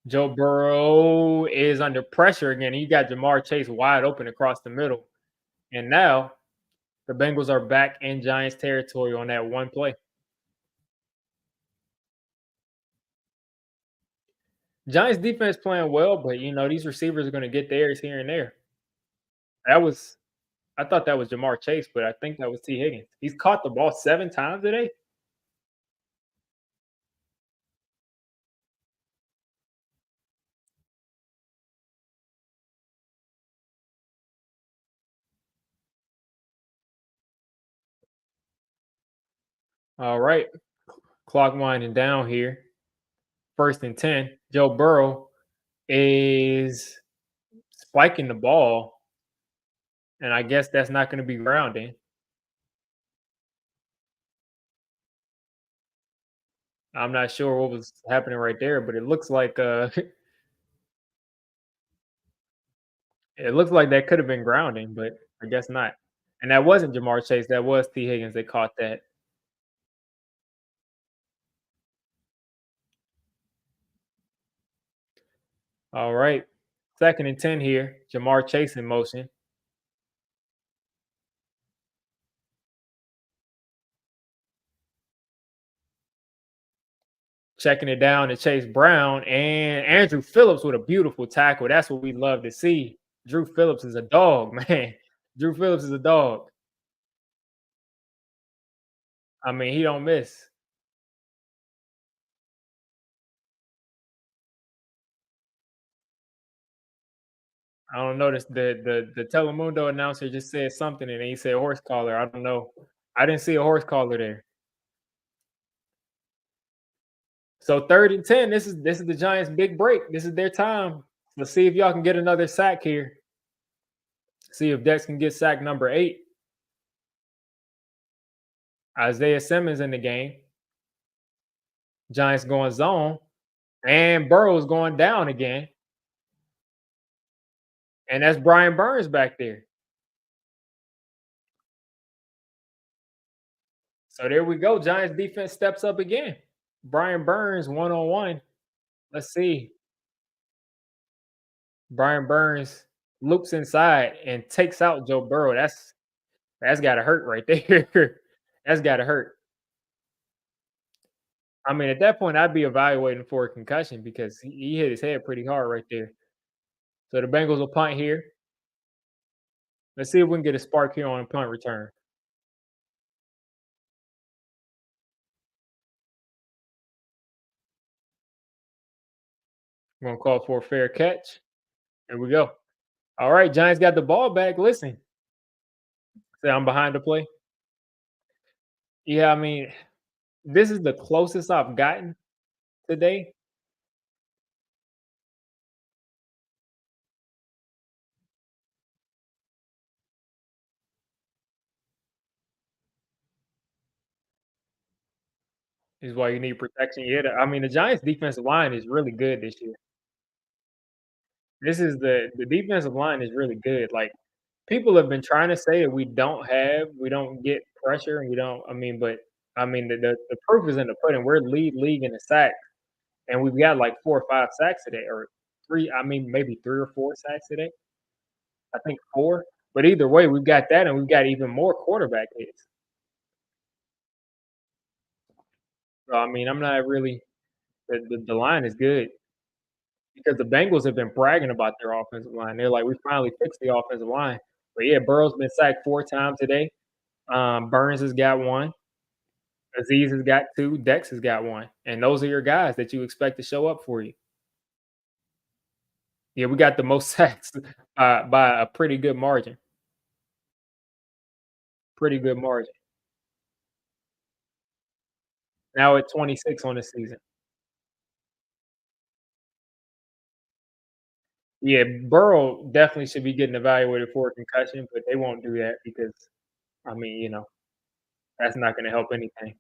Joe Burrow is under pressure again. You got Jamar Chase wide open across the middle. And now the Bengals are back in Giants territory on that one play. Giants defense playing well, but these receivers are going to get theirs here and there. That was I thought that was Jamar Chase, but I think that was T. Higgins. He's caught the ball 7 times today. All right. Clock winding down here. First and 10. Joe Burrow is spiking the ball, and I guess that's not going to be grounding. I'm not sure what was happening right there, but it looks like it looks like that could have been grounding, but I guess not. And that wasn't Jamar Chase, that was T. Higgins that caught that. All right. Second and 10 here. Jamar Chase in motion. Checking it down to Chase Brown and Andrew Phillips with a beautiful tackle. That's what we love to see. Drew Phillips is a dog, man. Drew Phillips is a dog. I mean, he don't miss. I don't notice the Telemundo announcer just said something and he said horse collar. I don't know. I didn't see a horse collar there. So third and 10. This is the Giants' big break. This is their time. Let's see if y'all can get another sack here. See if Dex can get sack number 8. Isaiah Simmons in the game. Giants going zone. And Burrow's going down again. And that's Brian Burns back there. So there we go. Giants defense steps up again. Brian Burns one on one. Let's see. Brian Burns loops inside and takes out Joe Burrow. That's gotta hurt right there. That's gotta hurt. I mean, at that point, I'd be evaluating for a concussion because he hit his head pretty hard right there. So the Bengals will punt here. Let's see if we can get a spark here on a punt return. We're gonna call for a fair catch. Here we go. All right, Giants got the ball back. Listen, say I'm behind the play. Yeah, I mean, this is the closest I've gotten today. Is why you need protection. Yeah, I mean, the Giants' defensive line is really good this year. This is the defensive line is really good. Like people have been trying to say that we don't get pressure, and we don't. I mean, but I mean, the proof is in the pudding. We're league in the sacks, and we've got like 4 or 5 sacks today, or three. I mean, maybe 3 or 4 sacks today. I think 4. But either way, we've got that, and we've got even more quarterback hits. So I mean, I'm not really the line is good because the Bengals have been bragging about their offensive line. They're like, we finally fixed the offensive line. But yeah, Burrow's been sacked 4 times today. Burns has got 1. Aziz has got 2. Dex has got 1. And those are your guys that you expect to show up for you. Yeah, we got the most sacks by a pretty good margin. Pretty good margin. Now at 26 on the season. Yeah, Burrow definitely should be getting evaluated for a concussion, but they won't do that because, I mean, that's not going to help anything.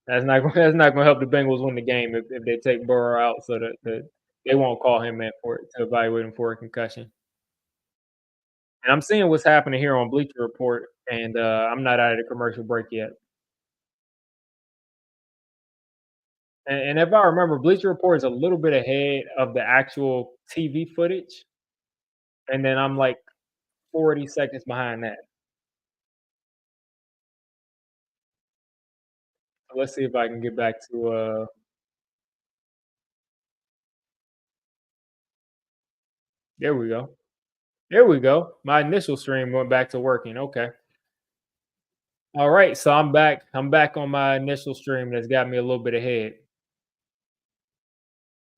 That's not gonna help the Bengals win the game if they take Burrow out, so that they won't call him in for it to evaluate him for a concussion. And I'm seeing what's happening here on Bleacher Report, and I'm not out of the commercial break yet. And if I remember, Bleacher Report is a little bit ahead of the actual TV footage, and then I'm like 40 seconds behind that. So let's see if I can get back to there we go. There we go. My initial stream went back to working. Okay. All right. So I'm back. I'm back on my initial stream that's got me a little bit ahead.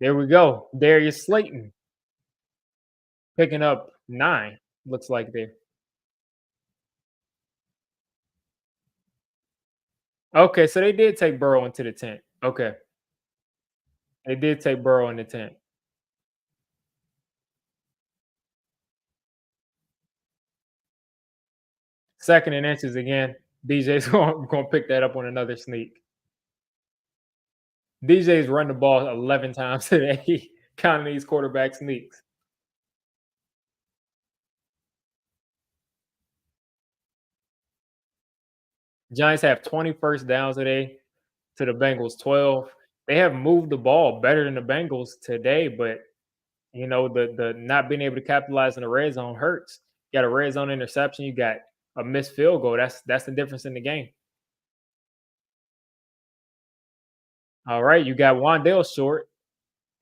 There we go. Darius Slayton picking up 9. Looks like there. Okay, so they did take Burrow into the tent. Okay. They did take Burrow in the tent. Second and inches again. DJ's going to pick that up on another sneak. DJ's run the ball 11 times today, counting these quarterback sneaks. Giants have 20 first downs today to the Bengals 12. They have moved the ball better than the Bengals today, but the not being able to capitalize in the red zone hurts. You got a red zone interception, you got a missed field goal. That's the difference in the game. All right, you got Wandale short,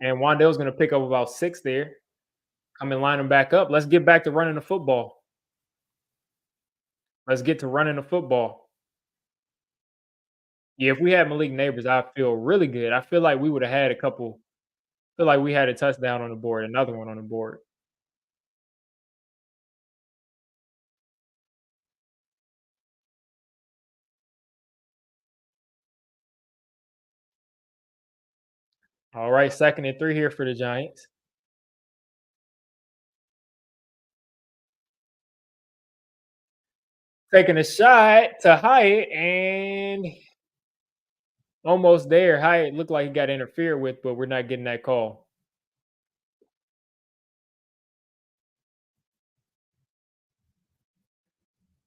and Wandale's going to pick up about 6 there. Come and line them back up. Let's get back to running the football. Let's get to running the football. Yeah, if we had Malik Neighbors, I feel really good. I feel like we would have had a couple. Feel like we had a touchdown on the board, another one on the board. All right, 2nd and 3 here for the Giants. Taking a shot to Hyatt and almost there. Hyatt looked like he got interfered with, but we're not getting that call.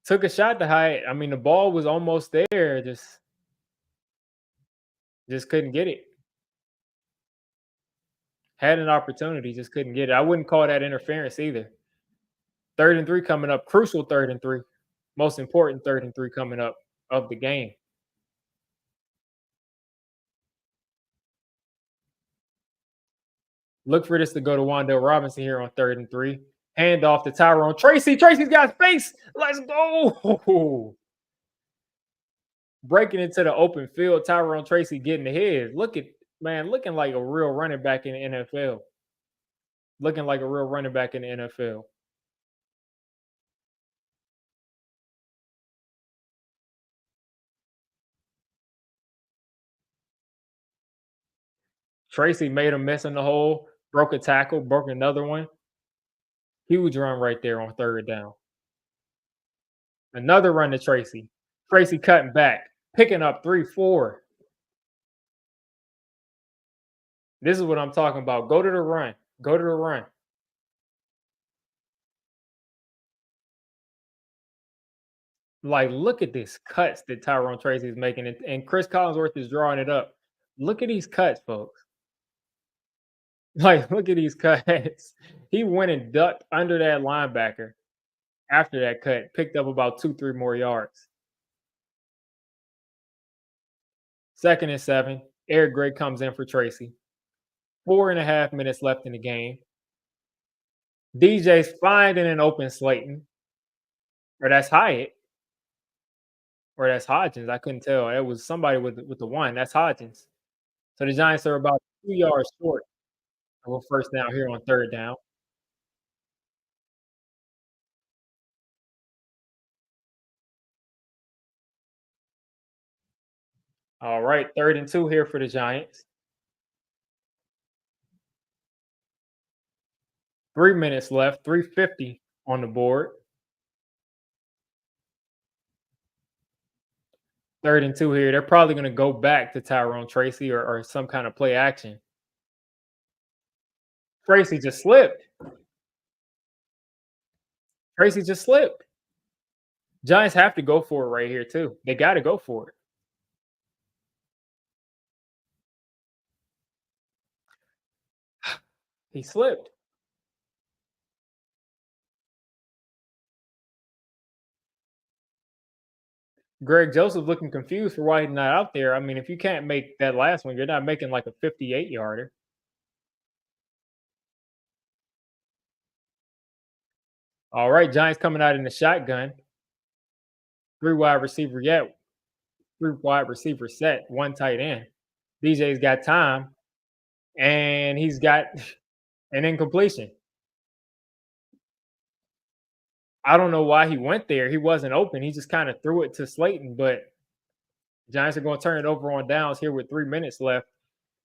Took a shot to Hyatt. I mean, the ball was almost there, just couldn't get it. Had an opportunity, just couldn't get it. I wouldn't call that interference either. 3rd and 3 coming up, crucial 3rd and 3. Most important 3rd and 3 coming up of the game. Look for this to go to Wandale Robinson here on 3rd and 3. Hand off to Tyrone Tracy. Tracy's got space. Let's go. Breaking into the open field. Tyrone Tracy getting his. Looking like a real running back in the NFL. Looking like a real running back in the NFL. Tracy made a mess in the hole, broke a tackle, broke another one. Huge run right there on 3rd down. Another run to Tracy. Tracy cutting back, picking up 3-4. This is what I'm talking about. Go to the run. Go to the run. Like, look at this cuts that Tyrone Tracy is making, and Chris Collinsworth is drawing it up. Look at these cuts, folks. Like, look at these cuts. He went and ducked under that linebacker after that cut, picked up about 2-3 more yards. 2nd and 7. Eric Gray comes in for Tracy. 4.5 minutes left in the game. DJ's finding an open Slayton. Or that's Hyatt. Or that's Hodgins. I couldn't tell. It was somebody with the 1. That's Hodgins. So the Giants are about 2 yards short of a first down here on 3rd down. All right, 3rd and 2 here for the Giants. 3 minutes left, 3:50 on the board. 3rd and 2 here. They're probably going to go back to Tyrone Tracy or some kind of play action. Tracy just slipped. Tracy just slipped. Giants have to go for it right here too. They got to go for it. He slipped. Greg Joseph looking confused for why he's not out there. I mean, if you can't make that last one, you're not making like a 58 yarder. All right, Giants coming out in the shotgun. Three wide receiver yet. Three wide receiver set. One tight end. DJ's got time, and he's got an incompletion. I don't know why he went there. He wasn't open. He just kind of threw it to Slayton, but Giants are going to turn it over on downs here with 3 minutes left,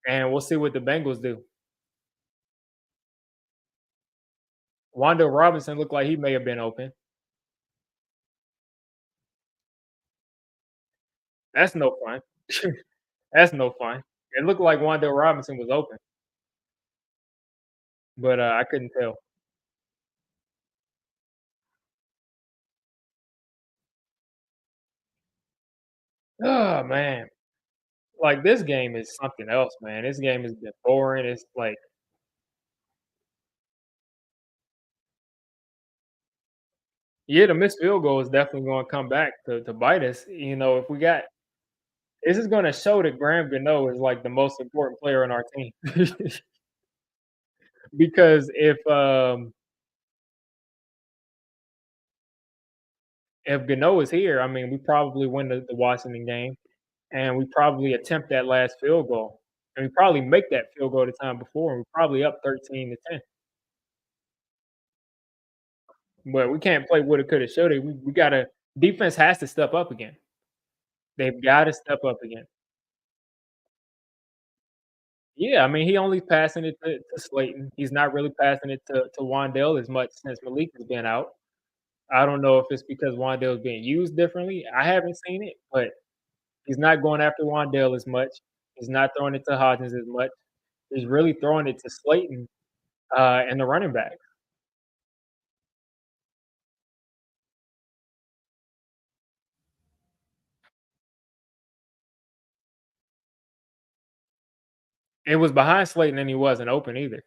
and we'll see what the Bengals do. Wando Robinson looked like he may have been open. That's no fun. That's no fun. It looked like Wando Robinson was open, but I couldn't tell. Oh man, like this game is something else, man. This game has been boring. It's like, yeah, the missed field goal is definitely going to come back to bite us. If we got this is going to show that Graham Gano is like the most important player on our team. Because if Gano is here, I mean, we probably win the Washington game, and we probably attempt that last field goal, and we probably make that field goal the time before, and we're probably up 13-10. But we can't play woulda, coulda, shoulda. We gotta defense has to step up again. They've got to step up again. Yeah, I mean, he only passing it to Slayton. He's not really passing it to Wandale as much since Malik has been out. I don't know if it's because Wandale's being used differently. I haven't seen it, but he's not going after Wandale as much. He's not throwing it to Hodgins as much. He's really throwing it to Slayton and the running back. It was behind Slayton and he wasn't open either.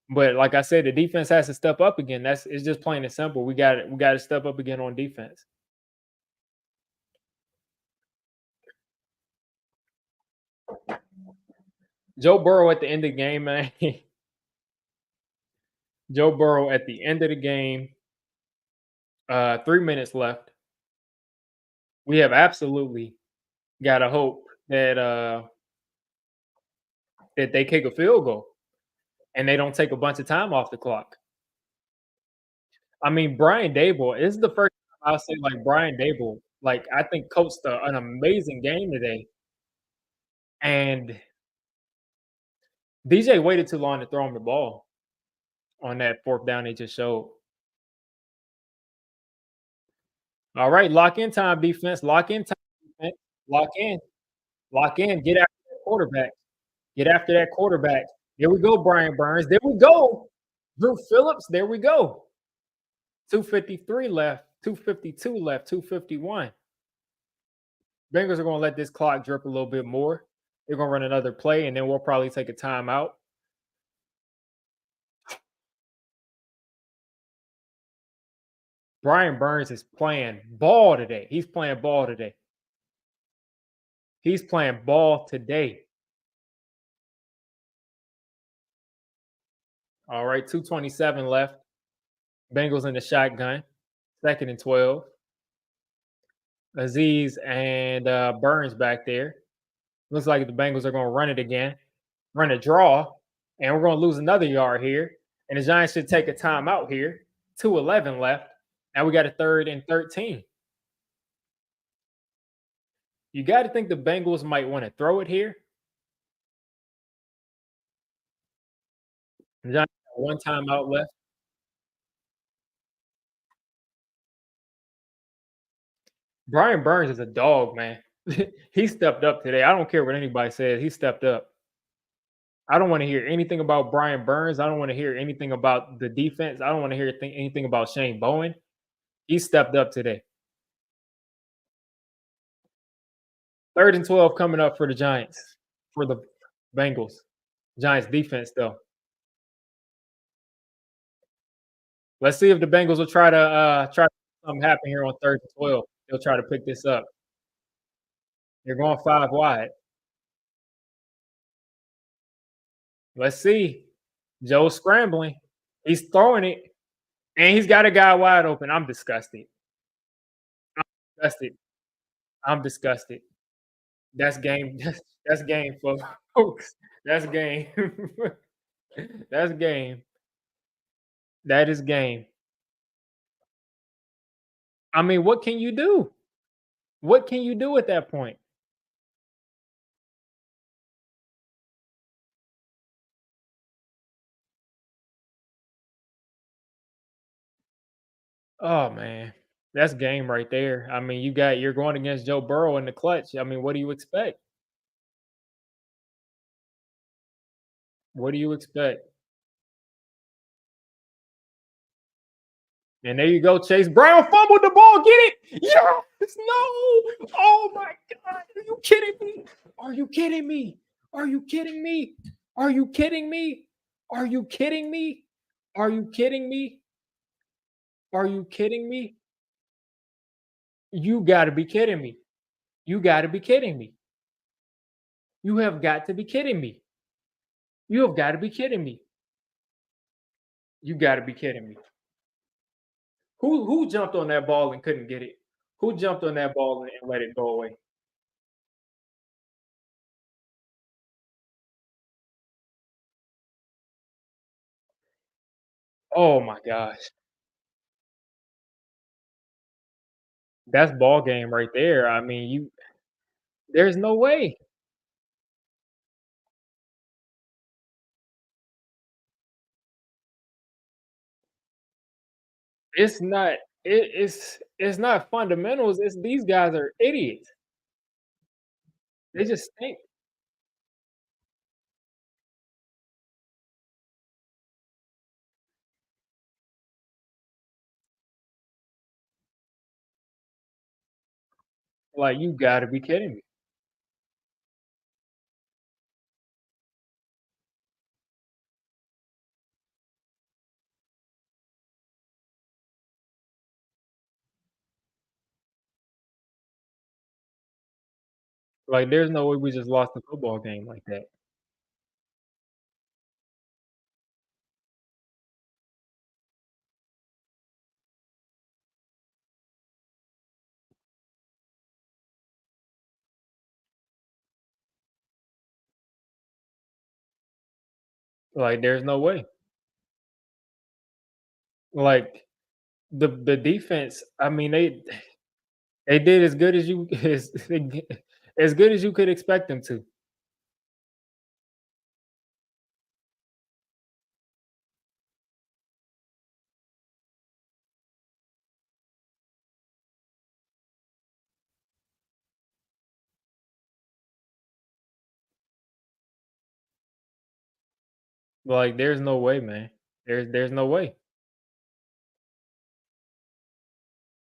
But like I said, the defense has to step up again. It's just plain and simple. We got to step up again on defense. Joe Burrow at the end of the game, man. Joe Burrow at the end of the game, 3 minutes left. We have absolutely got to hope that they kick a field goal and they don't take a bunch of time off the clock. I mean, Brian Dable this is the first time I'll say like Brian Dable, like I think coached an amazing game today, and DJ waited too long to throw him the ball on that fourth down they just showed. All right, lock in time defense, lock in time defense, lock in, lock in, get after that quarterback. Get after that quarterback. There we go, Brian Burns. There we go. Drew Phillips. There we go. 2:53 left. 2:52 left. 2:51. Bengals are going to let this clock drip a little bit more. They're going to run another play, and then we'll probably take a timeout. Brian Burns is playing ball today. He's playing ball today. He's playing ball today. All right, 2:27 left. Bengals in the shotgun. 2nd and 12. Aziz and Burns back there. Looks like the Bengals are going to run it again, run a draw, and we're going to lose another yard here. And the Giants should take a timeout here. 2:11 left. Now we got a 3rd and 13. You got to think the Bengals might want to throw it here. The Giants got one timeout left. Brian Burns is a dog, man. He stepped up today. I don't care what anybody says. He stepped up. I don't want to hear anything about Brian Burns. I don't want to hear anything about the defense. I don't want to hear anything about Shane Bowen. He stepped up today. 3rd and 12 coming up for the Giants, for the Bengals. Giants defense, though. Let's see if the Bengals will try to make something happen here on 3rd and 12. They'll try to pick this up. They're going 5 wide. Let's see. Joe's scrambling. He's throwing it, and he's got a guy wide open. I'm disgusted. Disgusted. I'm disgusted. That's game. That's game, folks. That's game. That's game. That is game. I mean, what can you do? What can you do at that point? Oh man, that's game right there. I mean, you're going against Joe Burrow in the clutch. I mean, what do you expect? What do you expect? And there you go, Chase Brown fumbled the ball. Get it? Yes! No! Oh my God! Are you kidding me? Are you kidding me? Are you kidding me? Are you kidding me? Are you kidding me? Are you kidding me? Are you kidding me? You got to be kidding me. You got to be kidding me. You have got to be kidding me. You have got to be kidding me. You got to be kidding me. Who jumped on that ball and couldn't get it? Who jumped on that ball and let it go away? Oh my gosh. That's ball game right there. I mean, you there's no way. It's not it's not fundamentals. It's these guys are idiots. They just think like you got to be kidding me. Like there's no way we just lost a football game like that. Like there's no way. Like the defense, I mean, they did as good as you as good as you could expect them to. Like there's no way, man. There's no way.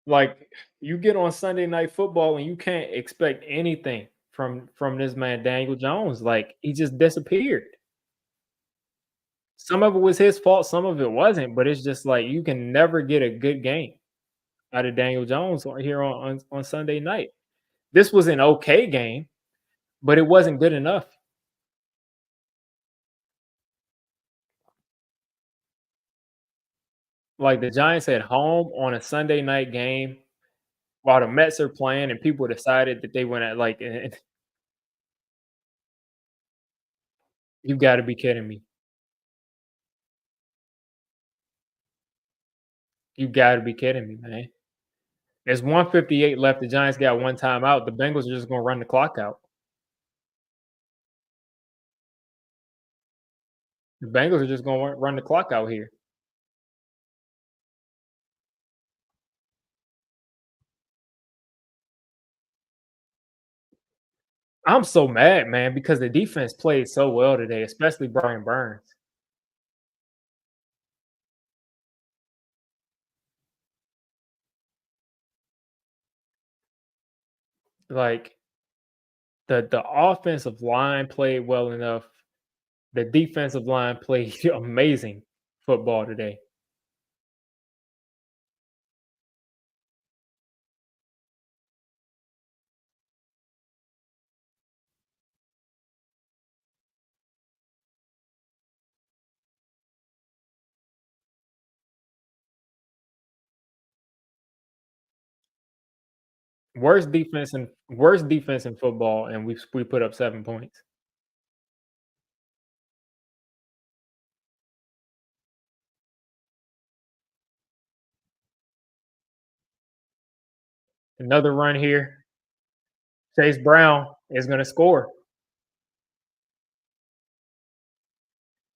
Like you get on Sunday Night Football and you can't expect anything from this man Daniel Jones. Like he just disappeared. Some of it was his fault, some of it wasn't, but it's just like you can never get a good game out of Daniel Jones here on Sunday night. This was an okay game, but it wasn't good enough. Like the Giants at home on a Sunday night game while the Mets are playing and people decided that they went at like you got to be kidding me. You got to be kidding me, man. There's 158 left. The Giants got one timeout. The Bengals are just going to run the clock out. The Bengals are just going to run the clock out here. I'm so mad, man, because the defense played so well today, especially Brian Burns. Like the offensive line played well enough. The defensive line played amazing football today. Worst defense in football, and we put up 7 points. Another run here. Chase Brown is gonna score,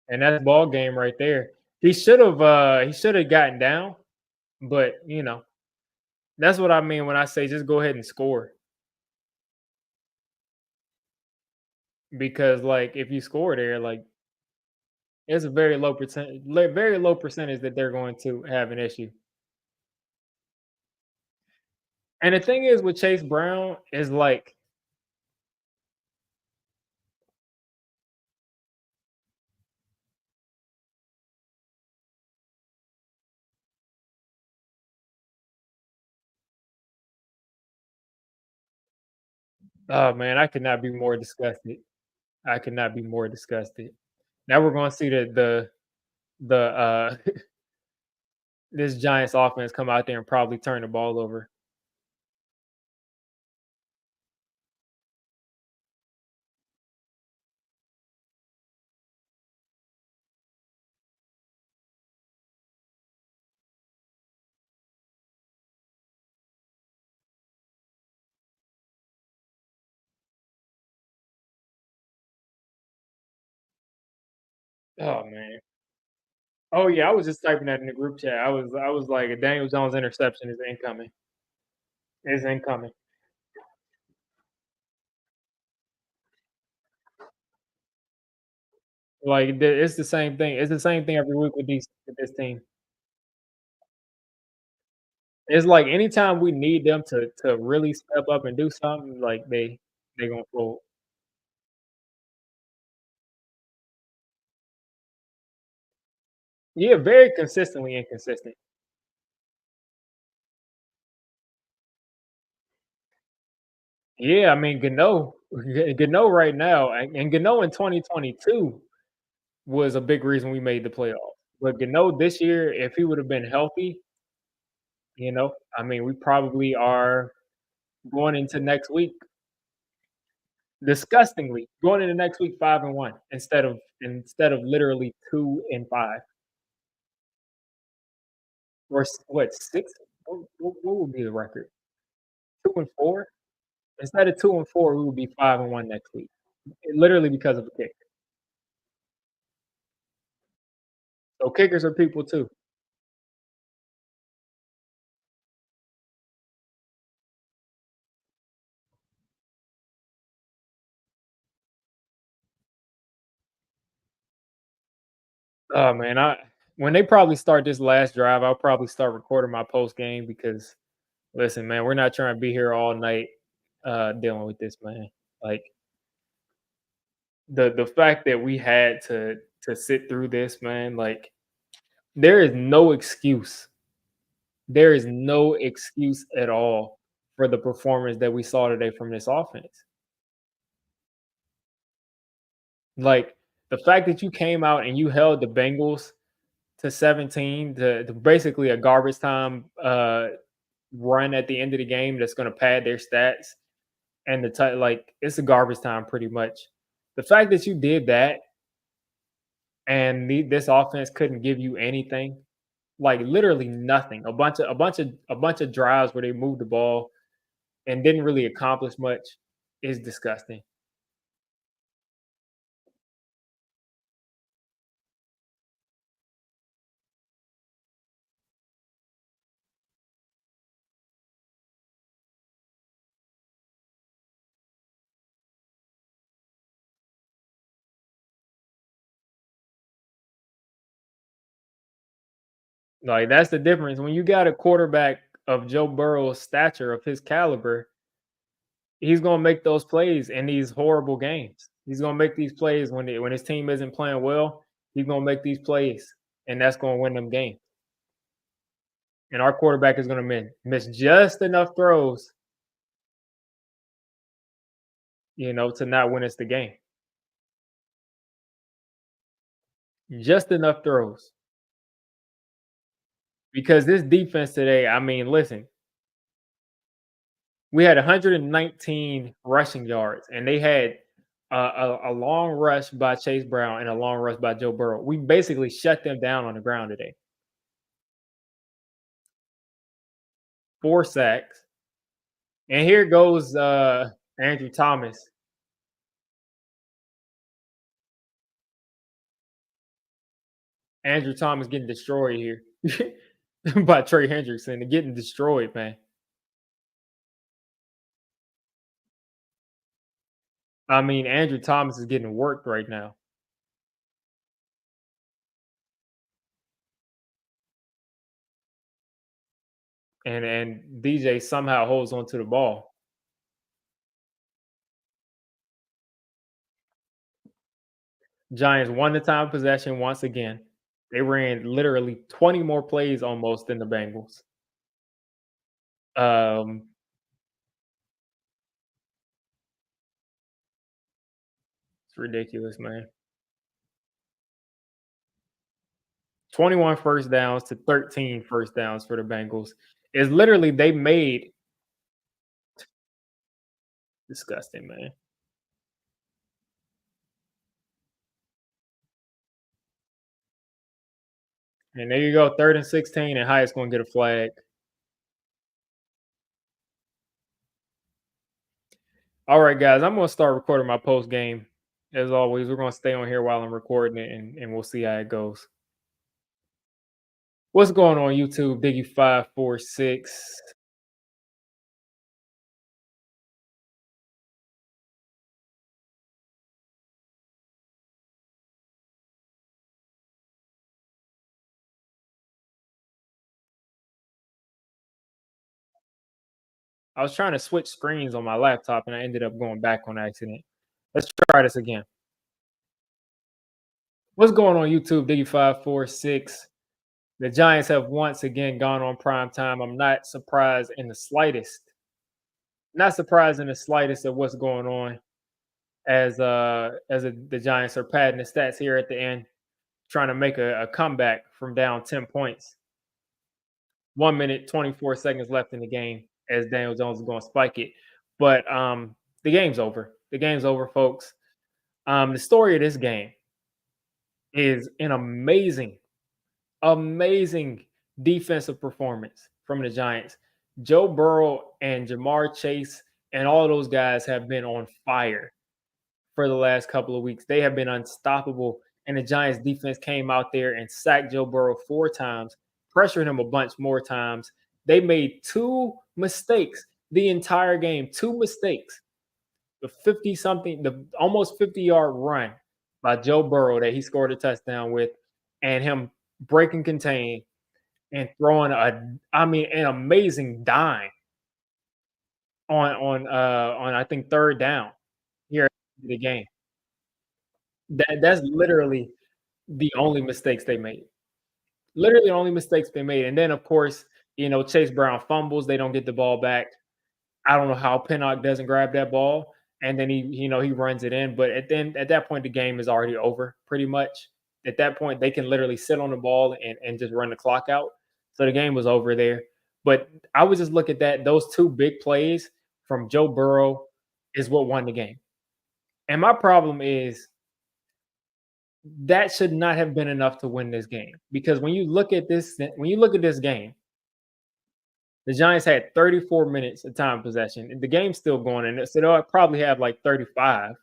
and that's ball game right there. He should have gotten down, but, that's what I mean when I say just go ahead and score because, like, if you score there, like, it's a very low percentage that they're going to have an issue. And the thing is with Chase Brown is like, oh man, I could not be more disgusted. I could not be more disgusted. Now we're going to see the this Giants offense come out there and probably turn the ball over. Oh man. Oh yeah, I was just typing that in the group chat. I was like, a Daniel Jones interception is incoming. Is incoming. Like it's the same thing. It's the same thing every week with this team. It's like anytime we need them to really step up and do something, like they gonna fold. Yeah, very consistently inconsistent. Yeah, I mean Gano right now, and Gano in 2022 was a big reason we made the playoffs. But Gano this year, if he would have been healthy, I mean, we probably are going into next week disgustingly going into next week 5-1 instead of literally 2-5 or what 6? What would be the record? 2-4 instead of 2-4, we would be 5-1 next week. Literally because of a kick. So kickers are people too. Oh man, I when they probably start this last drive, I'll probably start recording my post game because listen, man, we're not trying to be here all night dealing with this, man. Like the fact that we had to sit through this, man, like there is no excuse. There is no excuse at all for the performance that we saw today from this offense. Like the fact that you came out and you held the Bengals to 17 to basically a garbage time run at the end of the game that's going to pad their stats and like it's a garbage time pretty much. The fact that you did that and this offense couldn't give you anything, like literally nothing. A bunch of drives where they moved the ball and didn't really accomplish much is disgusting. Like that's the difference when you got a quarterback of Joe Burrow's stature of his caliber. He's gonna make those plays in these horrible games. He's gonna make these plays when his team isn't playing well. He's gonna make these plays, and that's gonna win them games. And our quarterback is gonna miss just enough throws, to not win us the game. Just enough throws. Because this defense today, I mean, listen, We had 119 rushing yards, and they had a long rush by Chase Brown and a long rush by Joe Burrow. We basically shut them down on the ground today. 4 sacks. And here goes Andrew Thomas. Andrew Thomas getting destroyed here by Trey Hendrickson. They're getting destroyed, man. I mean, Andrew Thomas is getting worked right now. And DJ somehow holds on to the ball. Giants won the time of possession once again. They ran literally 20 more plays almost than the Bengals. Um, it's ridiculous, man. 21 first downs to 13 first downs for the Bengals. Is literally they made disgusting, man. And there you go, 3rd and 16, and Hyatt's gonna get a flag. All right, guys, I'm gonna start recording my post game. As always, we're gonna stay on here while I'm recording it, and we'll see how it goes. What's going on YouTube? Diggy546. I was trying to switch screens on my laptop, and I ended up going back on accident. Let's try this again. What's going on YouTube? Diggy546. The Giants have once again gone on prime time. I'm not surprised in the slightest. Not surprised in the slightest of what's going on the Giants are padding the stats here at the end, trying to make a comeback from down 10 points. 1 minute, 24 seconds left in the game as Daniel Jones is going to spike it. But the game's over. The game's over, folks. The story of this game is an amazing defensive performance from the Giants. Joe Burrow and Jamar Chase and all those guys have been on fire for the last couple of weeks. They have been unstoppable. And the Giants defense came out there and sacked Joe Burrow 4 times, pressured him a bunch more times. They made 2 mistakes the entire game, 2 mistakes. The 50 something, the almost 50-yard run by Joe Burrow that he scored a touchdown with, and him breaking contain and throwing an amazing dime on I think 3rd down here at the game. That's literally the only mistakes they made. Literally the only mistakes they made. And then of course, Chase Brown fumbles, they don't get the ball back. I don't know how Pinnock doesn't grab that ball, and then he runs it in. But at that point, the game is already over pretty much. At that point, they can literally sit on the ball and just run the clock out. So the game was over there. But I would just look at that. Those 2 big plays from Joe Burrow is what won the game. And my problem is that should not have been enough to win this game. Because when you look at this game, the Giants had 34 minutes of time possession, and the game's still going, and so they'll probably have like 35.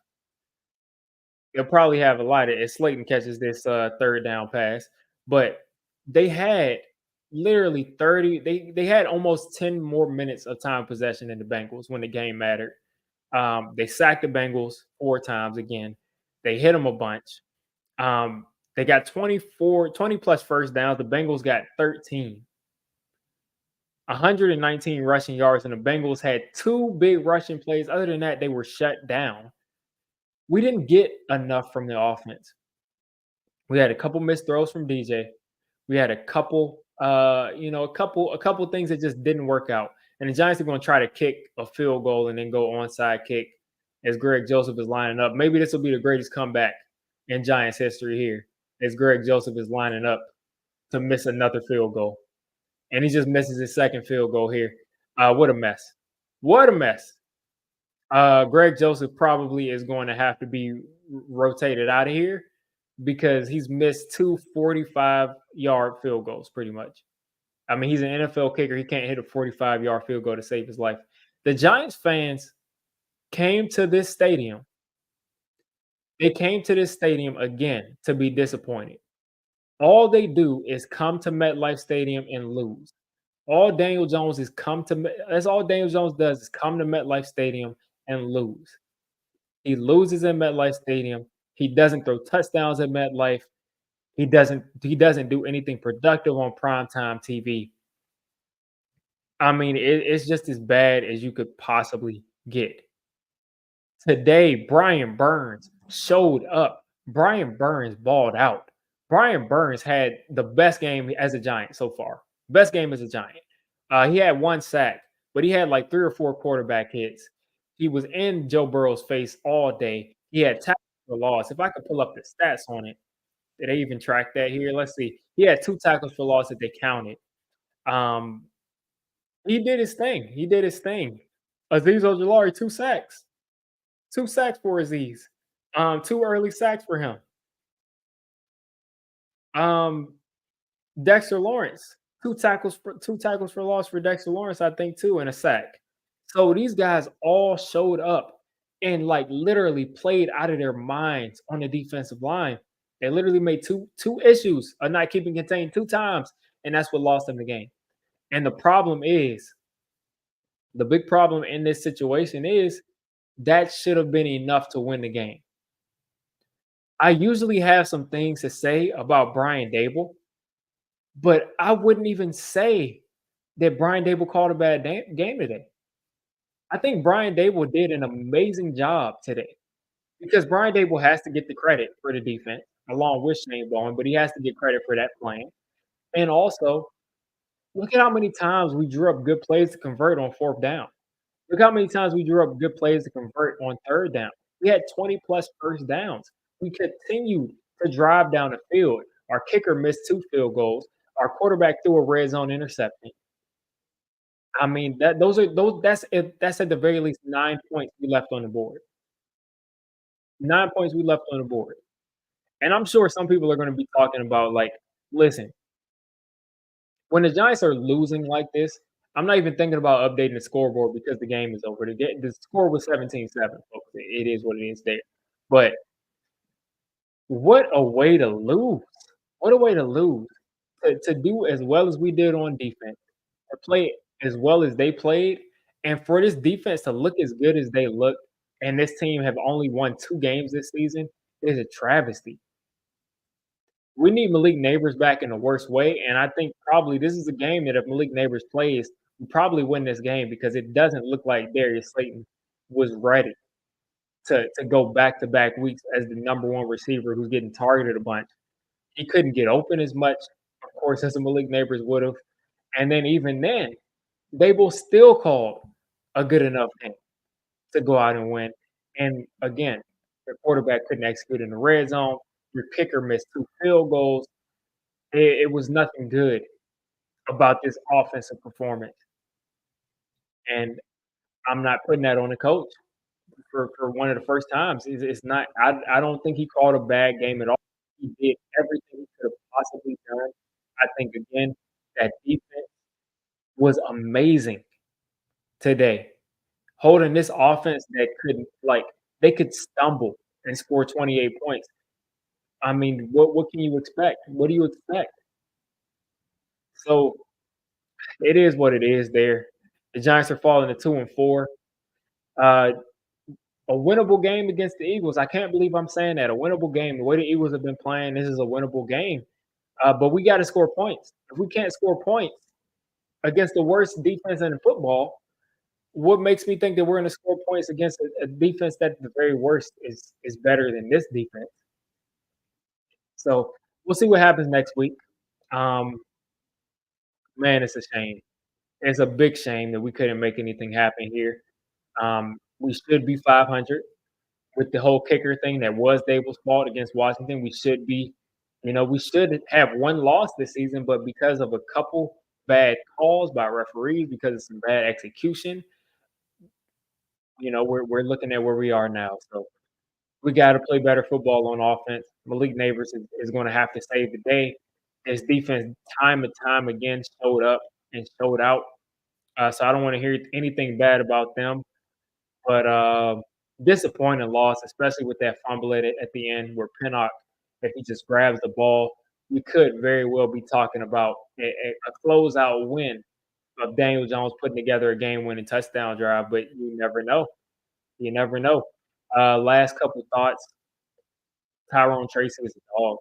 They'll probably have a lot of if Slayton catches this 3rd down pass, but they had literally 30. They had almost 10 more minutes of time possession than the Bengals when the game mattered. They sacked the Bengals 4 times again. They hit them a bunch. They got 20 plus first downs. The Bengals got 13. 119 rushing yards, and the Bengals had 2 big rushing plays. Other than that, they were shut down. We didn't get enough from the offense. We had a couple missed throws from DJ. We had a couple, a couple things that just didn't work out. And the Giants are going to try to kick a field goal and then go onside kick as Greg Joseph is lining up. Maybe this will be the greatest comeback in Giants history here, as Greg Joseph is lining up to miss another field goal. And he just misses his second field goal here. What a mess. What a mess. Greg Joseph probably is going to have to be rotated out of here because he's missed two 45-yard field goals pretty much. I mean, he's an NFL kicker. He can't hit a 45-yard field goal to save his life. The Giants fans came to this stadium. They came to this stadium again to be disappointed. All they do is come to MetLife Stadium and lose. All Daniel Jones is come to that's all Daniel Jones does is come to MetLife Stadium and lose. He loses in MetLife Stadium. He doesn't throw touchdowns at MetLife. He doesn't do anything productive on primetime TV. I mean, it's just as bad as you could possibly get. Today, Brian Burns showed up. Brian Burns balled out. Brian Burns had the best game as a Giant so far. Best game as a Giant. He had one sack, but he had like three or four quarterback hits. He was in Joe Burrow's face all day. He had tackles for loss. If I could pull up the stats on it, did they even track that here? Let's see. He had two tackles for loss that they counted. Um, he did his thing. He did his thing. Aziz Ojolari, two sacks. Two sacks for Aziz. Two early sacks for him. Um, Dexter Lawrence, two tackles for loss for Dexter Lawrence, I think too, and a sack. So these guys all showed up and like literally played out of their minds on the defensive line. They literally made two issues of not keeping contained two times, and that's what lost them the game. And the big problem in this situation is that should have been enough to win the game. I usually have some things to say about Brian Dable, but I wouldn't even say that Brian Dable called a bad game today. I think Brian Dable did an amazing job today because Brian Dable has to get the credit for the defense along with Shane Bowen, but he has to get credit for that plan. And also, look at how many times we drew up good plays to convert on fourth down. Look how many times we drew up good plays to convert on third down. We had 20 plus first downs. We continued to drive down the field. Our kicker missed two field goals. Our quarterback threw a red zone interception. I mean, that's at the very least 9 points we left on the board. 9 points we left on the board. And I'm sure some people are going to be talking about like, listen, when the Giants are losing like this, I'm not even thinking about updating the scoreboard because the game is over. The score was 17-7, folks. It is what it is there. But what a way to lose. What a way to lose. To do as well as we did on defense, to play as well as they played, and for this defense to look as good as they look, and this team have only won 2 games this season, is a travesty. We need Malik Neighbors back in the worst way, and I think probably this is a game that if Malik Neighbors plays, we probably win this game because it doesn't look like Darius Slayton was ready to go back to back weeks as the number one receiver who's getting targeted a bunch. He couldn't get open as much, of course, as a Malik Neighbors would have. And then even then, Dable still called a good enough game to go out and win. And again, the quarterback couldn't execute in the red zone. Your kicker missed two field goals. It was nothing good about this offensive performance. And I'm not putting that on the coach for one of the first times. It's not. I don't think he called a bad game at all. He did everything he could have possibly done. I think again that defense was amazing today, holding this offense that couldn't like they could stumble and score 28 points. I mean, what can you expect? What do you expect? So it is what it is. There, the Giants are falling to 2-4. Uh, a winnable game against the Eagles. I can't believe I'm saying that. A winnable game. The way the Eagles have been playing, this is a winnable game. But we got to score points. If we can't score points against the worst defense in football, what makes me think that we're going to score points against a defense that at the very worst is better than this defense? So we'll see what happens next week. Um, man, it's a shame. It's a big shame that we couldn't make anything happen here. We should be 500 with the whole kicker thing that was Dable's fault against Washington. We should be, we should have one loss this season, but because of a couple bad calls by referees, because of some bad execution, we're looking at where we are now. So we got to play better football on offense. Malik Neighbors is going to have to save the day. His defense, time and time again, showed up and showed out. So I don't want to hear anything bad about them. But disappointing loss, especially with that fumble at the end where Pinnock, if he just grabs the ball, we could very well be talking about a closeout win of Daniel Jones putting together a game-winning touchdown drive. But you never know. You never know. Last couple thoughts. Tyrone Tracy is a dog.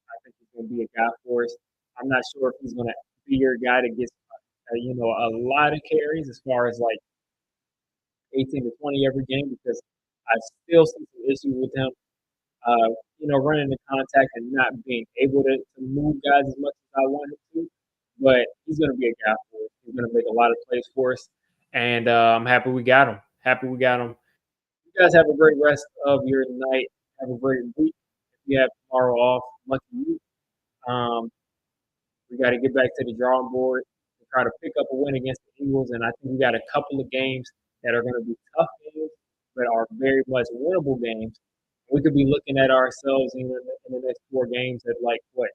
I think he's going to be a guy for us. I'm not sure if he's going to be your guy that gets, a lot of carries as far as like 18 to 20 every game because I still see some issues with him, running the contact and not being able to move guys as much as I want him to. But he's going to be a guy for us. He's going to make a lot of plays for us. And I'm happy we got him. Happy we got him. You guys have a great rest of your night. Have a great week. If you have tomorrow off, lucky you. Um, we got to get back to the drawing board and try to pick up a win against the Eagles. And I think we got a couple of games that are going to be tough games, but are very much winnable games. We could be looking at ourselves in the next four games at like what,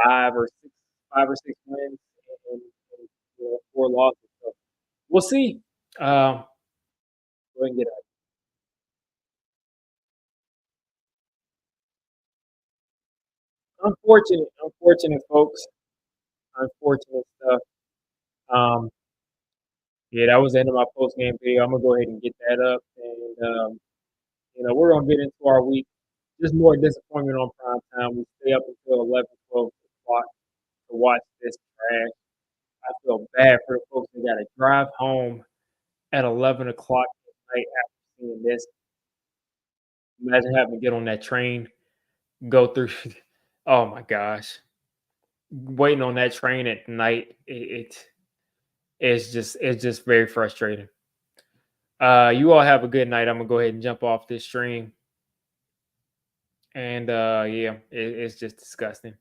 five or six, 5 or 6 wins and four losses. So we'll see. Go ahead and get it. Unfortunate folks. Unfortunate stuff. Um, yeah, that was the end of my post game video. I'm gonna go ahead and get that up, and we're gonna get into our week. Just more disappointment on prime time. We stay up until 11, 12 o'clock to watch this trash. I feel bad for the folks that got to drive home at 11 o'clock at night after seeing this. Imagine having to get on that train, go through. Oh my gosh, waiting on that train at night. It's just very frustrating. You all have a good night. I'm gonna go ahead and jump off this stream, and yeah, it's just disgusting.